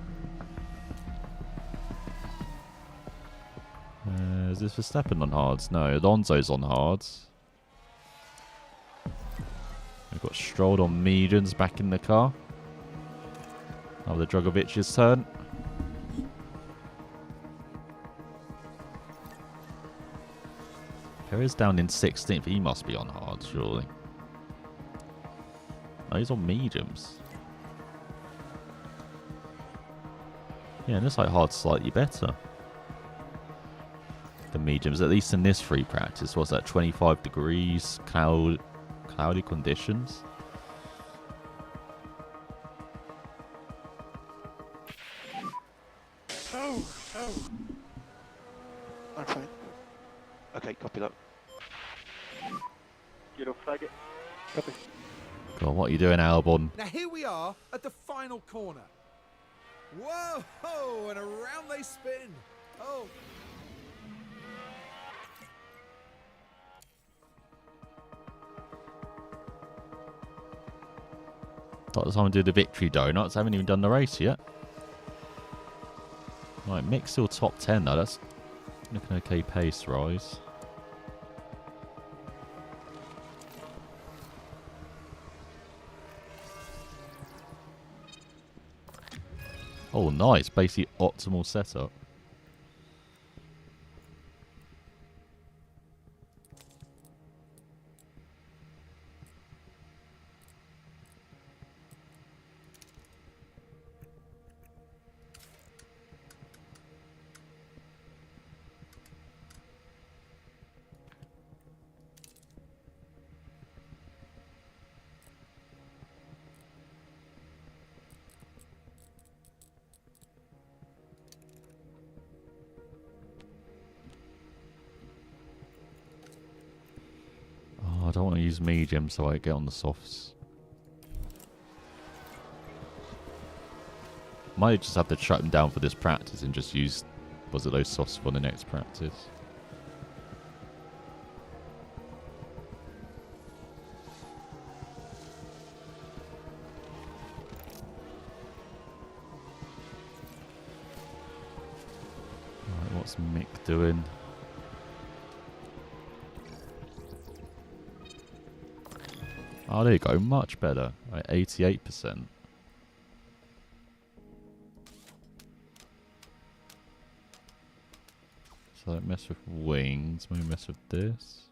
[SPEAKER 1] Is this Verstappen on hards? No, Alonso's on hards. We've got Stroll on mediums back in the car. Now the Drogovic's turn. Perez down in 16th. He must be on hard, surely. No, he's on mediums. Yeah, it looks like hard's slightly better. The mediums, at least in this free practice. What's that, 25 degrees, cloudy conditions?
[SPEAKER 3] Oh! I'm fine. Okay, copy that. Yellow flag it. Copy.
[SPEAKER 1] God, what are you doing, Albon?
[SPEAKER 2] Now here we are at the final corner. Whoa, and around they spin. Oh.
[SPEAKER 1] Thought someone do the victory donuts. Haven't even done the race yet. Right, Mick's still top 10 though. That's looking okay pace rise. Oh, nice. Basically optimal setup. I don't want to use medium, so I get on the softs. Might just have to shut them down for this practice and just use, was it those softs for the next practice? Alright, what's Mick doing? Oh, there you go. Much better. Right, 88%. So don't mess with wings. Maybe mess with this.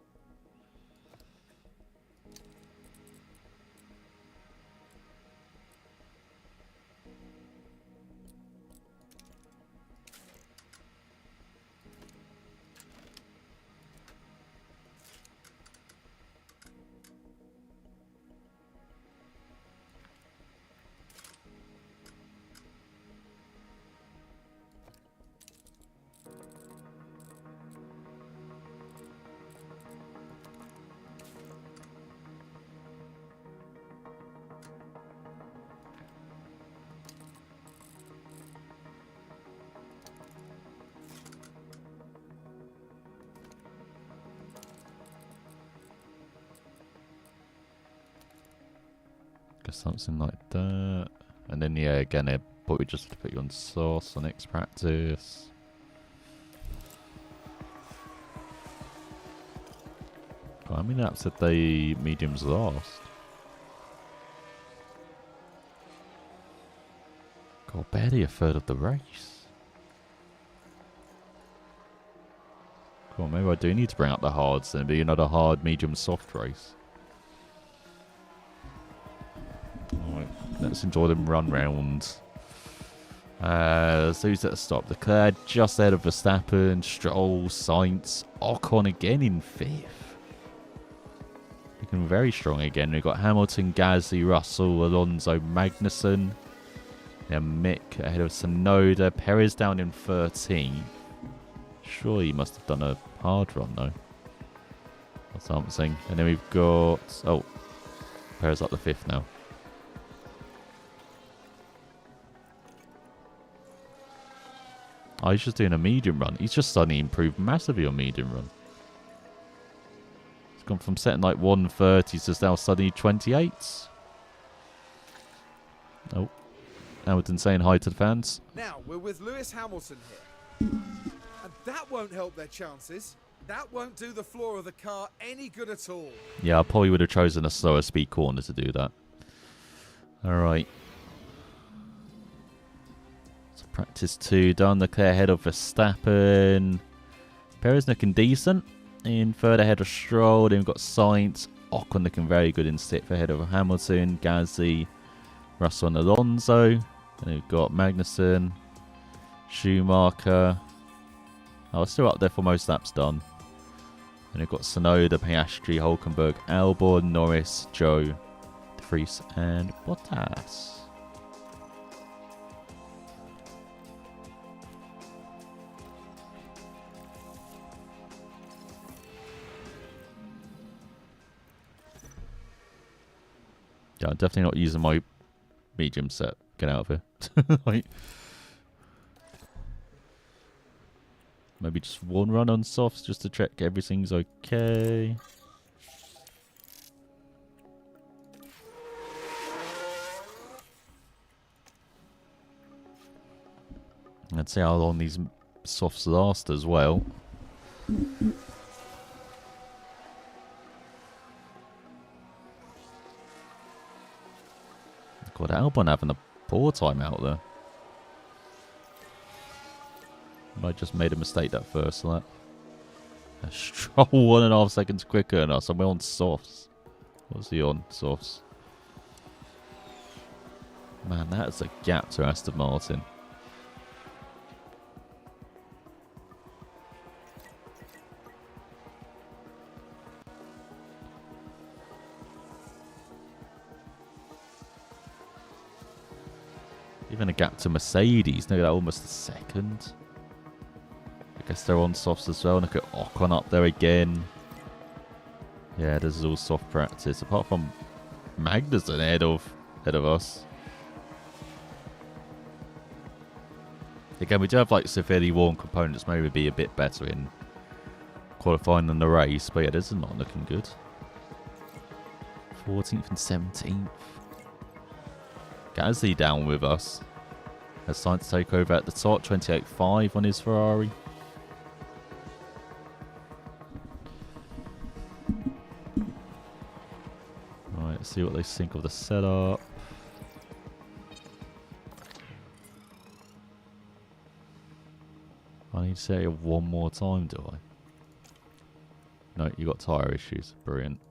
[SPEAKER 1] Something like that. And then, yeah, again, I probably just have to put you on sauce on next practice. God, how many laps did the mediums last? God, barely a third of the race. Cool, maybe I do need to bring up the hards then, be another hard, medium, soft race. Alright, let's enjoy them run rounds. So who's at the stop? Leclerc just ahead of Verstappen, Stroll, Sainz, Ocon again in 5th. Looking very strong again. We've got Hamilton, Gasly, Russell, Alonso, Magnussen. Yeah, Mick ahead of Tsunoda. Perez down in 13th. Sure, he must have done a hard run though. Or something. And then we've got... Oh, Perez up the 5th now. Oh, he's just doing a medium run. He's just suddenly improved massively on medium run. He's gone from setting like 130s to now suddenly 28s. Oh. Hamilton saying hi to the fans.
[SPEAKER 2] Now we're with Lewis Hamilton here. And that won't help their chances. That won't do the floor of the car any good at all.
[SPEAKER 1] Yeah, I probably would have chosen a slower speed corner to do that. Alright. So practice 2 done. Leclerc ahead of Verstappen. Perez looking decent. In third ahead of Stroll. Then we've got Sainz. Ocon looking very good in 6th ahead of Hamilton. Gasly. Russell and Alonso. And we've got Magnussen. Schumacher. Oh, still up there for most laps done. And we've got Tsunoda, Piastri, Hulkenberg, Albon, Norris, Joe, De Vries, and Bottas. Yeah, I'm definitely not using my medium set. Get out of here. Like, maybe just one run on softs just to check everything's okay. Let's see how long these softs last as well. God, Albon having a poor time out there. I just made a mistake that first lap. Stroll 1.5 seconds quicker than us. I'm on softs. What's he on? Softs. Man, that's a gap to Aston Martin. Even a gap to Mercedes. No, that almost a second. I guess they're on softs as well. Look at Ocon up there again. Yeah, this is all soft practice. Apart from Magnussen ahead of us. Again, we do have like severely worn components. Maybe be a bit better in qualifying than the race. But yeah, this is not looking good. 14th and 17th. Gasly down with us. Has time to take over at the top. 28.5 on his Ferrari. Right, let's see what they think of the setup. I need to say it one more time, do I? No, you got tyre issues. Brilliant.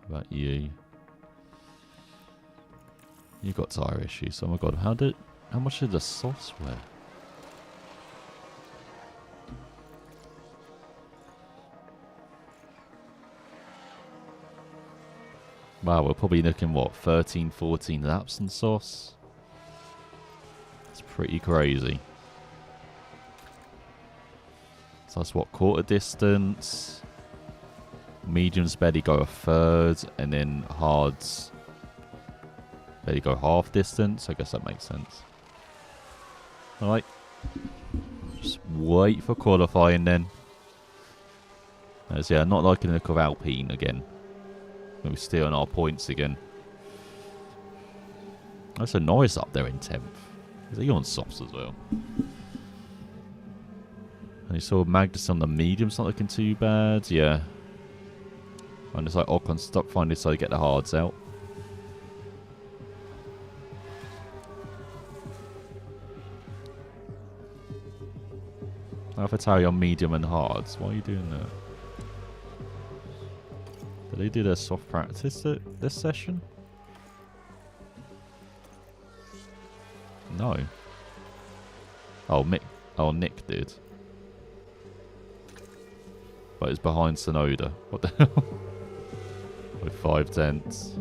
[SPEAKER 1] How about you? You got tyre issues. Oh my god, how much did the softs wear? Wow, we're probably looking, what, 13, 14 laps in softs? It's pretty crazy. So that's what, quarter distance? Mediums barely go a third, and then hards barely go half distance. I guess that makes sense. Alright. Just wait for qualifying then. As yeah, not liking the look of Alpine again. We're stealing our points again. That's a Norris up there in 10th. Is he on softs as well? And you saw Magnus on the mediums not looking too bad. Yeah. And it's like Ocon stop finally decided to get the hards out. AlphaTauri on medium and hards. Why are you doing that? Did they do their soft practice this session? No. Oh, Nick did. But it's behind Tsunoda. What the hell? With 5 tenths.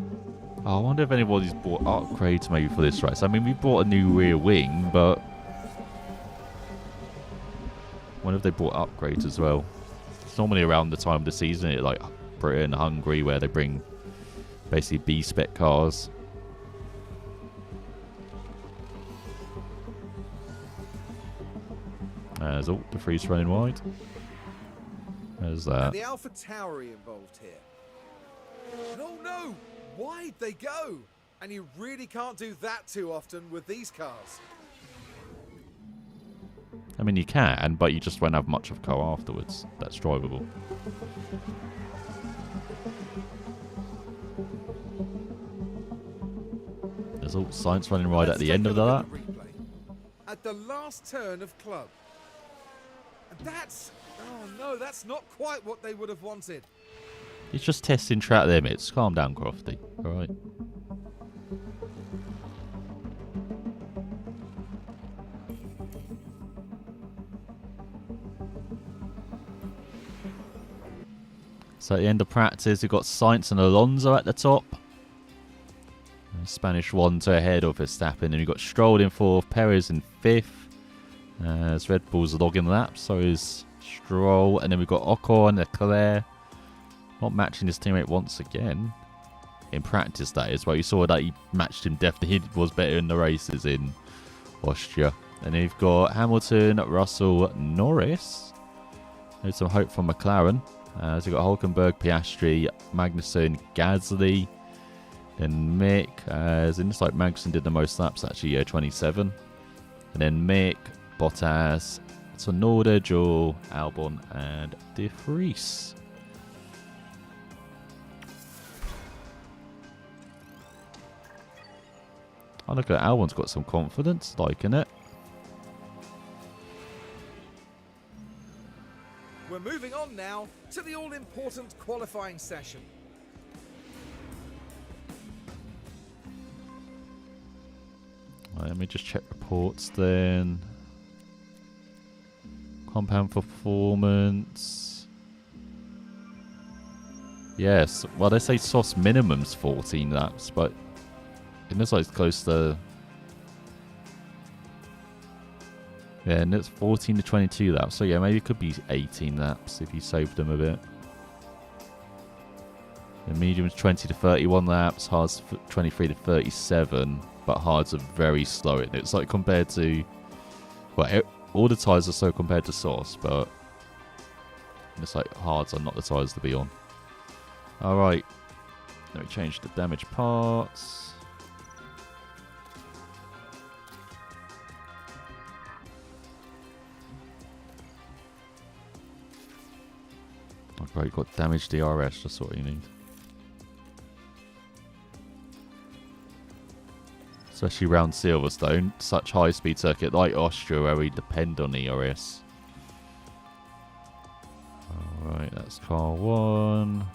[SPEAKER 1] Oh, I wonder if anybody's bought upgrades maybe for this race. I mean, we bought a new rear wing, but I wonder if they bought upgrades as well. It's normally around the time of the season, like Britain, Hungary, where they bring basically B-spec cars. There's De Vries running wide. There's that.
[SPEAKER 2] The AlphaTauri involved here. And oh no! Why'd they go? And you really can't do that too often with these cars.
[SPEAKER 1] I mean, you can, but you just won't have much of a car afterwards that's drivable. There's all science running right at the end of that.
[SPEAKER 2] At the last turn of club. And that's... oh no, that's not quite what they would have wanted.
[SPEAKER 1] It's just testing track limits. Calm down, Crofty. Alright. So at the end of practice, we've got Sainz and Alonso at the top. Spanish one to ahead of Verstappen. And we've got Stroll in fourth, Perez in fifth. As Red Bull's logging laps, so is Stroll. And then we've got Ocon, Leclerc. Not matching his teammate once again. In practice, that is. Well, you saw that he matched him definitely. He was better in the races in Austria. And then we've got Hamilton, Russell, Norris. There's some hope from McLaren. So we've got Hulkenberg, Piastri, Magnussen, Gasly, then Mick. It looks like Magnussen did the most laps actually, 27. And then Mick, Bottas, Tsunoda, Joel, Albon, and De Vries. Oh, look at Albon's got some confidence, liking it.
[SPEAKER 2] We're moving on now to the all-important qualifying session.
[SPEAKER 1] Right, let me just check reports then. Compound performance. Yes, well they say SOS minimum's 14 laps, but it looks like it's close to... yeah, and it's 14 to 22 laps. So yeah, maybe it could be 18 laps if you saved them a bit. The medium's 20 to 31 laps, hard's 23 to 37, but hards are very slow. It's like compared to... well, all the tyres are slow compared to SOS, but it's like hards are not the tyres to be on. Alright, let me change the damaged parts. Okay, got damaged DRS, that's what you need. Especially around Silverstone, such high speed circuit like Austria where we depend on ERS. Alright, that's car 1.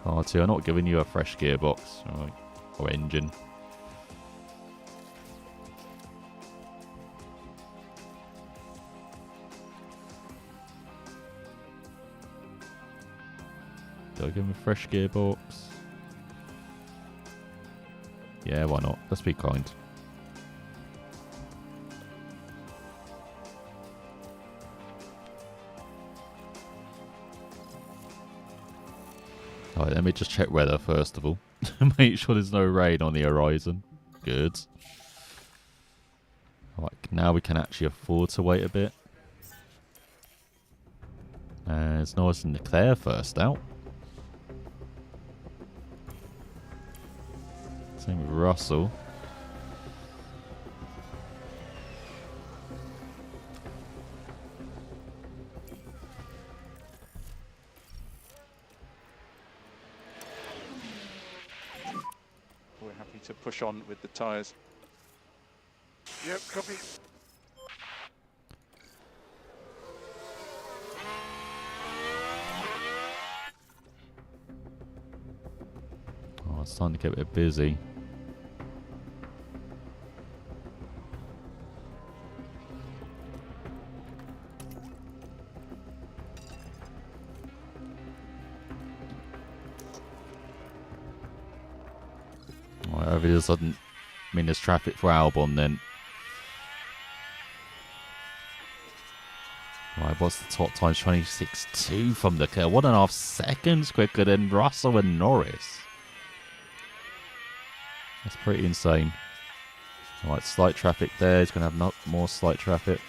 [SPEAKER 1] Car 2, I'm not giving you a fresh gearbox, alright, or engine. Do I give him a fresh gearbox? Yeah, why not? Let's be kind. Alright, let me just check weather first of all. Make sure there's no rain on the horizon. Good. Alright, now we can actually afford to wait a bit. It's Norris and Leclerc first out. Same with Russell.
[SPEAKER 5] We're happy to push on with the tyres.
[SPEAKER 3] Yep, copy.
[SPEAKER 1] Oh, it's starting to get a bit busy. If it doesn't mean there's traffic for Albon, then right, what's the top time? 26.2 from Leclerc, 1.5 seconds quicker than Russell and Norris. That's pretty insane. Alright, slight traffic there. He's going to have more slight traffic.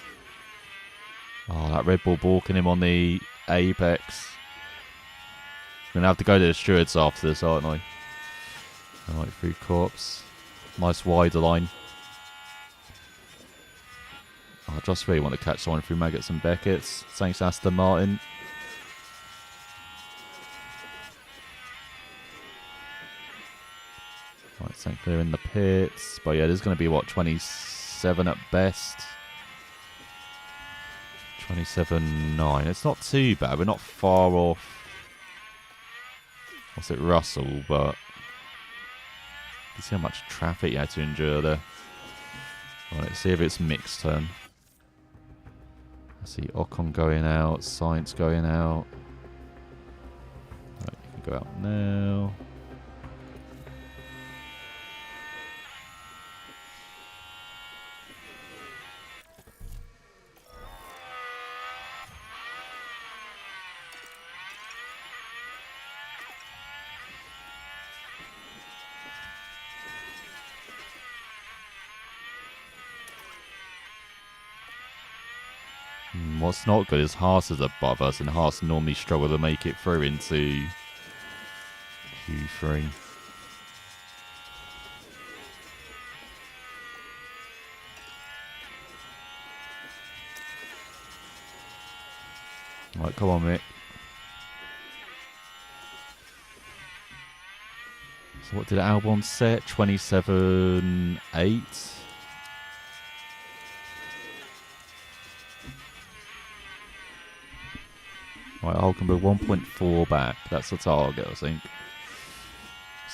[SPEAKER 1] Oh, that Red Bull balking him on the apex. Gonna have to go to the stewards after this, aren't I? Alright, through corpse. Nice wider line. I just really want to catch someone through Maggots and Beckett's. Thanks, Aston Martin. Right, St. Clair in the pits. But yeah, there's going to be, what, 27 at best? 27.9. It's not too bad. We're not far off. What's it, Russell? But you see how much traffic you had to endure there. Right, let's see if it's Mick's turn. I see Ocon going out, Sainz going out. Right, you can go out now. What's not good is Haas is above us, and Haas normally struggle to make it through into Q3. Right, come on, Mick. So what did Albon set? 27.8. Right, Hulkenberg 1.4 back. That's the target, I think.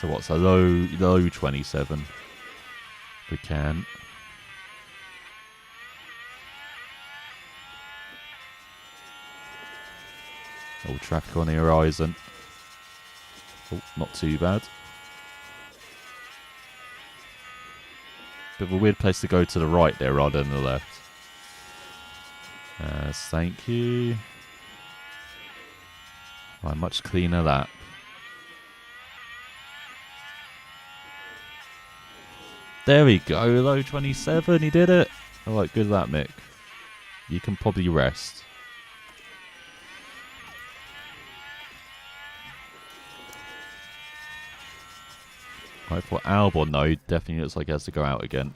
[SPEAKER 1] So what's a low 27? If we can. All traffic on the horizon. Oh, not too bad. Bit of a weird place to go to the right there rather than the left. Thank you. Right, much cleaner lap. There we go, low 27, he did it. Alright, good lap, Mick. You can probably rest. Right, for Albon, though, definitely looks like he has to go out again.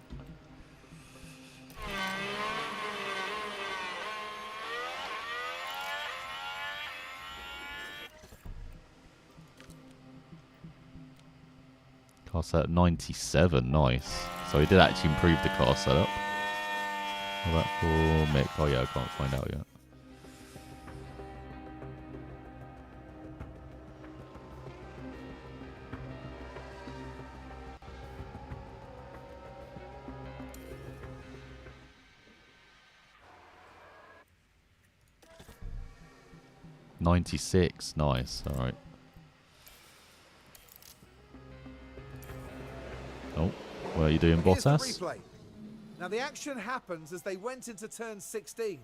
[SPEAKER 1] Car set 97, nice. So he did actually improve the car setup. What about for Mick? Oh yeah, I can't find out yet. .96, nice, alright. Oh, what are you doing,
[SPEAKER 2] Here's the
[SPEAKER 1] Bottas?
[SPEAKER 2] replay. Now the action happens as they went into turn 16.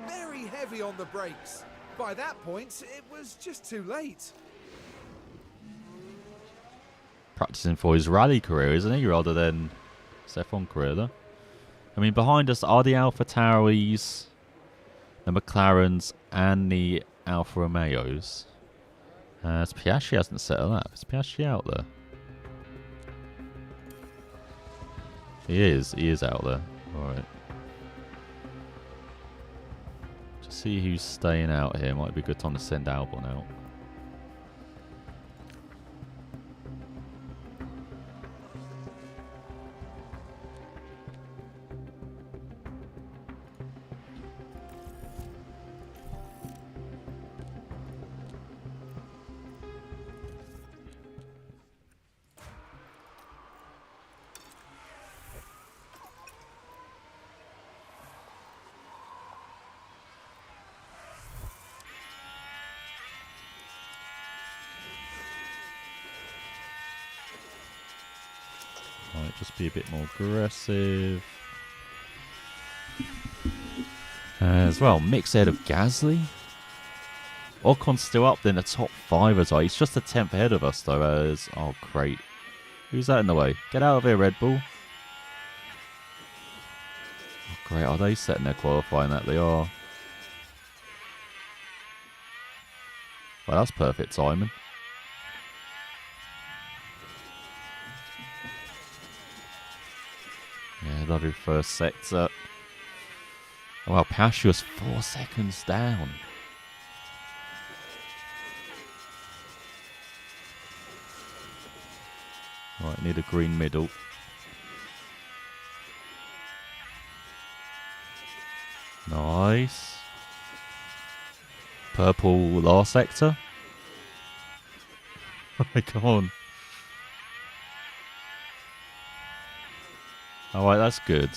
[SPEAKER 2] Very heavy on the brakes. By that point, it was just too late.
[SPEAKER 1] Practicing for his rally career, isn't he? Rather than F1 career, though. I mean, behind us are the Alpha Tauris, the McLarens, and the Alfa Romeos. Piastri hasn't set a lap. Is Piastri out there? He is out there. Alright. Just see who's staying out here. Might be a good time to send Albon out. Right, just be a bit more aggressive. As well, mix ahead of Gasly. Ocon's still up in the top 5 as well. He's just a 10th ahead of us though. Oh, great. Who's that in the way? Get out of here, Red Bull. Oh, great. Are they setting their qualifying that? They are. Well, that's perfect timing. Yeah, lovely first sector. Oh, well, Piastri was 4 seconds down. Right, need a green middle. Nice. Purple last sector. Come on. Alright, that's good.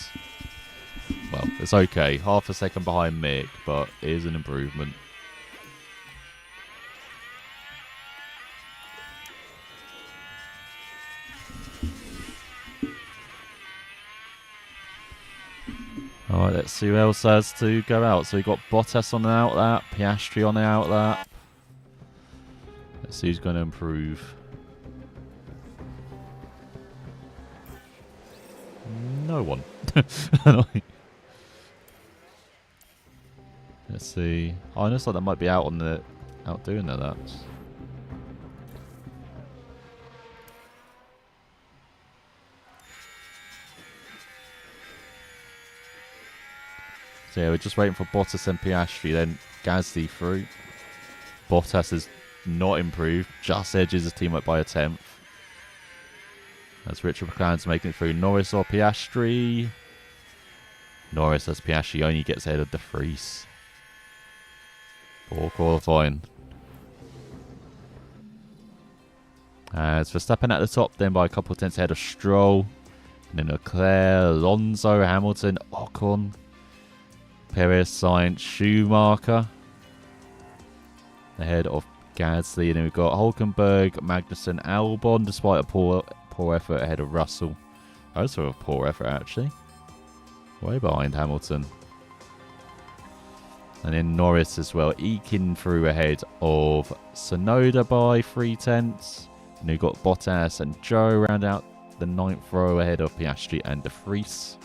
[SPEAKER 1] Well, it's okay. Half a second behind Mick, but it is an improvement. Alright, let's see who else has to go out. So we got Bottas on the out lap, Piastri on the out lap. Let's see who's going to improve. No one. Let's see. Oh, it looks like that might be out on the out doing their laps. So yeah, we're just waiting for Bottas and Piastri, then Gasly through. Bottas has not improved, just edges his team up by a 10th. As Richard McLaren's making it through. Norris or Piastri? Norris as Piastri only gets ahead of De Vries. Poor qualifying. As Verstappen at the top, then by a couple of tenths ahead of Stroll. And then Leclerc, Alonso, Hamilton, Ocon, Perez, Sainz, Schumacher. Ahead of Gasly. And then we've got Hulkenberg, Magnussen, Albon, despite a poor effort ahead of Russell. Also a poor effort, actually. Way behind Hamilton. And then Norris as well, eking through ahead of Tsunoda by 3/10. And we've got Bottas and Joe round out the 9th row ahead of Piastri and De Vries.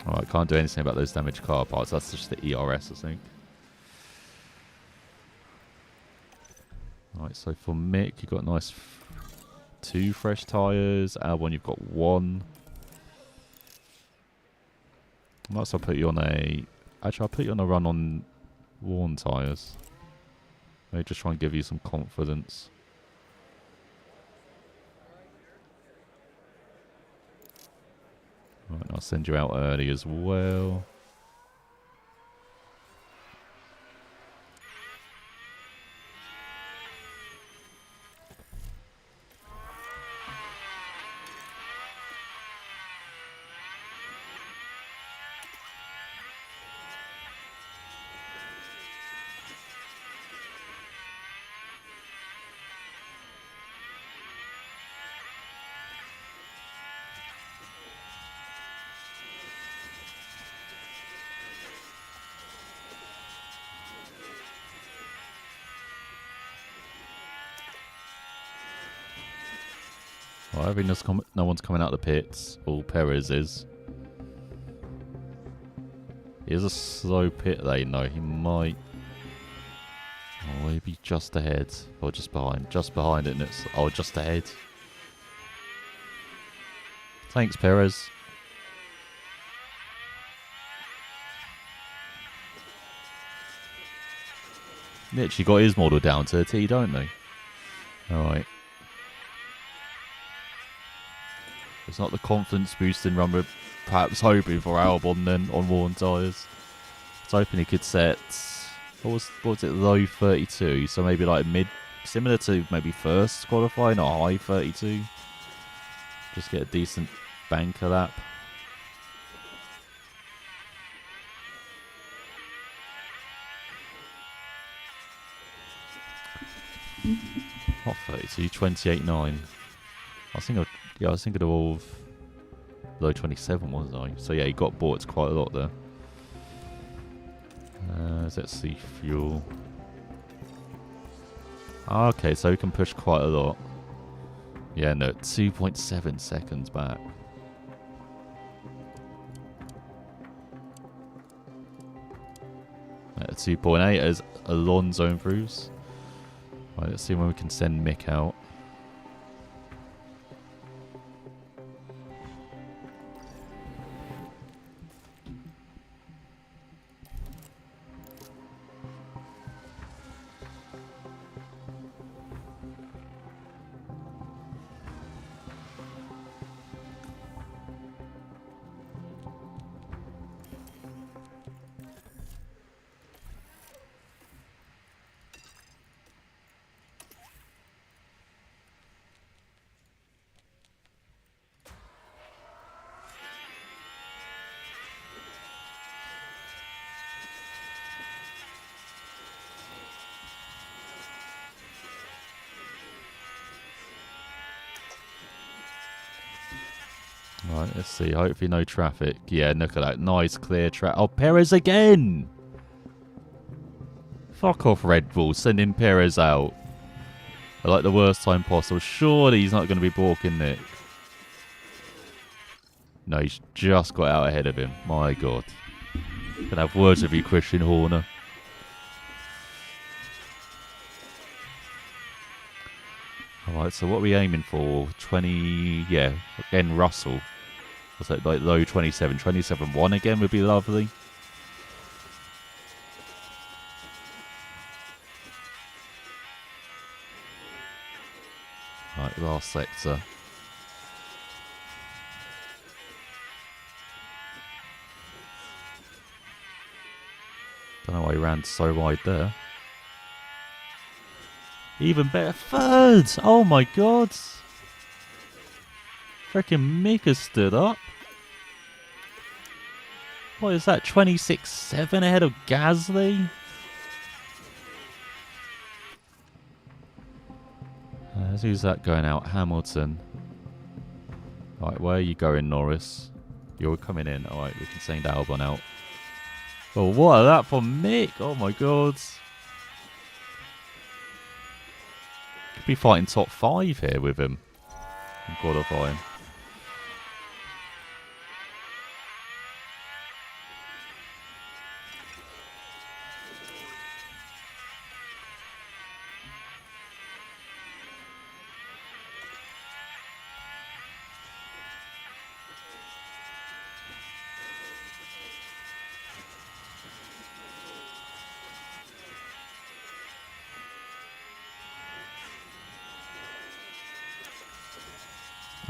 [SPEAKER 1] Alright, can't do anything about those damaged car parts. That's just the ERS, I think. Alright, so for Mick, you've got nice 2 fresh tyres. Albon, you've got 1. I might as well put you on a... Actually, I'll put you on a run on worn tyres. Maybe just try and give you some confidence. Right, I'll send you out early as well. Well, I think no one's coming out of the pits. All Perez is. He is a slow pit lane though. He might... Oh, he'd be just ahead. Or just behind. Just behind it and it's... Oh, just ahead. Thanks, Perez. Literally got his model down to a T, don't they? Alright. It's not the confidence boosting run we're perhaps hoping for Albon then on worn tyres. I was hoping he could set, what was it, low 32, so maybe like mid, similar to maybe first qualifying or high 32. Just get a decent banker lap. Not 32, 28.9. I was thinking of low 27, wasn't I? So yeah, he got bought quite a lot there. Let's see, fuel. Okay, so he can push quite a lot. Yeah, no, 2.7 seconds back. 2.8 as Alonso improves. Right, let's see when we can send Mick out. Right, let's see. Hopefully no traffic. Yeah, look at that. Nice clear track. Oh, Perez again! Fuck off, Red Bull. Sending Perez out. At like the worst time possible. Surely he's not going to be balking Nick. No, he's just got out ahead of him. My God. Gonna have words with you, Christian Horner. Alright, so what are we aiming for? 20... Yeah, again, Russell. What's that, like low 27? 27-1 again would be lovely. Right, last sector. Don't know why he ran so wide there. Even better. Third! Oh my God! Freaking Mika stood up. What is that? 26.7 ahead of Gasly? Who's that going out? Hamilton. Right, where are you going, Norris? You're coming in. Alright, we can send Albon out. Oh, what are that for Mick? Oh my God. Could be fighting top 5 here with him in qualifying.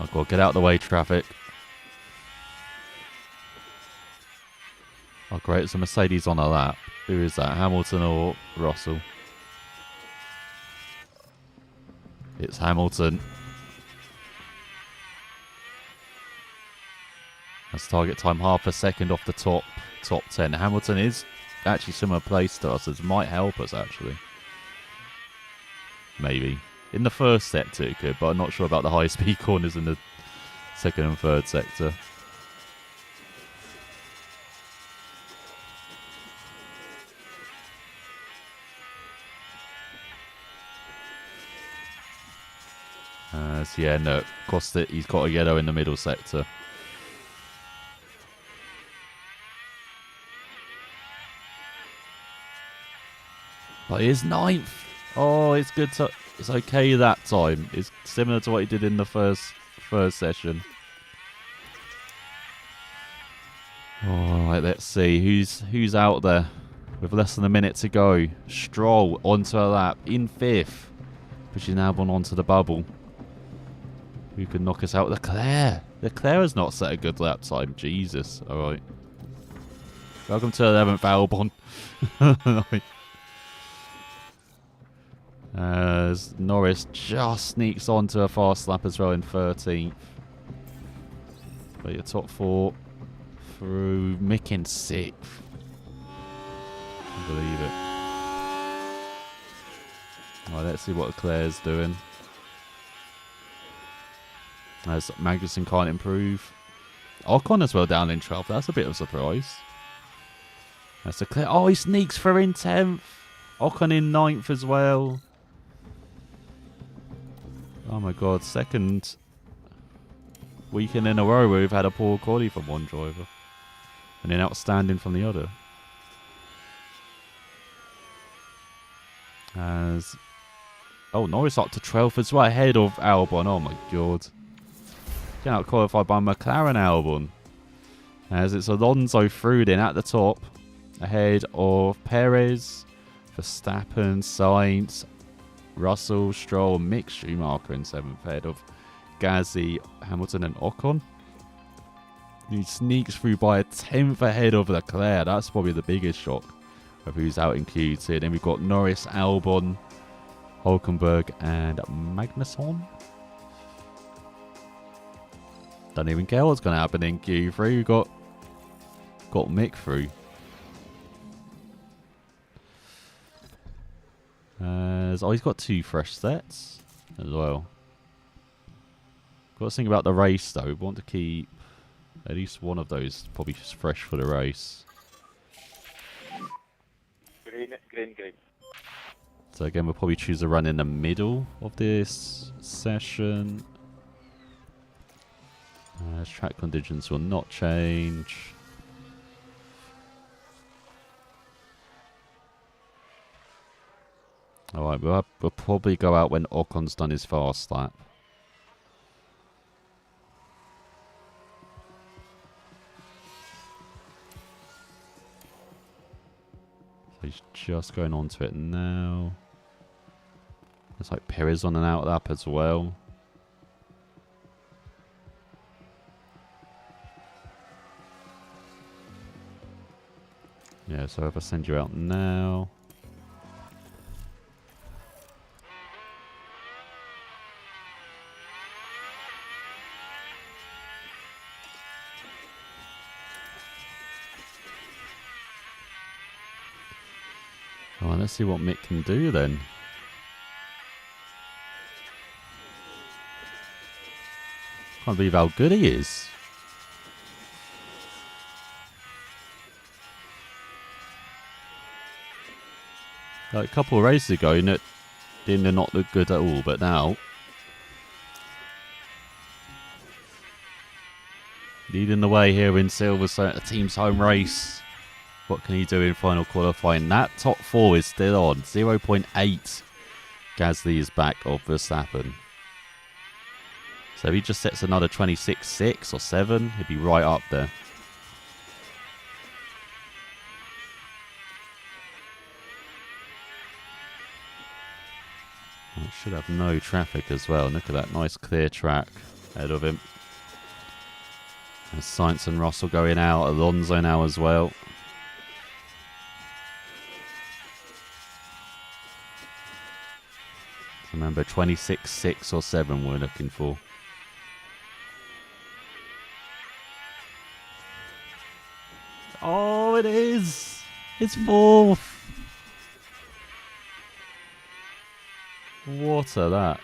[SPEAKER 1] I've got to get out of the way, traffic. Oh, great. It's a Mercedes on a lap. Who is that? Hamilton or Russell? It's Hamilton. That's target time half a second off the top 10. Hamilton is actually similar place to us. This might help us, actually. Maybe. In the first sector it could, but I'm not sure about the high-speed corners in the second and third sector. So yeah, no, Costa, he's got a yellow in the middle sector. But he is 9th. Oh, it's good to... It's okay that time. It's similar to what he did in the first session. Alright, let's see. Who's out there with less than a minute to go? Stroll onto a lap in 5th. Pushing Albon onto the bubble. Who can knock us out? Leclerc. Leclerc has not set a good lap time. Jesus. Alright. Welcome to 11th, Albon. As Norris just sneaks onto a fast lap as well in 13th. But your top 4 through Mick in 6th. I believe it. Right, let's see what Leclerc's doing. As Magnussen can't improve. Ocon as well down in 12th. That's a bit of a surprise. That's Leclerc. Oh, he sneaks through in 10th. Ocon in 9th as well. Oh my God, second weekend in a row where we've had a poor quality from one driver. And then outstanding from the other. As Norris up to 12th as well, ahead of Albon. Oh my god. Getting out qualified by McLaren Albon. As it's Alonso through in at the top, ahead of Perez, Verstappen, Sainz, Russell, Stroll, Mick Schumacher in 7th, ahead of Gasly, Hamilton and Ocon. He sneaks through by a 10th ahead of Leclerc. That's probably the biggest shock of who's out in Q2. Then we've got Norris, Albon, Hulkenberg and Magnussen. Don't even care what's going to happen in Q3. We've got Mick through. He's got 2 fresh sets as well. Got to think about the race though. We want to keep at least one of those probably just fresh for the race.
[SPEAKER 3] Green.
[SPEAKER 1] So again, we'll probably choose a run in the middle of this session. Track conditions will not change. Alright, we'll probably go out when Ocon's done his fast lap. So he's just going on to it now. Looks like Perez on an out lap as well. Yeah, so if I send you out now. Oh, let's see what Mick can do then. Can't believe how good he is. Like a couple of races ago, didn't not look good at all, but now leading the way here in Silverstone, a team's home race. What can he do in final qualifying? That top 4 is still on. 0.8. Gasly is back of Verstappen. So if he just sets another 26.6 or 7, he'd be right up there. It should have no traffic as well. Look at that nice clear track ahead of him. And Sainz and Russell going out. Alonso now as well. Remember, 26.6 or 7 we're looking for. Oh, it is! It's 4th! What a that.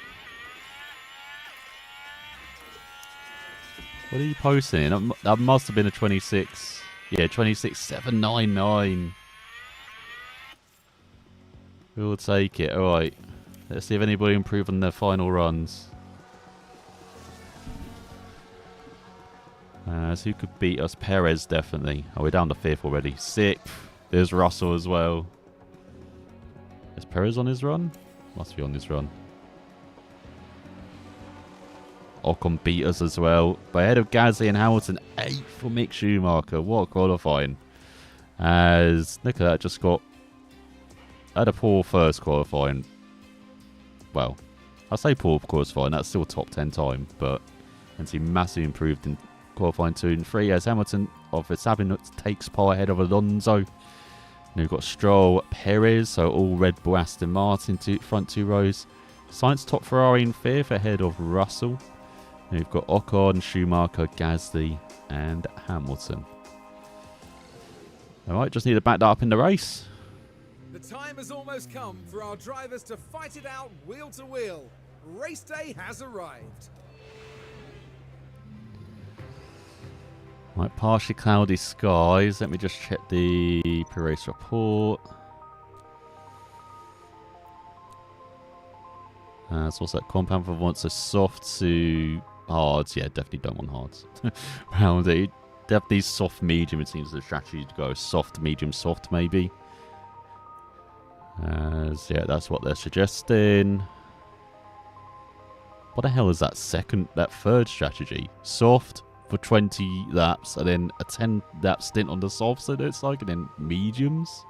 [SPEAKER 1] What are you posting? That must have been a 26. Yeah, 26.799. We'll take it. Alright. Let's see if anybody improve on their final runs. So who could beat us? Perez, definitely. Oh, we're down to 5th already. 6th. There's Russell as well. Is Perez on his run? Must be on his run. Ocon beat us as well. But ahead of Gasly and Hamilton. 8th for Mick Schumacher. What qualifying. As, look at that, just got... had a poor first qualifying. Well, I say poor qualifying, that's still top 10 time, but you can see massively improved in qualifying 2 and 3 as Hamilton of Verstappen takes part ahead of Alonso. And we've got Stroll, Perez, so all Red Bull, Aston Martin, front 2 rows. Sainz top Ferrari in 5th ahead of Russell. And we've got Ocon, Schumacher, Gasly and Hamilton. Alright, just need to back that up in the race.
[SPEAKER 2] The time has almost come for our drivers to fight it out wheel to wheel. Race day has arrived.
[SPEAKER 1] Right, partially cloudy skies. Let me just check the pre-race report. So what's that? Compound wants a soft to hards. Yeah, definitely don't want hards. Round it. Definitely soft medium. It seems the strategy to go soft, medium, soft maybe. As yeah, that's what they're suggesting. What the hell is that third strategy? Soft for 20 laps and then a 10 lap stint on the softs, it looks like, and then mediums?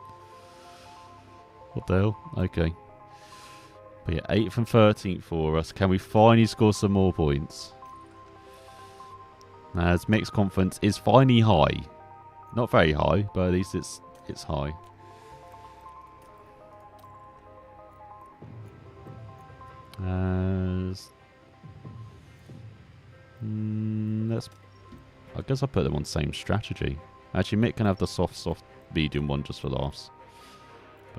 [SPEAKER 1] What the hell? Okay. But yeah, 8th and 13th for us. Can we finally score some more points? As mixed confidence is finally high. Not very high, but at least it's high. As I guess I'll put them on same strategy. Actually, Mick can have the soft, medium one just for laughs.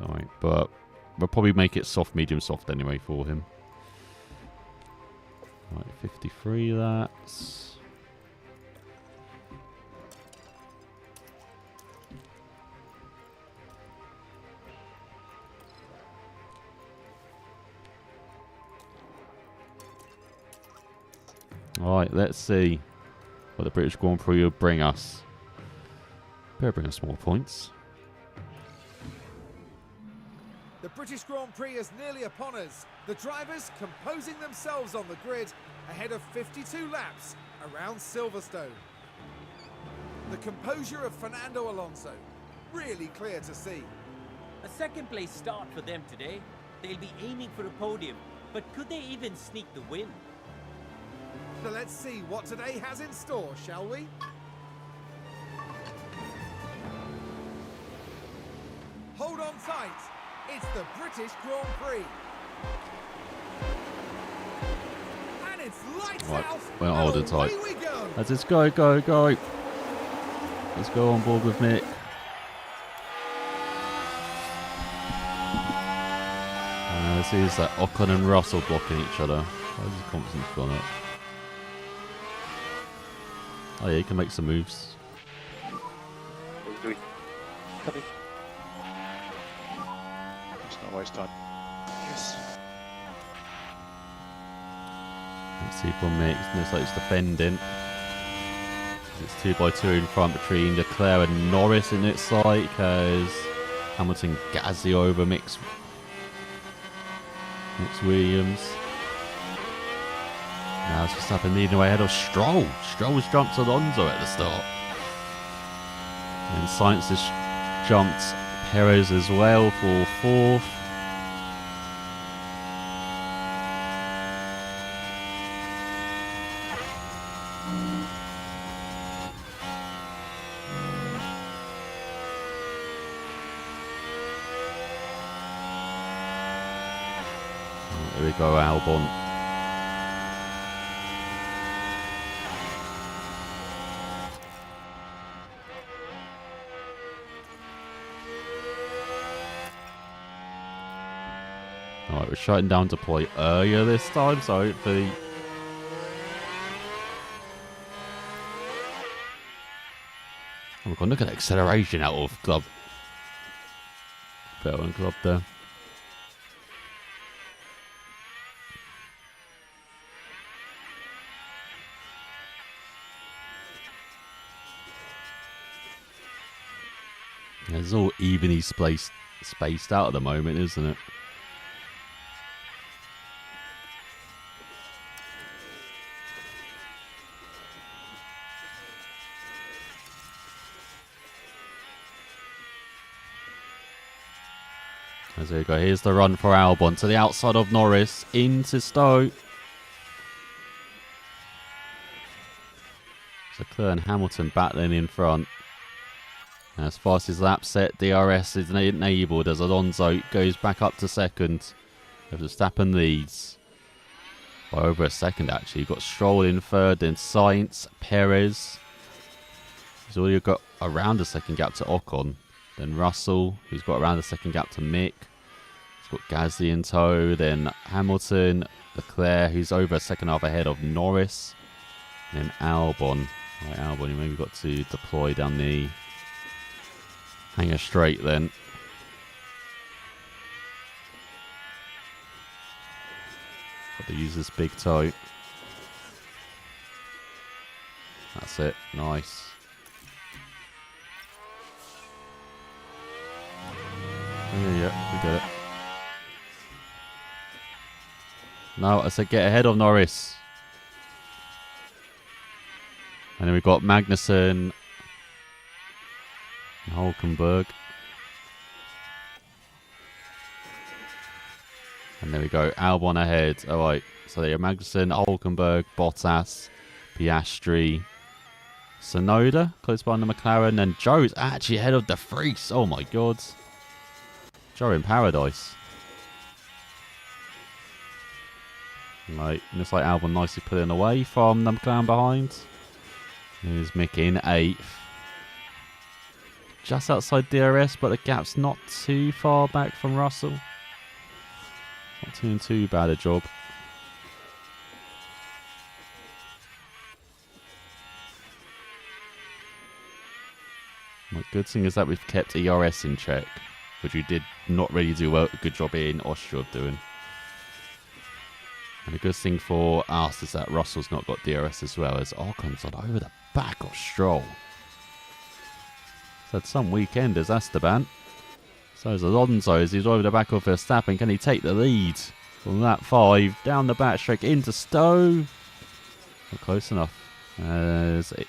[SPEAKER 1] Alright, but we'll probably make it soft, medium, soft anyway for him. Right, 53 laps. Alright, let's see what the British Grand Prix will bring us. Better bring us more points.
[SPEAKER 2] The British Grand Prix is nearly upon us. The drivers composing themselves on the grid ahead of 52 laps around Silverstone. The composure of Fernando Alonso, really clear to see.
[SPEAKER 4] A second place start for them today. They'll be aiming for a podium, but could they even sneak the win?
[SPEAKER 2] So let's see what today has in store, shall we? Hold on tight. It's the British Grand Prix. And it's lights
[SPEAKER 1] Right,
[SPEAKER 2] out.
[SPEAKER 1] we're
[SPEAKER 2] and
[SPEAKER 1] holding tight.
[SPEAKER 2] away we go.
[SPEAKER 1] Let's just go. Let's go on board with Mick. Let's see, is that Ocon and Russell blocking each other? Why is his confidence gone up? Oh yeah, he can make some moves.
[SPEAKER 3] Louis. Coming.
[SPEAKER 5] Let's not waste time.
[SPEAKER 3] Yes.
[SPEAKER 1] Let's see if one makes. Looks like it's defending. It's 2x2 in front between Leclerc and Norris, in its like, as Hamilton Gasly over Mick Williams. Now it's Verstappen leading away ahead of Stroll. Stroll's jumped Alonso at the start. And Sainz has jumped Perez as well for 4th. There we go, Albon. Alright, we're shutting down deploy earlier this time, so hopefully... Oh my god, look at the acceleration out of Club. Better on Club there. It's all evenly spaced out at the moment, isn't it? As there we go, here's the run for Albon to the outside of Norris, into Stowe. So Leclerc and Hamilton battling in front. As fast as lap set, DRS is enabled as Alonso goes back up to second. Verstappen leads by over a second actually. You've got Stroll in third, then Sainz, Perez. He's already got around a second gap to Ocon. Then Russell, who's got around a second gap to Mick. He's got Gasly in tow. Then Hamilton, Leclerc, who's over a second half ahead of Norris. And then Albon. Right, Albon, you maybe got to deploy down the hanger straight then. Got to use this big toe. That's it. Nice. Yeah, we did it. No, I said get ahead of Norris. And then we've got Magnussen and Hulkenberg. And there we go, Albon ahead. Alright, so there you go, Magnussen, Hulkenberg, Bottas, Piastri, Tsunoda, close behind the McLaren, and Joe's actually ahead of De Vries. Oh my god. Joe in paradise. Right, looks like Albon nicely pulling away from the McLaren behind. Here's Mick in 8th. Just outside DRS, but the gap's not too far back from Russell. Not doing too bad a job. My good thing is that we've kept ERS in check, which we did not really do a good job in Austria of doing. And the good thing for us is that Russell's not got DRS as well, as Ocon's on over the back of Stroll. He's had some weekenders, Esteban. So is Alonso, as he's over the back of Verstappen. Can he take the lead from that 5 down the backstretch into Stowe? Not close enough. Is it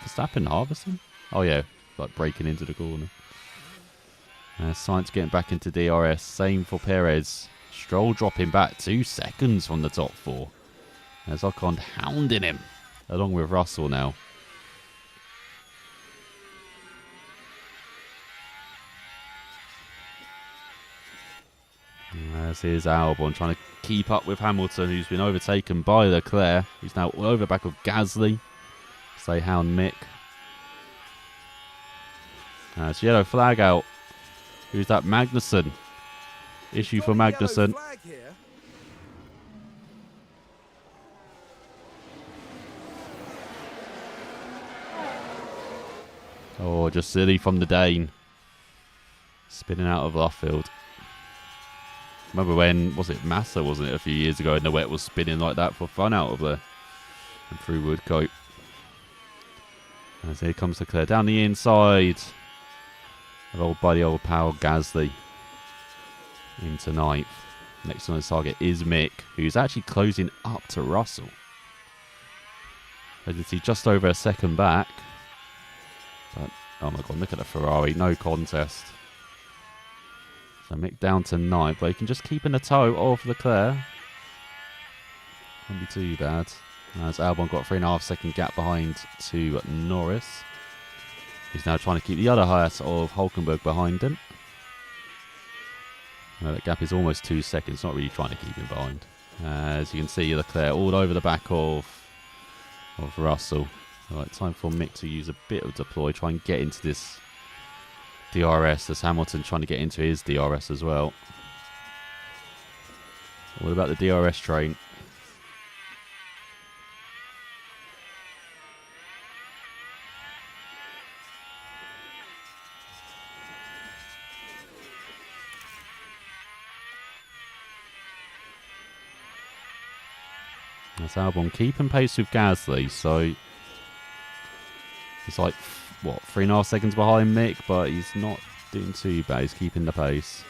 [SPEAKER 1] Verstappen harvesting? Oh yeah, like breaking into the corner. Sainz getting back into DRS. Same for Perez. Stroll dropping back 2 seconds from the top 4. There's Ocon hounding him, along with Russell now. As here's Albon trying to keep up with Hamilton, who's been overtaken by Leclerc. He's now over the back of Gasly. So they hound Mick. It's yellow flag out. Who's that? Magnussen. Issue for Magnussen. Oh, just silly from the Dane. Spinning out of Luffield. Remember when, was it Massa, wasn't it, a few years ago, and the wet was spinning like that for fun out of there. And through Woodcote. As here comes Leclerc down the inside. Of old buddy, old pal Gasly. Into 9th. Next on his target is Mick, who's actually closing up to Russell. As you can see, just over a second back. But, oh my god, look at the Ferrari. No contest. So Mick down to 9th, but he can just keep in the toe of Leclerc. Won't be too bad. As Albon got 3.5 second gap behind to Norris. He's now trying to keep the other height of Hulkenberg behind him. That gap is almost 2 seconds, not really trying to keep him behind. As you can see, Leclerc all over the back of Russell. Right, time for Mick to use a bit of deploy, try and get into this DRS. There's Hamilton trying to get into his DRS as well. What about the DRS train? That's Albon keeping pace with Gasly, so he's like, what, 3.5 seconds behind Mick, but he's not doing too bad. He's keeping the pace.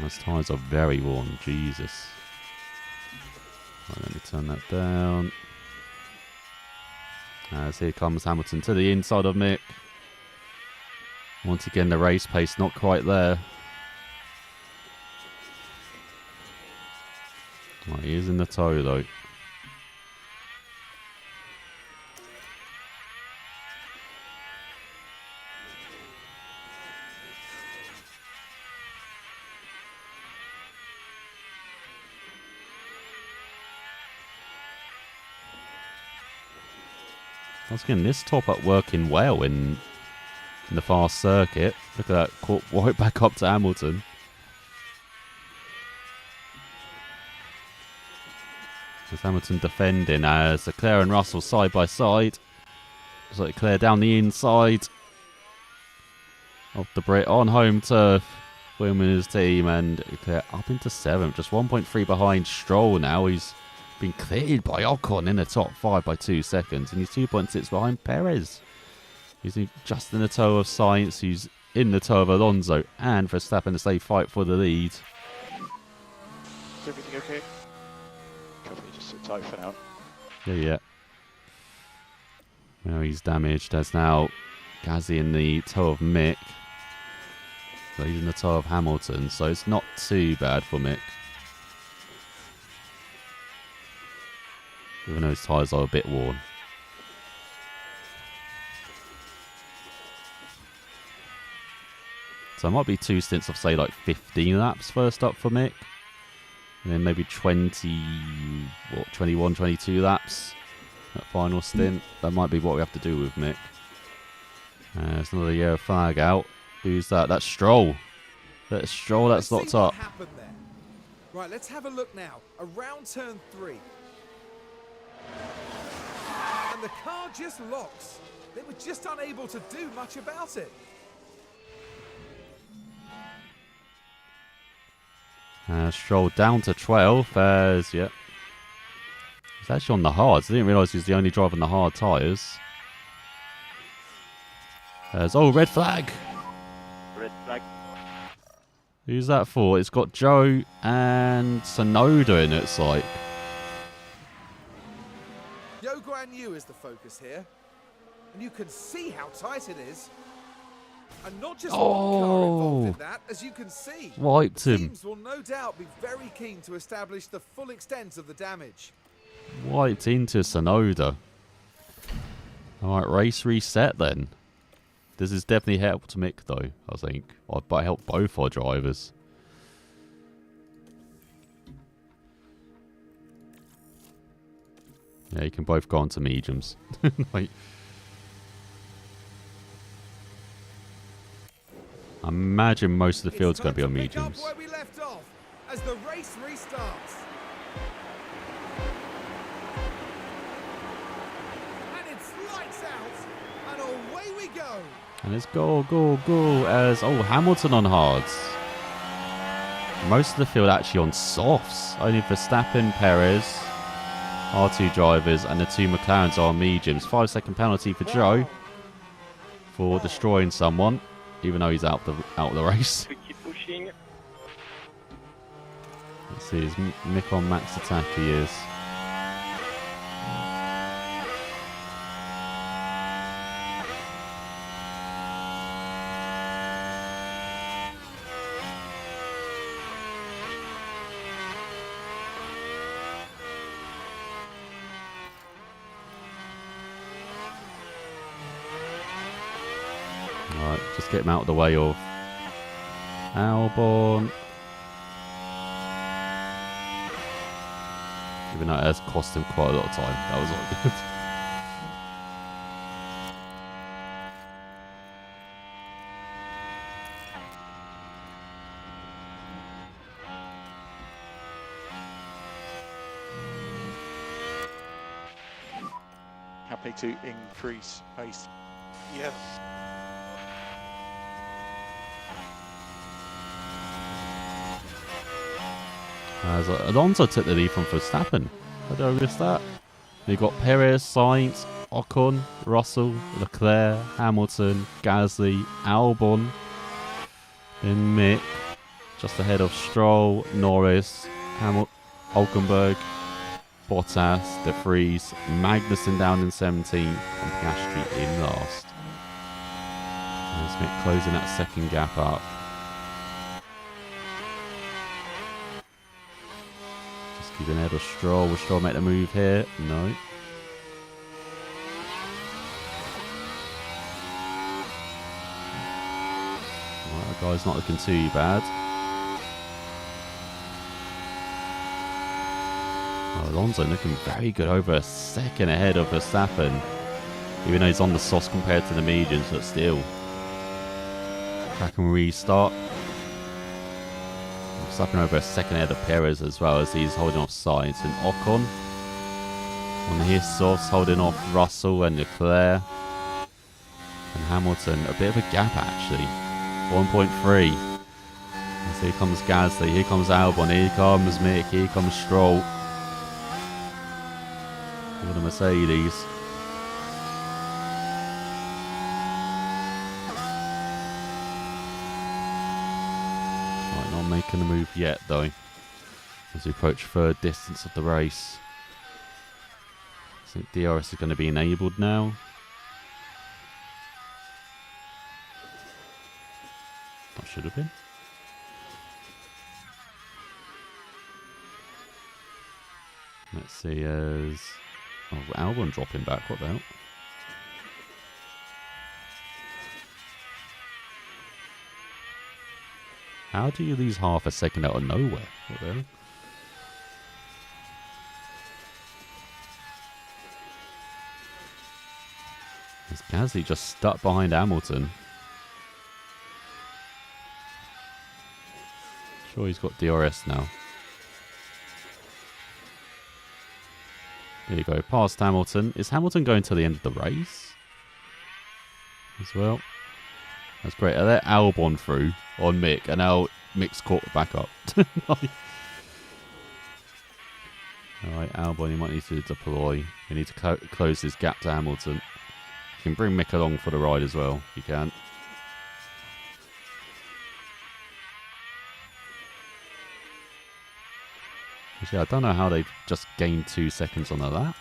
[SPEAKER 1] Those tyres are very worn, Jesus. Right, let me turn that down. As here comes Hamilton to the inside of Mick. Once again, the race pace not quite there. Right, he is in the toe though. Once again, this top up working well in the fast circuit. Look at that, caught right back up to Hamilton. As Hamilton defending as Leclerc and Russell side by side. Looks like Leclerc down the inside of the Brit on home turf. Women's team, and Leclerc up into 7th, just 1.3 behind Stroll now. He's been cleared by Ocon in the top 5 by 2 seconds, and he's 2.6 behind Perez. He's just in the toe of Sainz, who's in the toe of Alonso and Verstappen as they fight for the lead.
[SPEAKER 3] Is everything okay?
[SPEAKER 5] Company just sit tight for now.
[SPEAKER 1] Yeah. Now he's damaged. There's now Gasly in the toe of Mick. So he's in the toe of Hamilton, so it's not too bad for Mick. Even though his tyres are a bit worn. So it might be 2 stints of, say, like 15 laps first up for Mick. And then maybe 21, 22 laps. That final stint. That might be what we have to do with Mick. There's another yellow flag out. Who's that? That's Stroll. That's Stroll that's
[SPEAKER 2] Let's
[SPEAKER 1] locked
[SPEAKER 2] see what
[SPEAKER 1] up.
[SPEAKER 2] happened there. Right, let's have a look now. Around turn 3. And the car just locks. They were just unable to do much about it.
[SPEAKER 1] Stroll down to 12 as, yeah. He's actually on the hards. I didn't realise he was the only driver on the hard tyres. Oh, red flag.
[SPEAKER 3] Red flag.
[SPEAKER 1] Who's that for? It's got Joe and Tsunoda in it, it's like.
[SPEAKER 2] Zhou Guan Yu is the focus here. And you can see how tight it is. And not just one car involved in that, as you can see.
[SPEAKER 1] Wiped him.
[SPEAKER 2] Teams will no doubt be very keen to establish the full extent of the damage.
[SPEAKER 1] Wiped into Tsunoda. Alright, race reset then. This is definitely helped Mick though, I think. But it helped both our drivers. Yeah, you can both go on to mediums. Like, I imagine most of the field's going to be on mediums.
[SPEAKER 2] Where we left off as the race restarts. And it's lights out, and away we go.
[SPEAKER 1] And it's go as, Hamilton on hards. Most of the field actually on softs. Only Verstappen, Perez, our 2 drivers, and the 2 McLarens are on mediums. 5-second penalty for Joe for destroying someone, even though he's out of the race.
[SPEAKER 3] We keep pushing.
[SPEAKER 1] Let's see, is Mick on max attack? He is. Alright, just get him out of the way of Albon. Even though it has cost him quite a lot of time. That was all good.
[SPEAKER 5] Happy to increase pace.
[SPEAKER 3] Yes.
[SPEAKER 1] As Alonso took the lead from Verstappen. I don't miss that. You've got Perez, Sainz, Ocon, Russell, Leclerc, Hamilton, Gasly, Albon, then Mick, just ahead of Stroll, Norris, Hulkenberg, Bottas, De Vries, Magnussen down in 17th, and Piastri in last. There's Mick closing that second gap up. Keeping ahead of Stroll. Will Stroll make the move here? No. Right, the guy's not looking too bad. Alonso looking very good, over a second ahead of Verstappen. Even though he's on the softs compared to the mediums, but still. Track and restart. Verstappen over a second ahead of Perez as well, as he's holding off Sainz, and Ocon on his softs holding off Russell and Leclerc, and Hamilton. A bit of a gap actually, 1.3. As here comes Gasly, here comes Albon, here comes Mick, here comes Stroll for the Mercedes. making a move yet, though. As we approach third distance of the race. I think DRS is going to be enabled now. That should have been. Let's see as... Oh, Albon dropping back. What the hell? How do you lose half a second out of nowhere? What the hell? Is Gasly just stuck behind Hamilton? Sure, he's got DRS now. There you go, past Hamilton. Is Hamilton going to the end of the race? As well. That's great. I let Albon through on Mick, and now Mick's caught back up. Alright, Albon, you might need to deploy. You need to close this gap to Hamilton. You can bring Mick along for the ride as well, if you can. Actually, I don't know how they've just gained 2 seconds on a lap.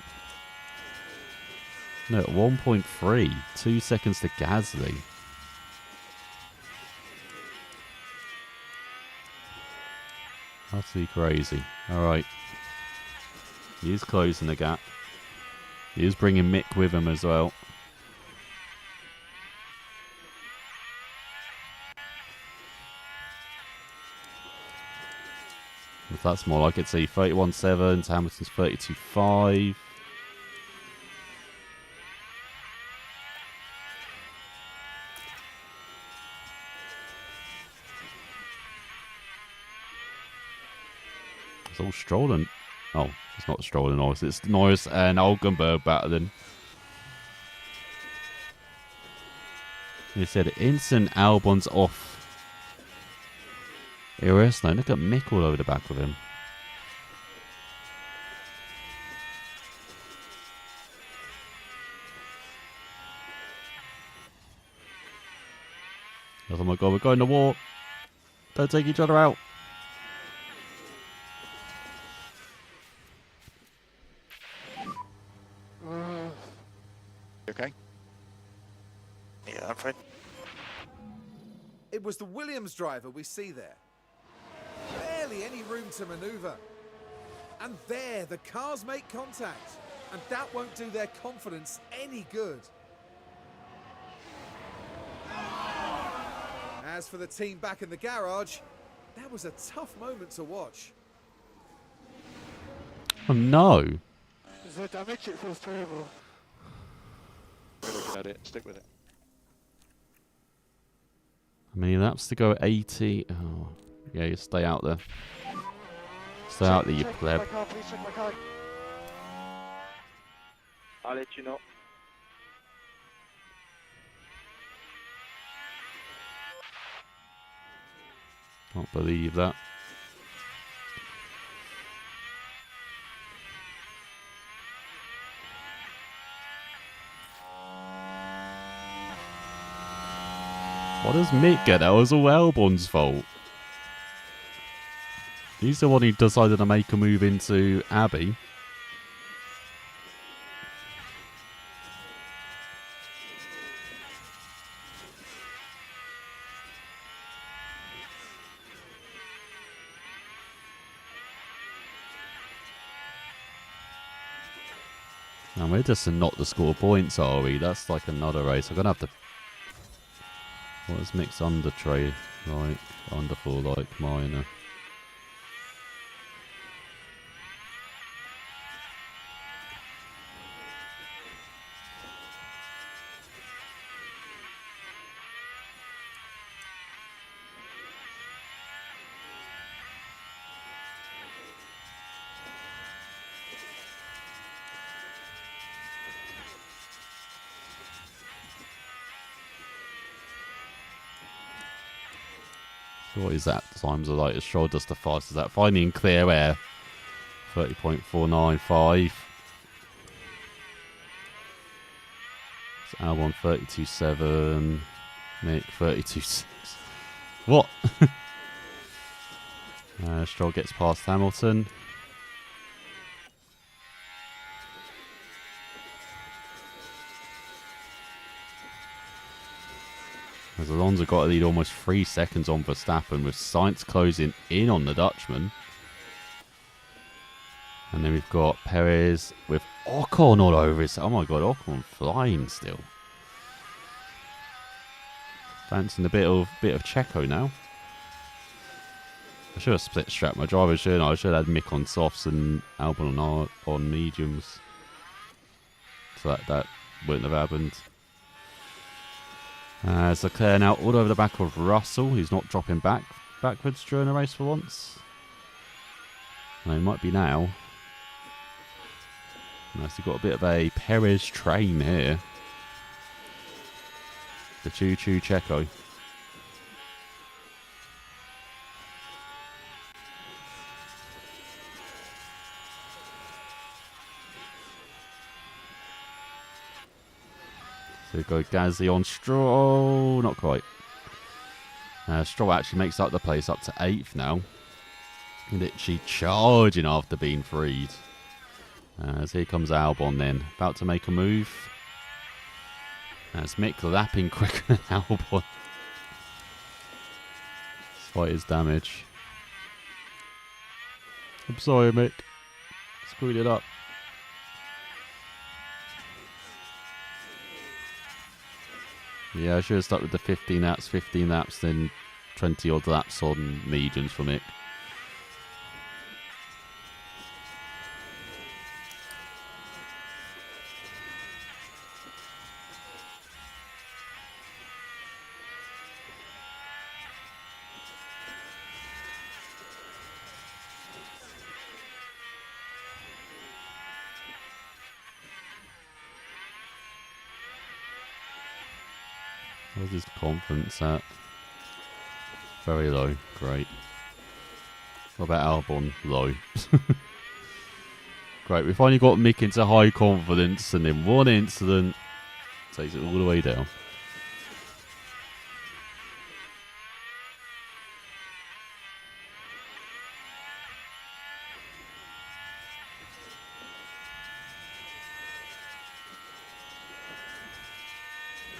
[SPEAKER 1] No, 1.3. 2 seconds to Gasly. Utterly crazy. Alright. He is closing the gap. He is bringing Mick with him as well. If that's more like it, see 31.7 to Hamilton's 32.5. It's all Stroll and... Oh, it's not Stroll and Norris. It's Norris and Hulkenberg battling. He said instant Albon's off. DRS now. Look at Mick all over the back of him. Oh my god, we're going to war. Don't take each other out.
[SPEAKER 5] Okay.
[SPEAKER 3] Yeah, I'm fine.
[SPEAKER 2] It was the Williams driver we see there. Barely any room to manoeuvre. And there, the cars make contact. And that won't do their confidence any good. As for the team back in the garage, that was a tough moment to watch.
[SPEAKER 1] Oh no.
[SPEAKER 3] Is there damage? It feels terrible.
[SPEAKER 5] We're looking at it. Stick with it.
[SPEAKER 1] How many laps to go at 80? Oh, yeah, you stay out there. Stay out there, you pleb.
[SPEAKER 3] My car, please check my car. I'll let you know.
[SPEAKER 1] Can't believe that. What does Mick get? That was all Albon's fault. He's the one who decided to make a move into Abbey. And we're just not to score points, are we? That's like another race. I'm going to have to... What is Mick's under trade like? Wonderful, like minor. What is that? Times are like as short just the fast as that. Finding clear air. 30.495. It's Albon 32.7. Mick 32.6. What?
[SPEAKER 6] Stroll gets past Hamilton. As Alonso got a lead almost 3 seconds on Verstappen, with Sainz closing in on the Dutchman. And then we've got Perez with Ocon all over his... Oh my god, Ocon flying still. Fancying a bit of Checo now. I should have split strapped my drivers, shouldn't I? I should have had Mick on softs and Albon on mediums. So that wouldn't have happened. As Leclerc now all over the back of Russell, who's not dropping backwards during the race for once. No, he might be now. Nice, we've got a bit of a Perez train here. The choo-choo Checo. So we go Gasly on Stroll. Not quite. Stroll actually makes up the place up to 8th now. Literally charging after being freed. As here comes Albon then. About to make a move. That's Mick lapping quicker than Albon. Despite his damage. I'm sorry, Mick. Screwed it up. Yeah, I should have stuck with the 15 laps, then 20 odd laps on mediums for Mick. Where's his confidence at? Very low. Great. What about Albon? Low. Great. We finally got Mick into high confidence, and in one incident, takes it all the way down.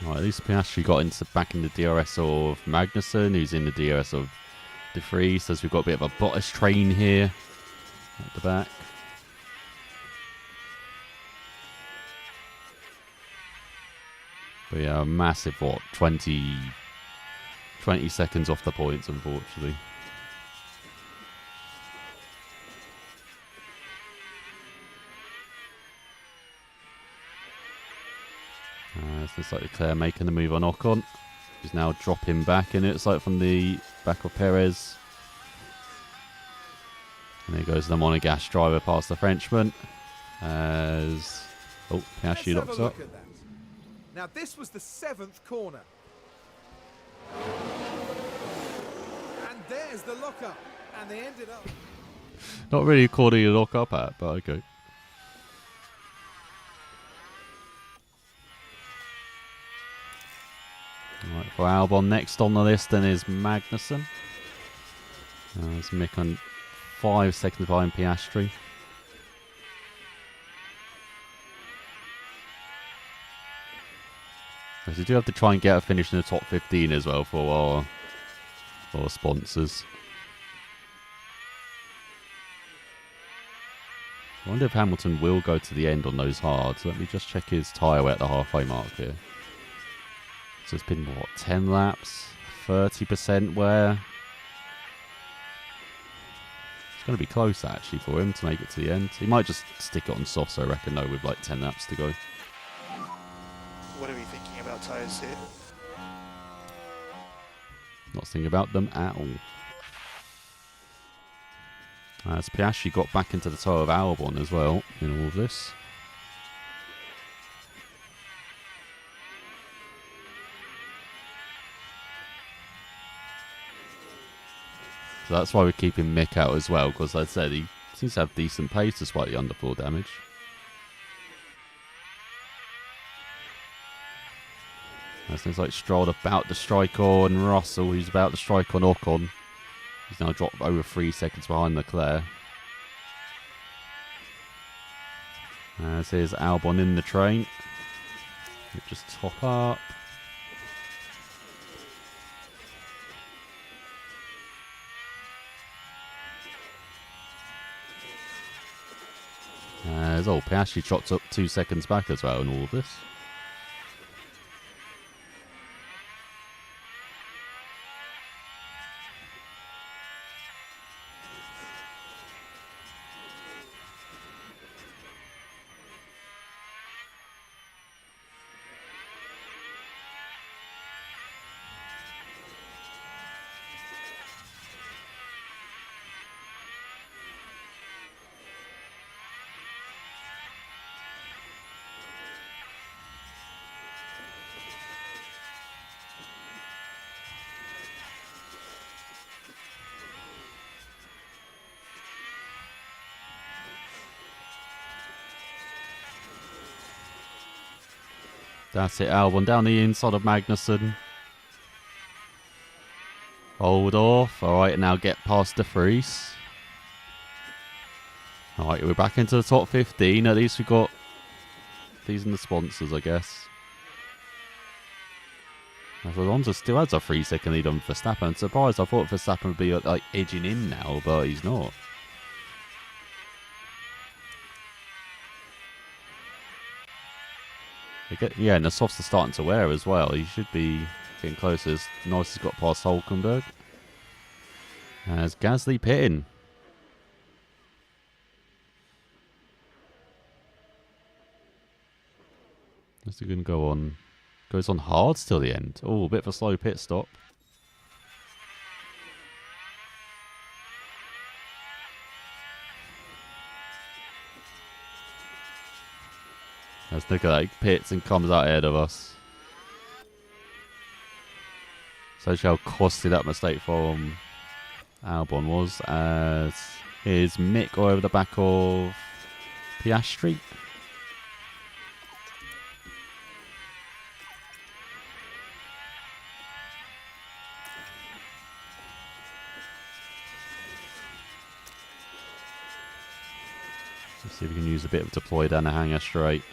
[SPEAKER 6] Right, at least Piastri got back in the DRS of Magnussen, who's in the DRS of De Vries. So we've got a bit of a Bottas train here at the back. But yeah, a massive, 20 seconds off the points, unfortunately. So it's like Leclerc making the move on Ocon. He's now dropping back in it. It's like from the back of Perez. And there goes the Monegasque driver past the Frenchman. As Piastri locks up.
[SPEAKER 2] Now this was the 7th corner. And there's the lock-up. And they ended up...
[SPEAKER 6] Not really a corner you lock up at, but okay. Right, for Albon, next on the list then is Magnussen. There's Mick on 5 seconds behind Piastri. So we do have to try and get a finish in the top 15 as well for our sponsors. I wonder if Hamilton will go to the end on those hards. Let me just check his tyre wear at the halfway mark here. So it's been, 10 laps? 30% wear? It's going to be close, actually, for him to make it to the end. He might just stick it on softs, I reckon, though, with, 10 laps to go.
[SPEAKER 3] What are we thinking about tyres here?
[SPEAKER 6] Not thinking about them at all. As Piastri got back into the toe of Albon as well in all of this. So that's why we're keeping Mick out as well, because like I said, he seems to have decent pace despite the underfloor damage. That seems like Stroll about to strike on Russell, who's about to strike on Ocon. He's now dropped over 3 seconds behind Leclerc. As here's Albon in the train. He'll just top up. As Piastri chopped up 2 seconds back as well in all of this. That's it, Albon down the inside of Magnussen. Hold off. Alright, now get past De Vries. Alright, we're back into the top 15. At least we got these and the sponsors, I guess. As Alonso still has a 3-second lead on Verstappen. I'm surprised. I thought Verstappen would be like edging in now, but he's not. Yeah, and the softs are starting to wear as well. He should be getting closer. Nice has got past Hulkenberg. As Gasly pitting. What's he going to go on? Goes on hard till the end. Oh, a bit of a slow pit stop. Let's look at that. He pits and comes out ahead of us. So how costly that mistake from Albon was. As here's Mick over the back of Piastri. Let's see if we can use a bit of deploy down the hanger straight.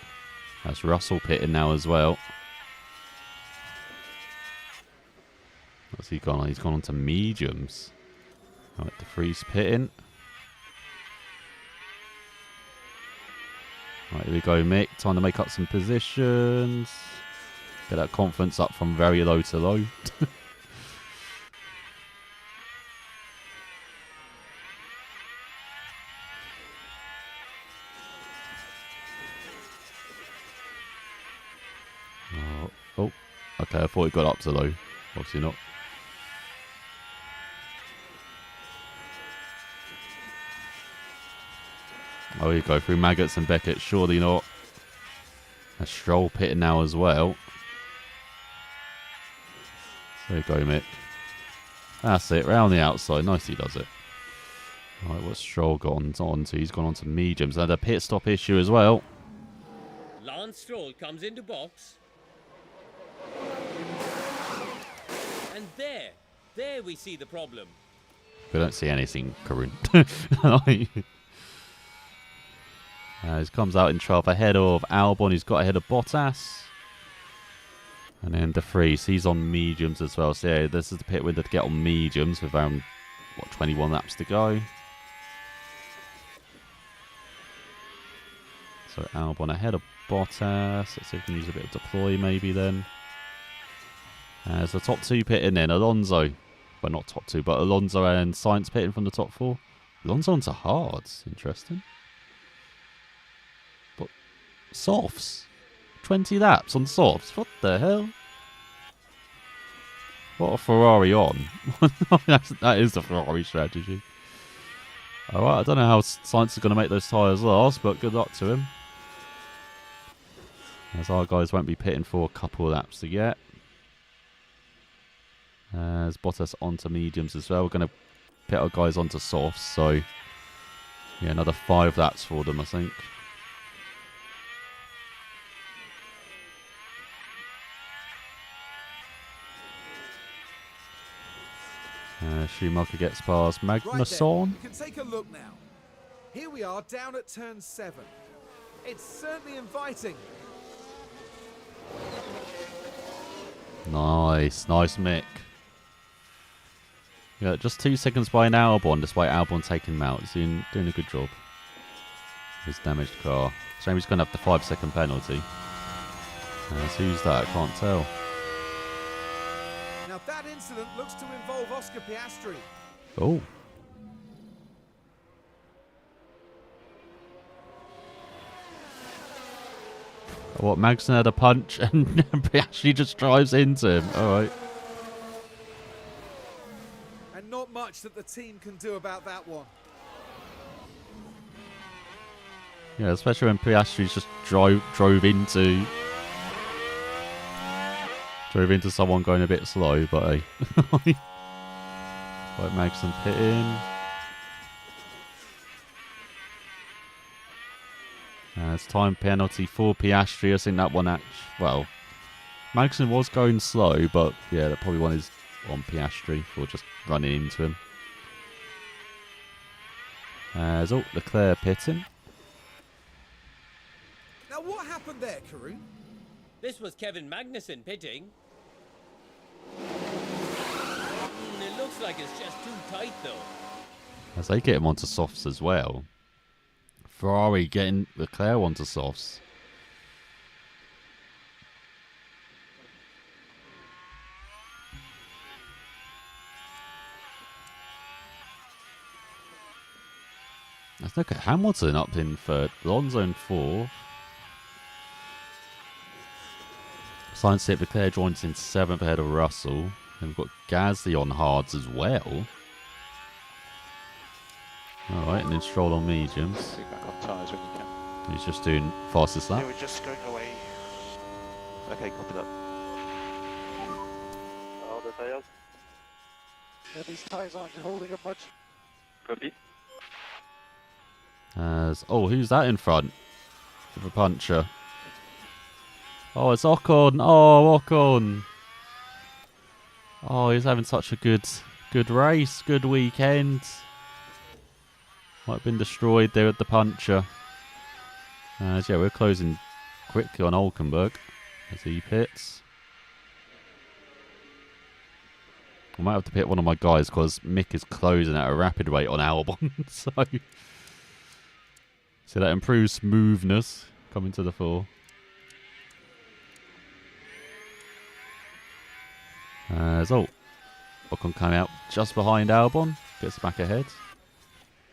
[SPEAKER 6] That's Russell pitting now as well. What's he gone on? He's gone on to mediums. Alright, De Vries pitting. Right, here we go, Mick. Time to make up some positions. Get that confidence up from very low to low. Oh, okay, I thought it got up to low. Obviously not. Oh, you go through Maggots and Beckett. Surely not. A Stroll pitting now as well. There you go, Mick. That's it. Round the outside. Nicely does it. Right, what's Stroll gone on to? He's gone on to mediums. And a pit stop issue as well.
[SPEAKER 4] Lance Stroll comes into box. And there we see the problem.
[SPEAKER 6] We don't see anything, Karun. He comes out in 12th ahead of Albon. He's got ahead of Bottas. And then De Vries, he's on mediums as well. So yeah, this is the pit window to get on mediums with around, 21 laps to go. So Albon ahead of Bottas. Let's see if we can use a bit of deploy maybe then. As the top two pitting in, Alonso. Well, not top two, but Alonso and Sainz pitting from the top four. Alonso onto hards. Interesting. But softs. 20 laps on softs. What the hell? What a Ferrari on. That is the Ferrari strategy. Alright, I don't know how Sainz is going to make those tyres last, but good luck to him. As our guys won't be pitting for a couple of laps to get. As Bottas onto mediums as well. We're going to pit our guys onto softs, so yeah, another 5 laps for them, I think. Schumacher gets past
[SPEAKER 2] Right then,
[SPEAKER 6] Magnusson.
[SPEAKER 2] you can take a look now. Here we are down at turn 7. It's certainly inviting.
[SPEAKER 6] Nice Mick. Yeah, just 2 seconds behind Albon, despite Albon taking him out. He's doing a good job. His damaged car. Shame he's going to have the 5-second penalty. So who's that? I can't tell.
[SPEAKER 2] Now that incident looks to involve Oscar Piastri.
[SPEAKER 6] Oh. What, Magnussen had a punch and Piastri just drives into him. Alright.
[SPEAKER 2] And not much that the team can do about that one.
[SPEAKER 6] Yeah, especially when Piastri's just drove into someone going a bit slow, but hey. Right, Magnussen pit in. It's time penalty for Piastri. I think that one well, Magnussen was going slow, but yeah, that probably one is on Piastri for just running into him. Leclerc pitting.
[SPEAKER 2] Now what happened there, Karun?
[SPEAKER 4] This was Kevin Magnussen pitting. It looks like it's just too tight though.
[SPEAKER 6] As they get him onto softs as well. Ferrari getting Leclerc onto softs. Let's look at Hamilton up in third. Alonso in fourth. Sainz hit Leclerc joins in 7th ahead of Russell. And we've got Gasly on hards as well. Alright, and then Stroll on mediums.
[SPEAKER 5] Take back on tyres when you can.
[SPEAKER 6] He's just doing fastest lap.
[SPEAKER 3] They were just going away. Okay, copy that.
[SPEAKER 7] All the tires.
[SPEAKER 3] Yeah, these tyres aren't holding up much.
[SPEAKER 7] Copy.
[SPEAKER 6] Who's that in front? With a puncher. Oh, it's Ocon. Oh, Ocon. Oh, he's having such a good race, good weekend. Might have been destroyed there with the puncher. Yeah, we're closing quickly on Hulkenberg as he pits. I might have to pit one of my guys because Mick is closing at a rapid rate on Albon. So that improves smoothness coming to the fore. Ocon coming out just behind Albon. Gets back ahead.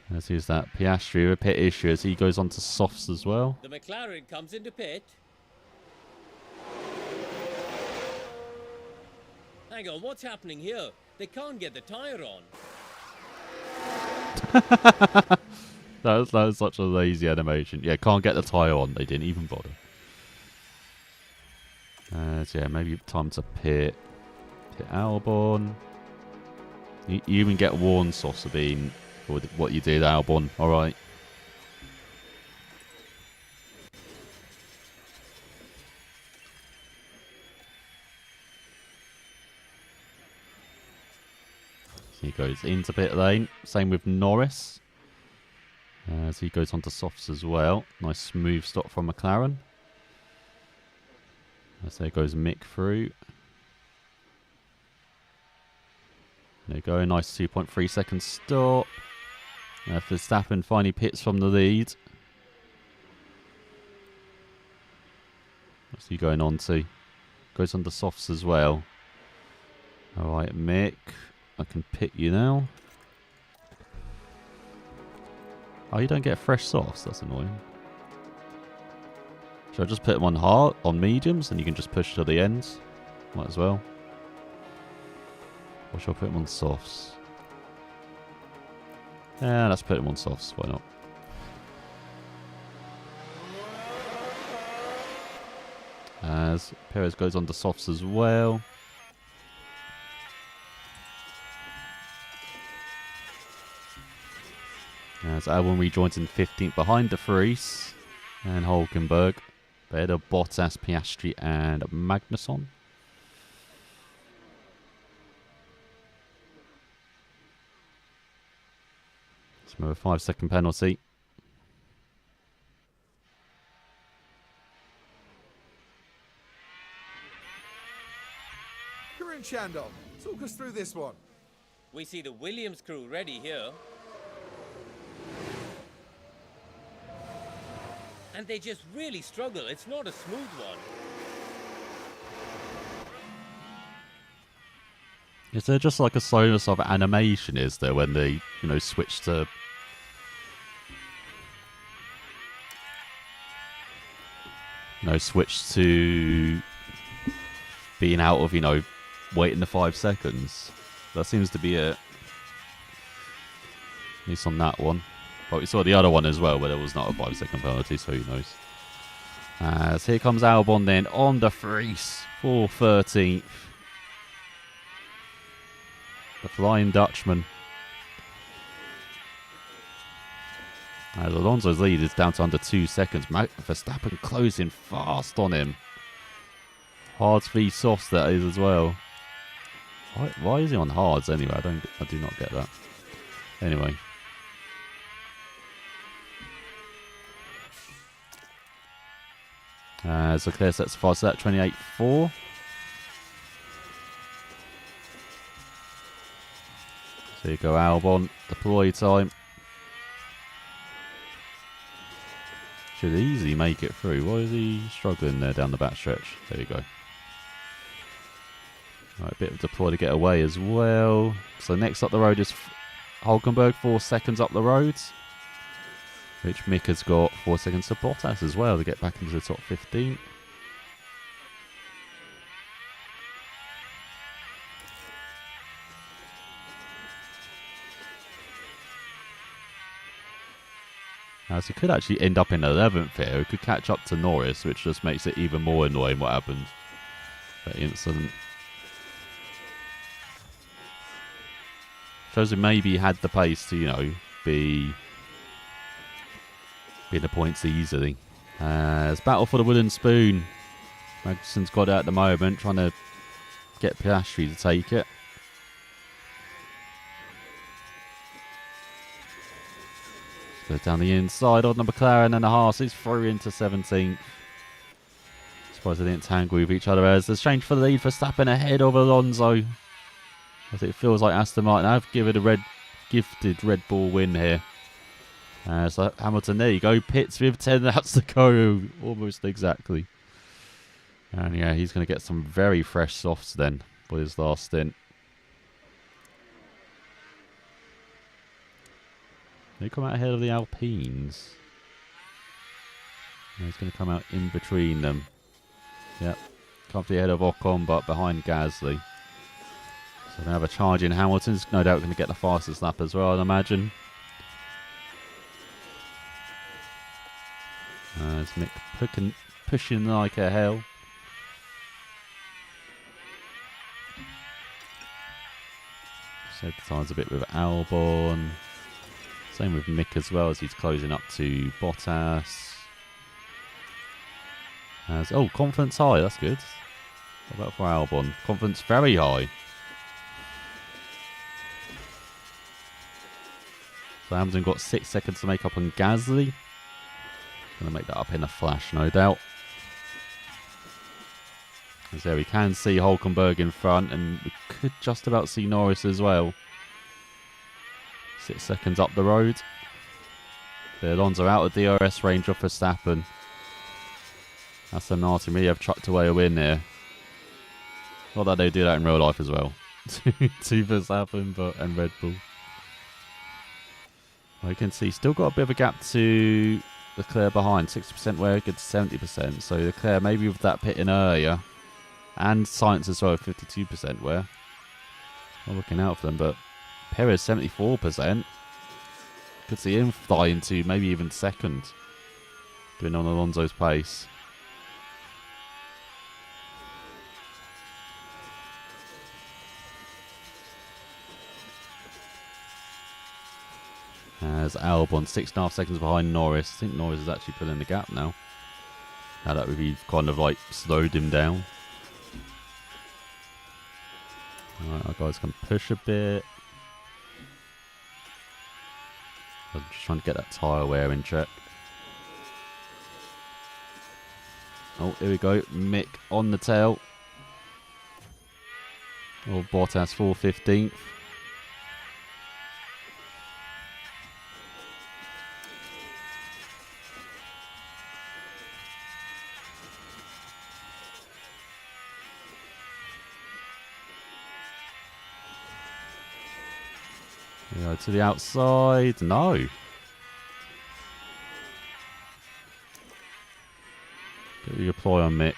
[SPEAKER 6] Let's use that Piastri with pit issue as he goes on to softs as well.
[SPEAKER 4] The McLaren comes into pit. Hang on, what's happening here? They can't get the tyre on.
[SPEAKER 6] That was such a lazy animation. Yeah, can't get the tyre on. They didn't even bother. So yeah, maybe time to pit Albon. You even get warned, Saucebean, for what you did, Albon. Alright. He goes into pit lane. Same with Norris. As he goes onto softs as well. Nice smooth stop from McLaren. As there goes Mick through. There you go, nice 2.3 second stop. Verstappen finally pits from the lead. What's he going on to? Goes on to softs as well. Alright, Mick. I can pit you now. Oh, you don't get fresh softs? That's annoying. Should I just put them on hard, on mediums, and you can just push to the ends? Might as well. Or should I put them on softs? Yeah, let's put them on softs. Why not? As Perez goes on to softs as well. As Albon rejoins in 15th behind De Vries and Hulkenberg. Ahead of Bottas, Piastri and Magnusson. So a 5-second penalty.
[SPEAKER 2] Karim Chandon, talk us through this one.
[SPEAKER 4] We see the Williams crew ready here. And they just really struggle. It's not a smooth one.
[SPEAKER 6] Is there just like a slowness of animation, is there, when they, you know, switch to... switch to being out of, waiting the 5 seconds. That seems to be it. At least on that one. But we saw the other one as well, where there was not a 5-second penalty, so who knows. So here comes Albon then on the Vries for 13th. The Flying Dutchman. As Alonso's lead is down to under 2 seconds. Verstappen closing fast on him. Hards v softs that is as well. Why is he on hards anyway? I do not get that. Anyway. As Leclerc sets the fast at 28.4. So you go Albon, deploy time. Should easily make it through. Why is he struggling there down the back stretch? There you go. Right, a bit of deploy to get away as well. So next up the road is Hulkenberg, 4 seconds up the road. Which Mick has got 4 seconds to Bottas as well to get back into the top 15. Now, so he could actually end up in 11th here. He could catch up to Norris, which just makes it even more annoying what happened. That incident. Shows him maybe he had the pace to, be in the points easily. It's battle for the wooden spoon. Magnussen's got it at the moment, trying to get Piastri to take it. Goes down the inside on the McLaren and the Haas. It's through into 17th. Surprised they didn't tangle with each other as there's change for the lead for Verstappen ahead of Alonso. As it feels like Aston Martin have given a gifted Red Bull win here. So Hamilton, there you go. Pits with 10 laps to go. Almost exactly. And yeah, he's going to get some very fresh softs then for his last stint. They come out ahead of the Alpines. He's going to come out in between them. Yep. Comfortably ahead of Ocon, but behind Gasly. So they have a charge in Hamilton's no doubt going to get the fastest lap as well, I'd imagine. It's Mick pushing like a hell. Save the times a bit with Albon. Same with Mick as well as he's closing up to Bottas. Confidence high, that's good. What about for Albon? Confidence very high. So Hamilton got 6 seconds to make up on Gasly. Going to make that up in a flash, no doubt. As there we can see Hulkenberg in front, and we could just about see Norris as well. 6 seconds up the road. The Alonso out of DRS range of Verstappen. Aston Martin really have chucked away a win here. Not that they do that in real life as well. to Verstappen and Red Bull. Well, you can see still got a bit of a gap to Leclerc behind. 60% where, good 70%. So Leclerc maybe with that pit in earlier. And Sainz as well, 52% where. Not looking out for them, but Perez 74%. Could see him fly into maybe even second. Doing on Alonso's pace. As Albon 6.5 seconds behind Norris. I think Norris is actually pulling the gap now. Now that we've kind of like slowed him down. Alright, our guys can push a bit. I'm just trying to get that tyre wear in check. Oh, here we go. Mick on the tail. Oh, Bottas 4/15. Go to the outside. No. Get your ploy on, Mick.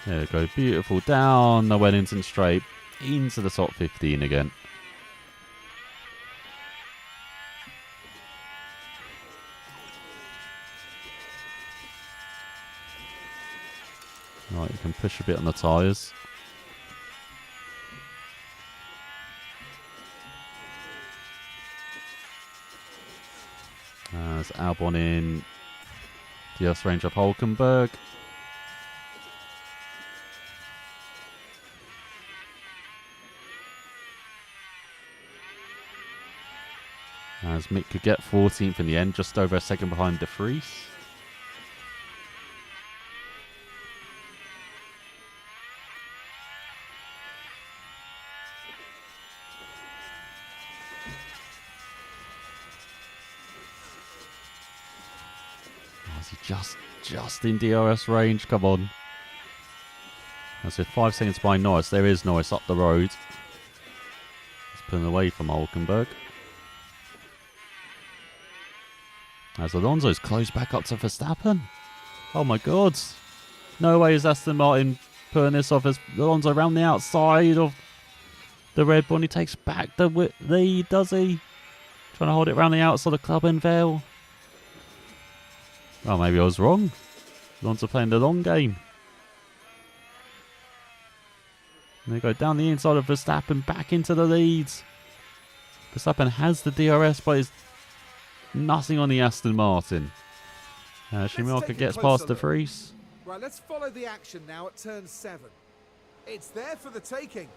[SPEAKER 6] There we go. Beautiful. Down the Wellington Straight. Into the top 15 again. Right, you can push a bit on the tyres. As Albon in DS range of Hulkenberg. As Mick could get 14th in the end, just over a second behind De Vries. Oh, is he just in DRS range? Come on. As with 5 seconds behind Norris, there is Norris up the road. He's pulling away from Hulkenberg. As Alonso's close back up to Verstappen. Oh my god. No way is Aston Martin putting this off as Alonso around the outside of the Red Bull. He takes back the lead, does he? Trying to hold it around the outside of Club and Vale. Oh, maybe I was wrong. Alonso playing the long game. And they go down the inside of Verstappen, back into the leads. Verstappen has the DRS, but is nothing on the Aston Martin. Schumacher gets past De Vries.
[SPEAKER 2] Right, let's follow the action now at turn 7. It's there for the taking.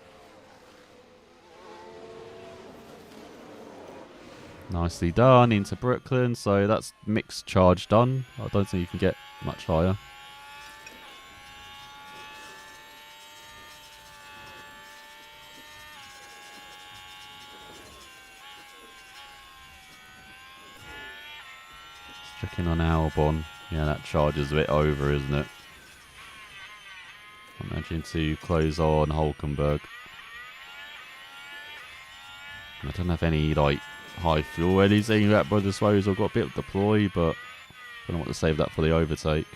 [SPEAKER 6] Nicely done into Brooklyn. So that's mixed charge done. I don't think you can get much higher. Checking on Albon. Yeah, that charge is a bit over, isn't it? I'm managing to close on Hulkenberg. I don't have any like high fuel or anything that by disposal. I've got a bit of deploy, but I don't want to save that for the overtake.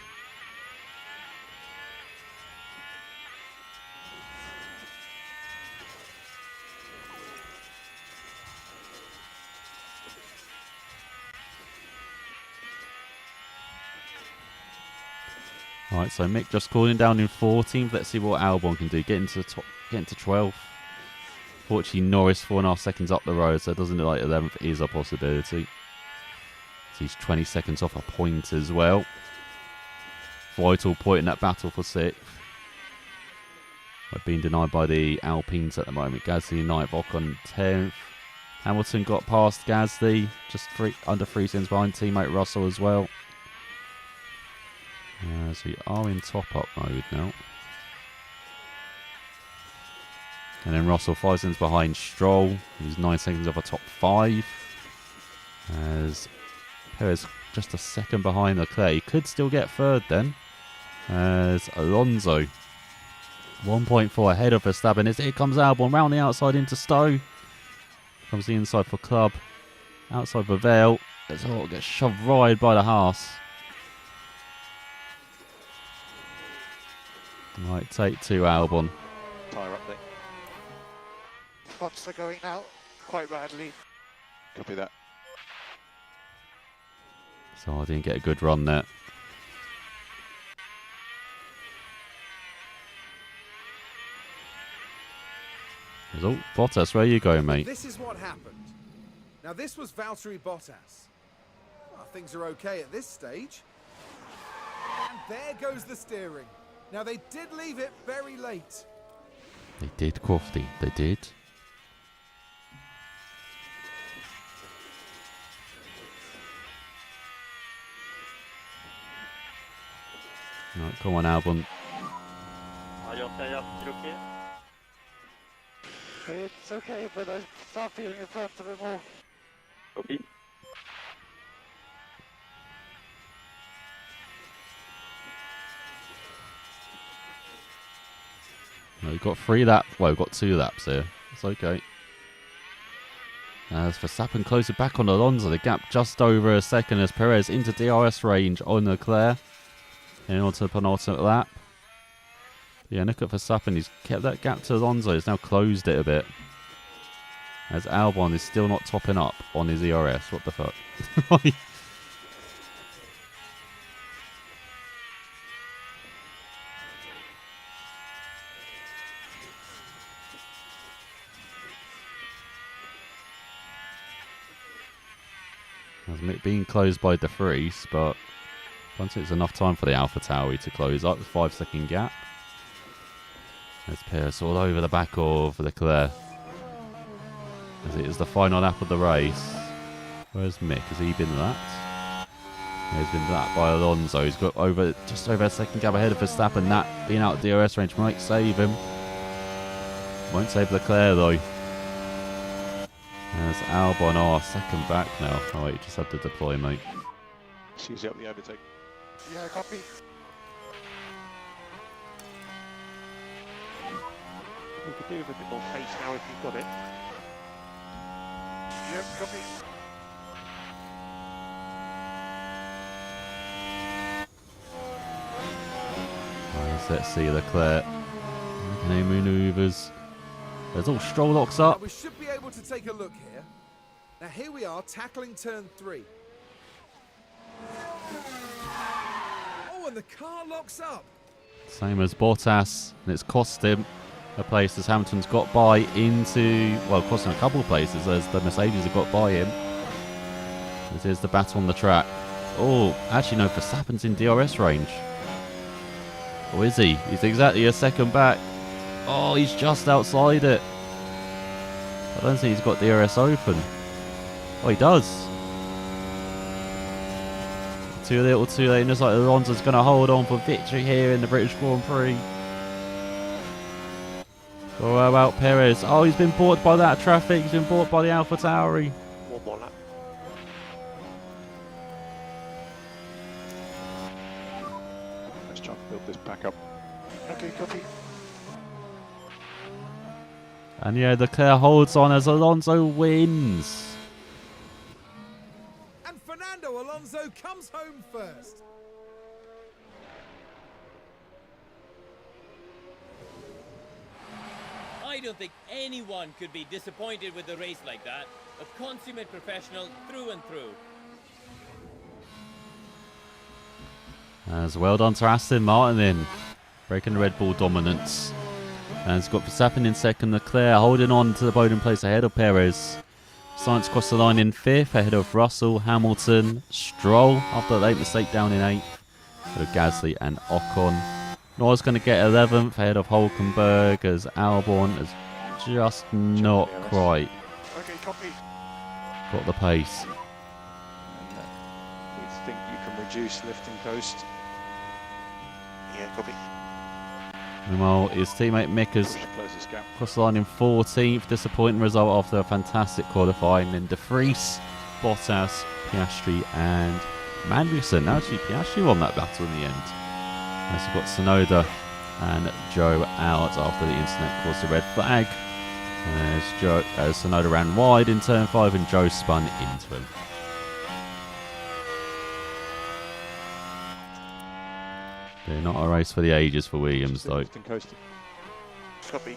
[SPEAKER 6] Alright, so Mick just cooling down in 14th. Let's see what Albon can do. Get into 12th. Fortunately, Norris 4.5 seconds up the road, so it doesn't look like 11th is a possibility. So he's 20 seconds off a point as well. Vital point in that battle for 6th. We're being denied by the Alpines at the moment. Gasly 9th, Ocon 10th. Hamilton got past Gasly, just under 3 seconds behind teammate Russell as well. So we are in top-up mode now. And then Russell 5 seconds behind Stroll. He's 9 seconds off a top 5. As Perez just a second behind Leclerc. He could still get third then. As Alonso 1.4 ahead of Verstappen. Here comes Albon round the outside into Stowe. Comes the inside for Club. Outside for Vale. Gets shoved right by the Haas. Right, take 2 Albon.
[SPEAKER 5] Tyre up there.
[SPEAKER 3] Spots are going out quite badly.
[SPEAKER 5] Copy that.
[SPEAKER 6] So I didn't get a good run there. Oh, Bottas, where are you going, mate?
[SPEAKER 2] This is what happened. Now, this was Valtteri Bottas. things are okay at this stage. And there goes the steering. Now they did leave it very late.
[SPEAKER 6] They did, Crofty. They did. Right, come on, Albon.
[SPEAKER 7] Ayos, Ayos, you okay?
[SPEAKER 3] It's okay, but I start feeling in front of him all.
[SPEAKER 7] Copy.
[SPEAKER 6] No, we've got 3 laps. Well, we've got 2 laps here. It's okay. As Verstappen closes back on Alonso, the gap just over a second as Perez into DRS range on Leclerc. And on to the penultimate lap. Yeah, look at Verstappen. He's kept that gap to Alonso. He's now closed it a bit. As Albon is still not topping up on his ERS. What the fuck? As Mick being closed by De Vries, but I don't think it's enough time for the AlphaTauri to close up. 5-second gap. There's Perez all over the back of Leclerc. As it is the final lap of the race. Where's Mick? Has he been lapped? Yeah, he's been lapped by Alonso. He's got just over a second gap ahead of Verstappen. That being out of DRS range might save him. Won't save Leclerc though. There's Albon, second back now. Oh wait, he just had to deploy, mate.
[SPEAKER 5] Susie up the overtake.
[SPEAKER 3] Yeah, copy.
[SPEAKER 7] You could do with a bit more pace now if you've got it.
[SPEAKER 3] Yep, copy.
[SPEAKER 6] Let's see Leclerc. Making any manoeuvres. There's all Stroll locks
[SPEAKER 2] Now
[SPEAKER 6] up.
[SPEAKER 2] we should be able to take a look here. Now here we are tackling turn 3. Oh, and the car locks up.
[SPEAKER 6] Same as Bottas, and it's cost him a place as Hamilton's got by into, well, cost him a couple of places as the Mercedes have got by him. This is the battle on the track. Oh, actually no, Verstappen's in DRS range. Or is he? He's exactly a second back. Oh, he's just outside it. I don't think he's got DRS open. Oh, he does. Too little, too late. It looks like Alonso's going to hold on for victory here in the British Grand Prix. Oh, how about Perez? Oh, he's been bought by that traffic. He's been bought by the AlphaTauri.
[SPEAKER 7] One more lap.
[SPEAKER 5] Let's try to build this back up.
[SPEAKER 3] Okay, copy.
[SPEAKER 6] And yeah, Leclerc holds on as Alonso wins.
[SPEAKER 2] And Fernando Alonso comes home first.
[SPEAKER 4] I don't think anyone could be disappointed with a race like that. A consummate professional through and through.
[SPEAKER 6] As well done to Aston Martin then, breaking the Red Bull dominance. And it's got Verstappen in second, Leclerc holding on to the podium place ahead of Perez. Sainz crossed the line in 5th ahead of Russell, Hamilton, Stroll after a late mistake down in 8th ahead of Gasly and Ocon. Norris going to get 11th ahead of Hulkenberg as Albon is just not quite
[SPEAKER 3] Okay, copy.
[SPEAKER 6] got the pace.
[SPEAKER 5] You think you can reduce lift and coast?
[SPEAKER 3] Yeah, copy.
[SPEAKER 6] Meanwhile, his teammate Mick has
[SPEAKER 5] Push the closest gap.
[SPEAKER 6] crossed the line in 14th. Disappointing result after a fantastic qualifying. Then De Vries, Bottas, Piastri and Magnussen. Actually, Piastri won that battle in the end. As we've got Tsunoda and Joe out after the incident caused a red flag. As Tsunoda ran wide in turn 5 and Joe spun into him. They're not a race for the ages for Williams though.
[SPEAKER 5] Lift and coast.
[SPEAKER 3] Copy.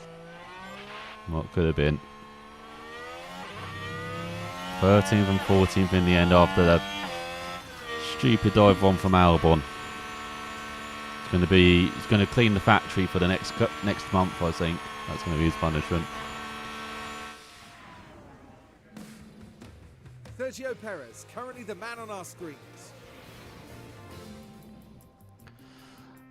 [SPEAKER 6] What could have been 13th and 14th in the end after that stupid dive one from Albon. He's going to clean the factory for the next month, I think. That's going to be his punishment.
[SPEAKER 2] Sergio Perez, currently the man on our screens.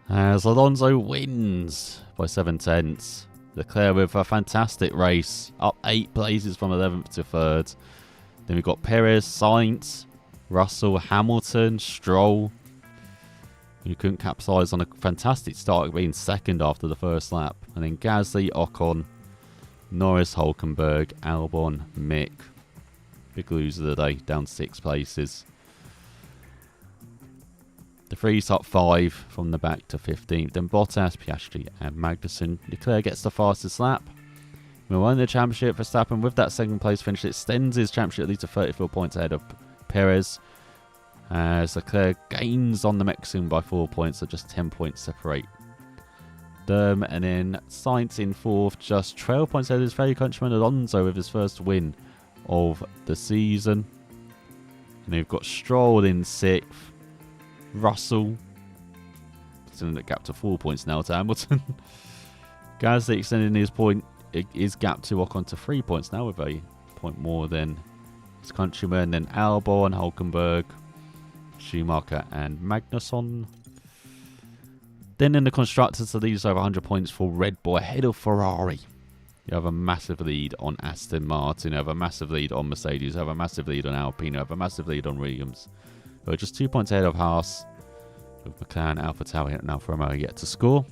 [SPEAKER 6] As Alonso wins by 7/10. Leclerc with a fantastic race, up 8 places from 11th to 3rd. Then we've got Perez, Sainz, Russell, Hamilton, Stroll. You couldn't capitalise on a fantastic start, being second after the first lap. And then Gasly, Ocon, Norris, Hulkenberg, Albon, Mick. Big loser of the day, down 6 places. De Vries up 5 from the back to 15th. Then Bottas, Piastri and Magnussen. Leclerc gets the fastest lap. We won the championship. Verstappen with that second place finish extends his championship lead to 34 points ahead of Perez. As Leclerc gains on the Mexican by 4 points, so just 10 points separate them. And then Sainz in 4th, just 12 points ahead of his fellow countryman Alonso with his first win of the season. And we've got Stroll in 6th. Russell, extending the gap to 4 points now to Hamilton. Gasly extending his gap to Ocon to 3 points now with a point more than his countrymen. Then Albon, Hulkenberg, Schumacher and Magnussen. Then in the constructors, the lead is over 100 points for Red Bull ahead of Ferrari. You have a massive lead on Aston Martin, you have a massive lead on Mercedes, you have a massive lead on Alpine, you have a massive lead on Williams. We're just 2 points ahead of Haas, with McLaren, AlphaTauri and Alfa Romeo yet to score.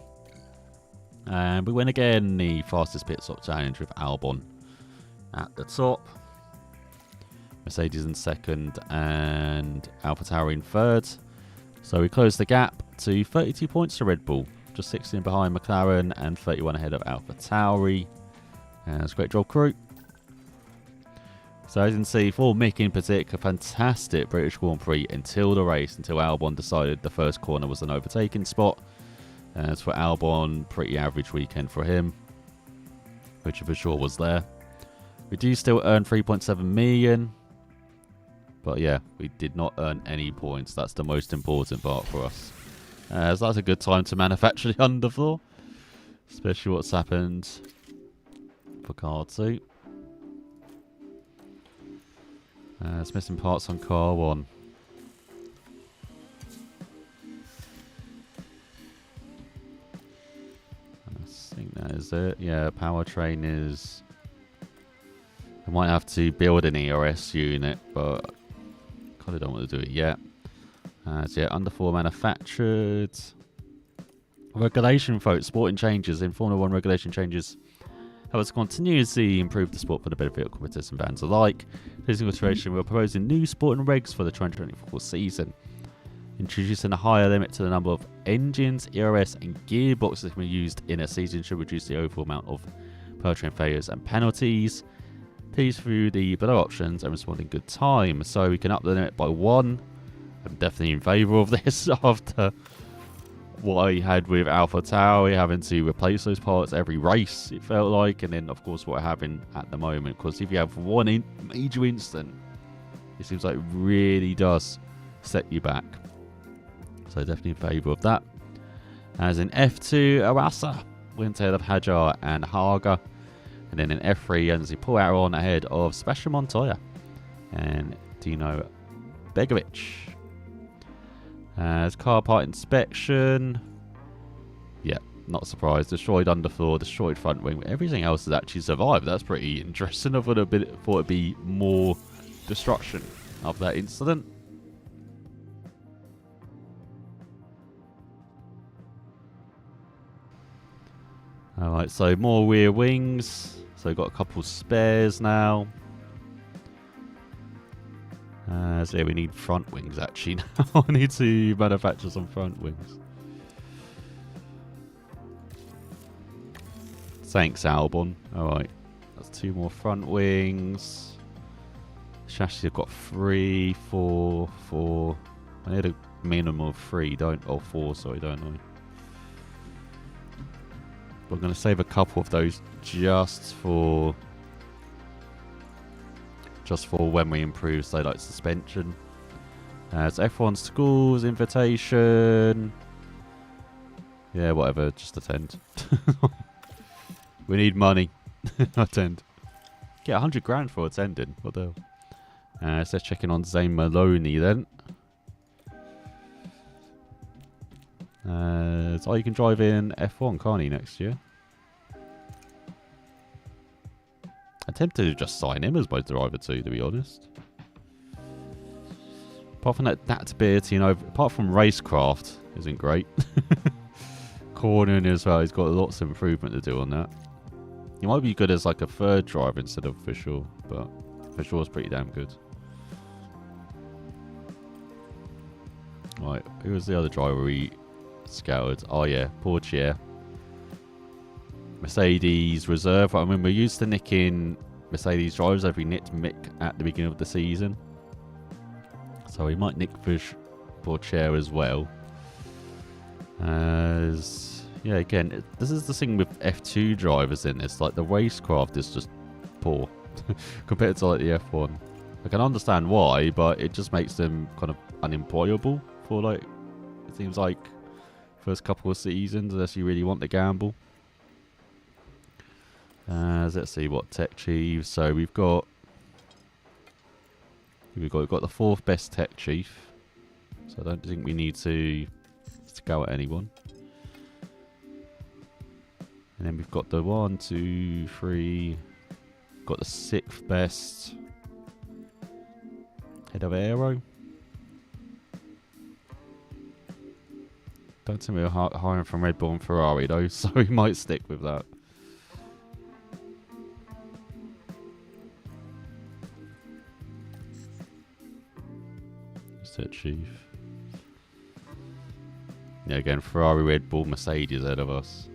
[SPEAKER 6] And we win again the fastest pit stop challenge with Albon at the top. Mercedes in 2nd and AlphaTauri in 3rd. So we close the gap to 32 points to Red Bull, just 16 behind McLaren and 31 ahead of AlphaTauri. And it's a great job, crew. So as you can see, for Mick in particular, a fantastic British Grand Prix until the race, until Albon decided the first corner was an overtaking spot. As for Albon, pretty average weekend for him, which for sure was there. We do still earn 3.7 million, but yeah, we did not earn any points. That's the most important part for us. So that's a good time to manufacture the underfloor, especially what's happened for car 2. It's missing parts on car 1. I think that is it. Yeah, powertrain is... I might have to build an ERS unit, but kind of don't want to do it yet. So yeah, underfloor manufactured. Regulation vote, sporting changes in Formula 1 regulation changes. How it's continuously improve the sport for the benefit of competitors and fans alike. This illustration, we're proposing new sporting regs for the 2024 season, introducing a higher limit to the number of engines, ERS, and gearboxes that can be used in a season should reduce the overall amount of powertrain failures and penalties. Please view the below options and respond in good time. So we can up the limit by 1. I'm definitely in favour of this after what I had with AlphaTauri, having to replace those parts every race, it felt like, and then of course what I have at the moment, because if you have one major incident, it seems like it really does set you back. So definitely in favour of that. As in F2, Arasa went ahead of Hajar and Haga, and then in F3, Enzi Poirot ahead of Sebastian Montoya and Dino Begovic. As car part inspection, yeah, not surprised. Destroyed underfloor, destroyed front wing. Everything else has actually survived. That's pretty interesting. I thought it'd be more destruction of that incident. Alright, so more rear wings. So we've got a couple spares now. So yeah, we need front wings actually now. I need to manufacture some front wings. Thanks, Albon. Alright, that's 2 more front wings. Chassis have got 3, 4, 4. I need a minimum of 3, or 4, sorry, don't I? But I'm going to save a couple of those just for when we improve, say, like suspension. So F1 schools, invitation. Yeah, whatever, just attend. We need money. Attend. Get 100 grand for attending. What the hell? So let's check in on Zane Maloney then. So you can drive in F1, can't he, next year? I'm tempted to just sign him as my driver too, to be honest. Apart from that adaptability, you know, apart from racecraft, isn't great. Cornering as well, he's got lots of improvement to do on that. He might be good as like a third driver instead of official, but official is pretty damn good. Right, who was the other driver we scouted? Oh yeah, Portier. Mercedes reserve. I mean, we're used to nicking Mercedes drivers every nicked Mick at the beginning of the season. So we might nick Portier as well. Yeah, again, this is the thing with F2 drivers in this. Like, the racecraft is just poor compared to like the F1. I can understand why, but it just makes them kind of unemployable for, like, it seems like first couple of seasons, unless you really want to gamble. Let's see what tech chiefs. So we've got the 4th best tech chief. So I don't think we need to scout anyone. And then we've got the 1, 2, 3. Got the 6th best head of aero. Don't think we're hiring from Red Bull and Ferrari though, so we might stick with that. Set chief. Yeah, again, Ferrari, Red Bull, Mercedes ahead of us.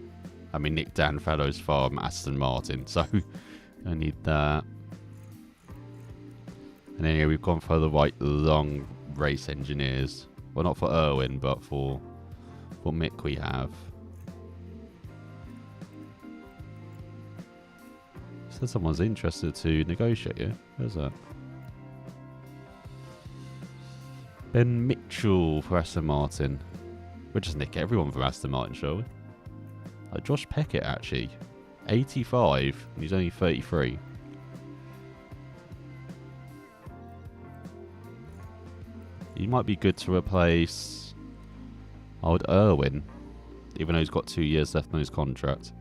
[SPEAKER 6] I mean, Nick Danfallow's from Aston Martin, so I need that. And then here we've gone for the right long race engineers. Well, not for Erwin, but for Mick we have. Said someone's interested to negotiate, yeah? Where's that? Ben Mitchell for Aston Martin. We'll just nick everyone from Aston Martin, shall we? Like Josh Peckett, actually. 85, and he's only 33. He might be good to replace old Erwin, even though he's got 2 years left on his contract.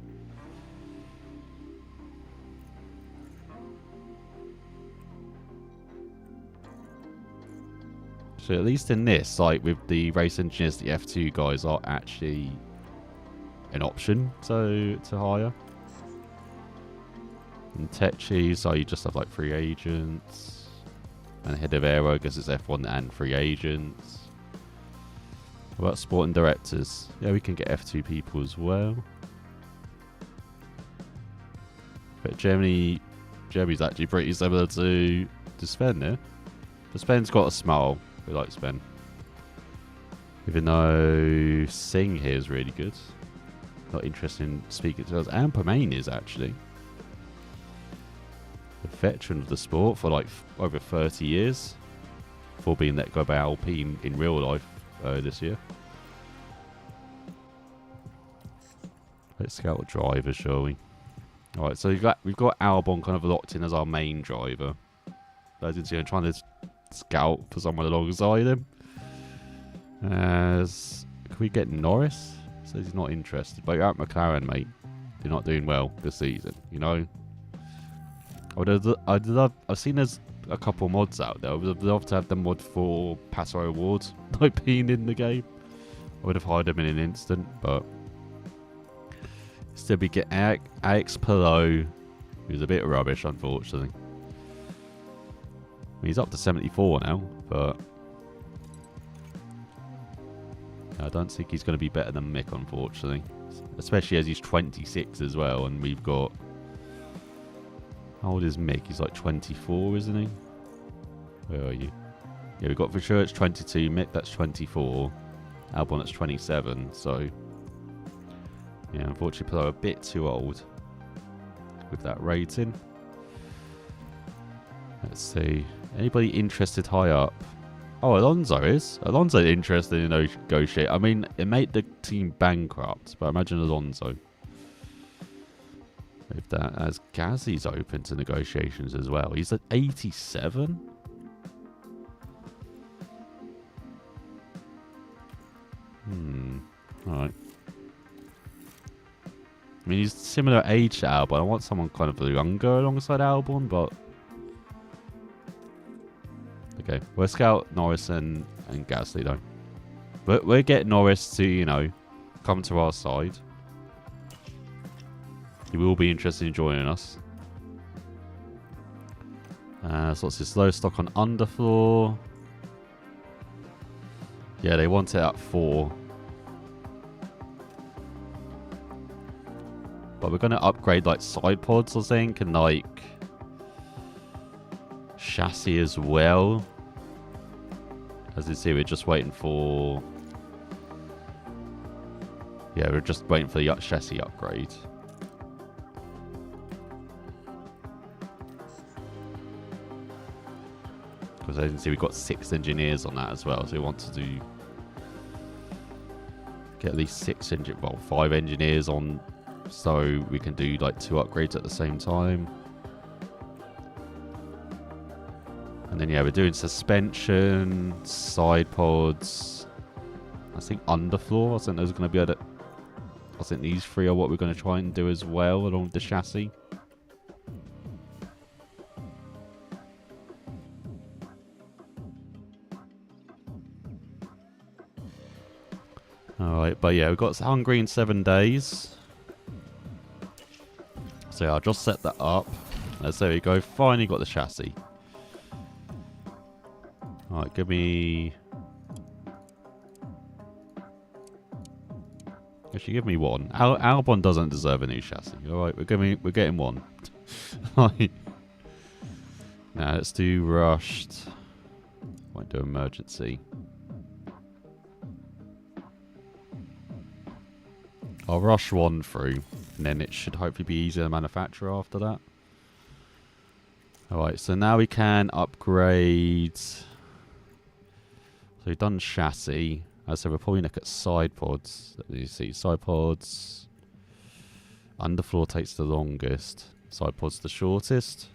[SPEAKER 6] So at least in this, like with the race engineers, the F2 guys are actually an option to hire. And tech chiefs, so you just have like free agents. And head of aero, I guess it's F1 and free agents. What about sporting directors? Yeah, we can get F2 people as well. But Germany's actually pretty similar to Sven there. But Sven's got a smile. We like Sven. Even though Singh here is really good. Not interested in speaking to us. And Permain is actually a veteran of the sport for like over 30 years. Before being let go by Alpine in real life this year. Let's scout a driver, shall we? Alright, so we've got Albon kind of locked in as our main driver. As you can see, I'm trying to scout for someone alongside him. Can we get Norris? Says he's not interested. But you're at McLaren, mate. You're not doing well this season, you know? I've seen there's a couple mods out there. I would love to have the mod for Passo Awards, like being in the game. I would have hired him in an instant, but still we get Alex Palou, who's a bit rubbish, unfortunately. I mean, he's up to 74 now, but I don't think he's going to be better than Mick, unfortunately. Especially as he's 26 as well, and we've got... How old is Mick? He's like 24, isn't he? Where are you? Yeah, we've got for sure it's 22. Mick, that's 24. Albon, that's 27. So, yeah, unfortunately, they're a bit too old with that rating. Let's see. Anybody interested high up? Oh, Alonso is. Alonso interested in negotiate. I mean, it made the team bankrupt, but imagine Alonso. If that, as Gasly's open to negotiations as well. He's at 87. Alright. I mean, he's similar age to Albon. I want someone kind of younger alongside Albon, but... Okay, we'll scout Norris and Gasly, though. But we'll get Norris to, you know, come to our side. He will be interested in joining us. So what's this? Low stock on underfloor. Yeah, they want it at 4. But we're going to upgrade like side pods, I think, and like chassis as well. As you see, we're just waiting for... Yeah, we're just waiting for the chassis upgrade. Because as you can see, we've got 6 engineers on that as well. So we want to do... Get at least 5 engineers on, so we can do like 2 upgrades at the same time. And then yeah, we're doing suspension, side pods. I think underfloor. I think those are going to be able to... I think these 3 are what we're going to try and do as well along with the chassis. Alright, but yeah, we've got Hungary in 7 days. So yeah, I'll just set that up. There we go, finally got the chassis. Alright, give me... Actually, give me 1. Albon doesn't deserve a new chassis. Alright, we're getting 1. Now let's do rushed. Won't do emergency. I'll rush 1 through, and then it should hopefully be easier to manufacture after that. Alright, so now we can upgrade. So we've done chassis. So we'll probably look at side pods. Let me see, side pods. Underfloor takes the longest. Side pods the shortest.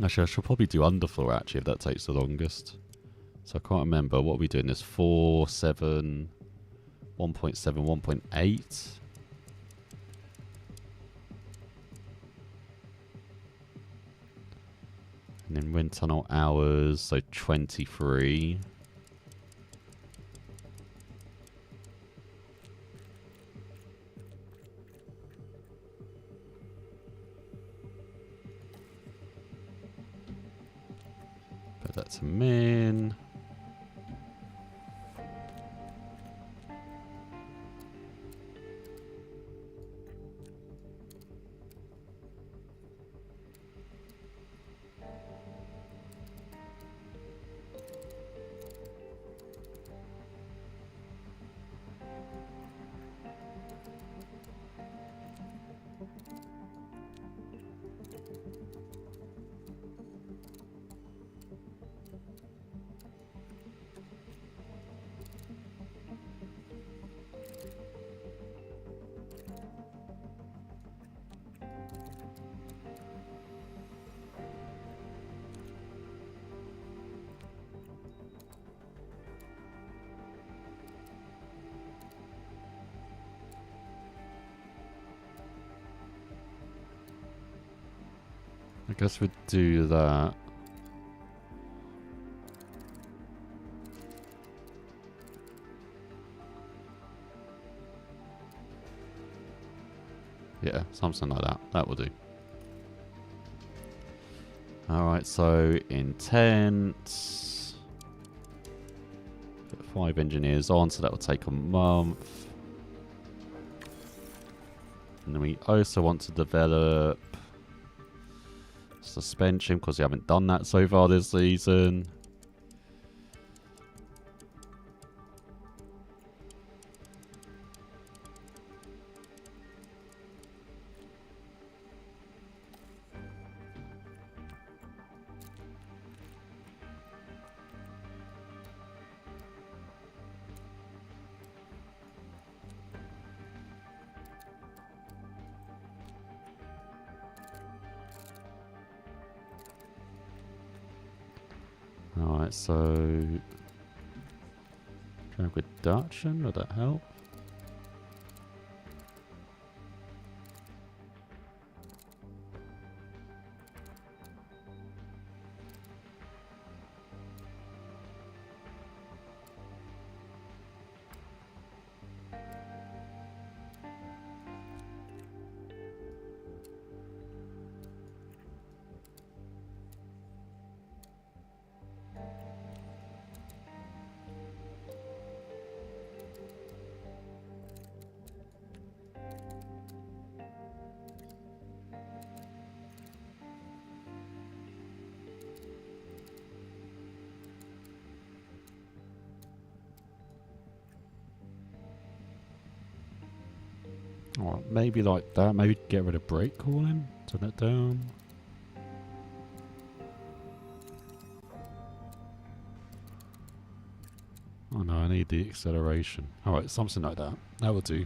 [SPEAKER 6] Actually, I should probably do underfloor actually if that takes the longest. So I can't remember. What are we doing? This 4, 7... 1.7, 1.8. And then wind tunnel hours, so 23. Put that to min. I guess we'd do that. Yeah, something like that. That will do. Alright, so intent. Put 5 engineers on, so that will take a month. And then we also want to develop suspension, because we haven't done that so far this season. Alright, so Drag reduction, would that help? Alright, maybe like that. Maybe get rid of brake cooling. Turn it down. Oh no, I need the acceleration. Alright, something like that. That will do.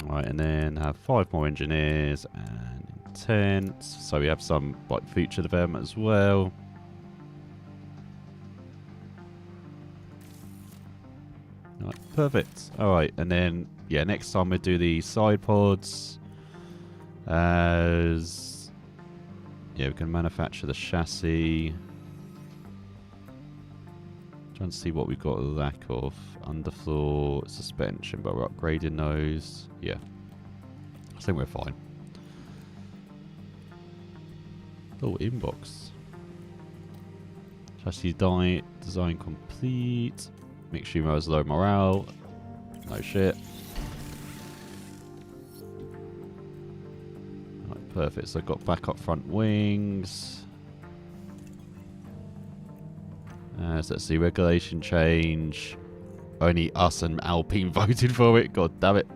[SPEAKER 6] Alright, and then have 5 more engineers and intense. So we have some like future development as well. Alright, perfect. Alright, and then yeah, next time we do the side pods. As yeah, we can manufacture the chassis. Trying to see what we've got a lack of. Underfloor, suspension, but we're upgrading those. Yeah. I think we're fine. Oh, inbox. Chassis design complete. Mixture has low morale. No shit. Right, perfect. So I've got backup front wings. So let's see, regulation change. Only us and Alpine voted for it. God damn it.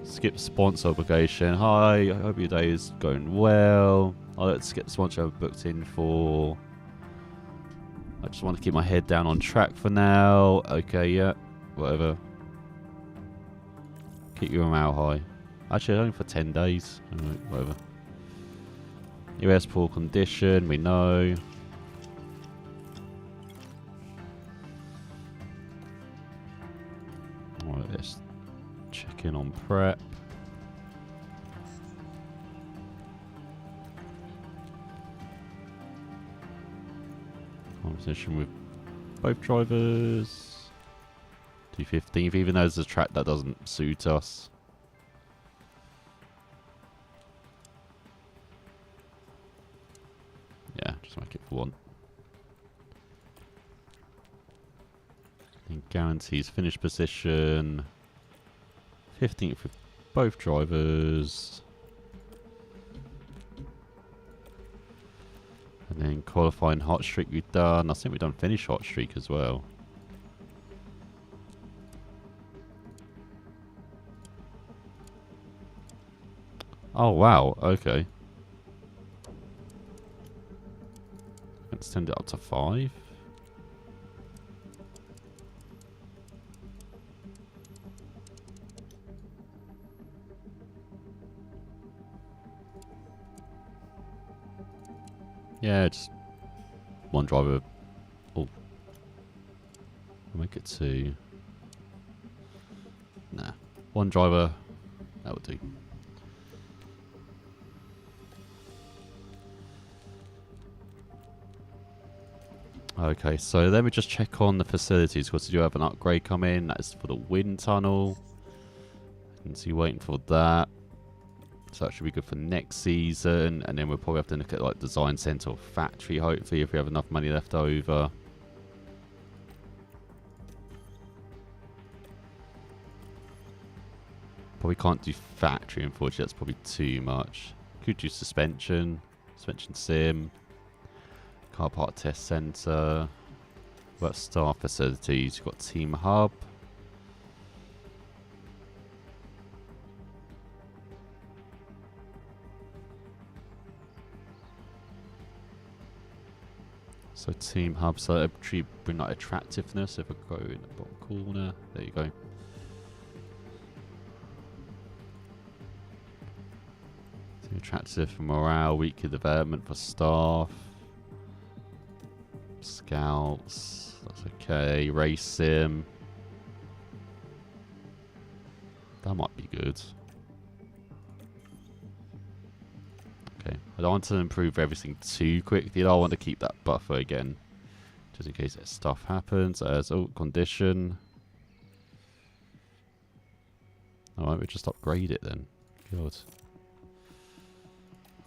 [SPEAKER 6] Skip sponsor obligation. Hi, I hope your day is going well. Let's get the sponsor I've booked in for. I just want to keep my head down on track for now. Okay, yeah, whatever. Keep your morale high. Actually, only for 10 days. Alright, whatever. US poor condition, we know. Alright, let's check in on prep. Competition with both drivers. 215th, even though there's a track that doesn't suit us. Yeah, just make it for one. And guarantees finish position. 15th with both drivers. And then qualifying hot streak we've done. I think we've done finish hot streak as well. Oh wow, okay. Let's send it up to 5. Yeah, just one driver. Oh, I'll make it 2. Nah, one driver. That would do. Okay, so let me just check on the facilities because we do have an upgrade coming. That is for the wind tunnel. And so you're waiting for that. So that should be good for next season. And then we'll probably have to look at like design center or factory, hopefully, if we have enough money left over. Probably can't do factory, unfortunately. That's probably too much. Could do suspension sim. Car part test center. What about staff facilities? You've got team hub. So team hub, so actually bring that attractiveness. If I go in the bottom corner, there you go. Too attractive for morale, weekly development for staff. Scouts, that's okay. Race sim. That might be good. Okay, I don't want to improve everything too quickly. I want to keep that buffer again. Just in case that stuff happens. As condition. Alright, we just upgrade it then. God.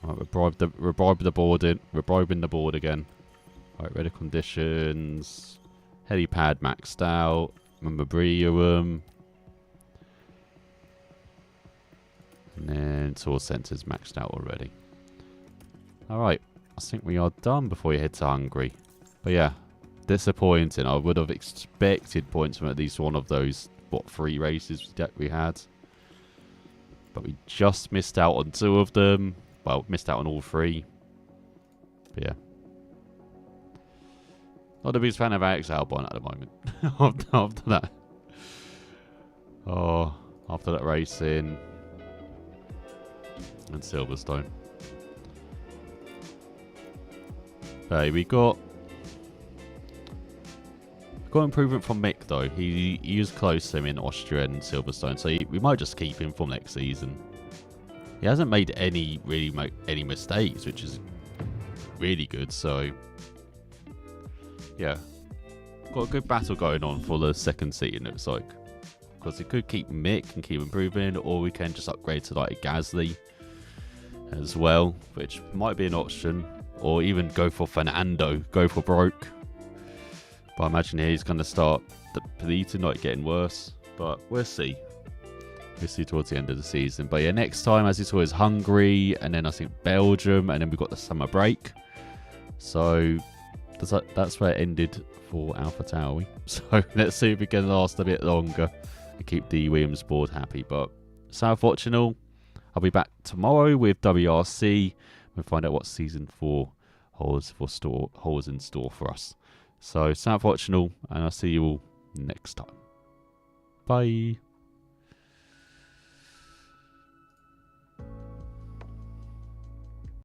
[SPEAKER 6] Alright, we're bribing the board in. We're bribing the board again. Alright, ready conditions. Helipad maxed out. Membranium. And then source centers maxed out already. Alright, I think we are done before you head to Hungary. But yeah, disappointing. I would have expected points from at least one of those, what, 3 races that we had. But we just missed out on 2 of them. Well, missed out on all 3. But yeah. Not the biggest fan of Alex Albon at the moment. after that. Oh, after that racing. And Silverstone. Okay, we got improvement from Mick though. He was close to him in Austria and Silverstone, so we might just keep him for next season. He hasn't made any mistakes, which is really good. So yeah, got a good battle going on for the second seat. It looks like, because we could keep Mick and keep improving, or we can just upgrade to like Gasly as well, which might be an option, or even go for Fernando, go for broke. But I imagine he's going to start depleting, not getting worse. But we'll see. We'll see towards the end of the season. But yeah, next time, as you saw, is Hungary, and then I think Belgium, and then we've got the summer break. So that's where it ended for AlphaTauri. So let's see if we can last a bit longer and keep the Williams board happy. But South Optional, I'll be back tomorrow with WRC. We'll find out what season 4 holds in store for us. So South Optional, and I'll see you all next time. Bye.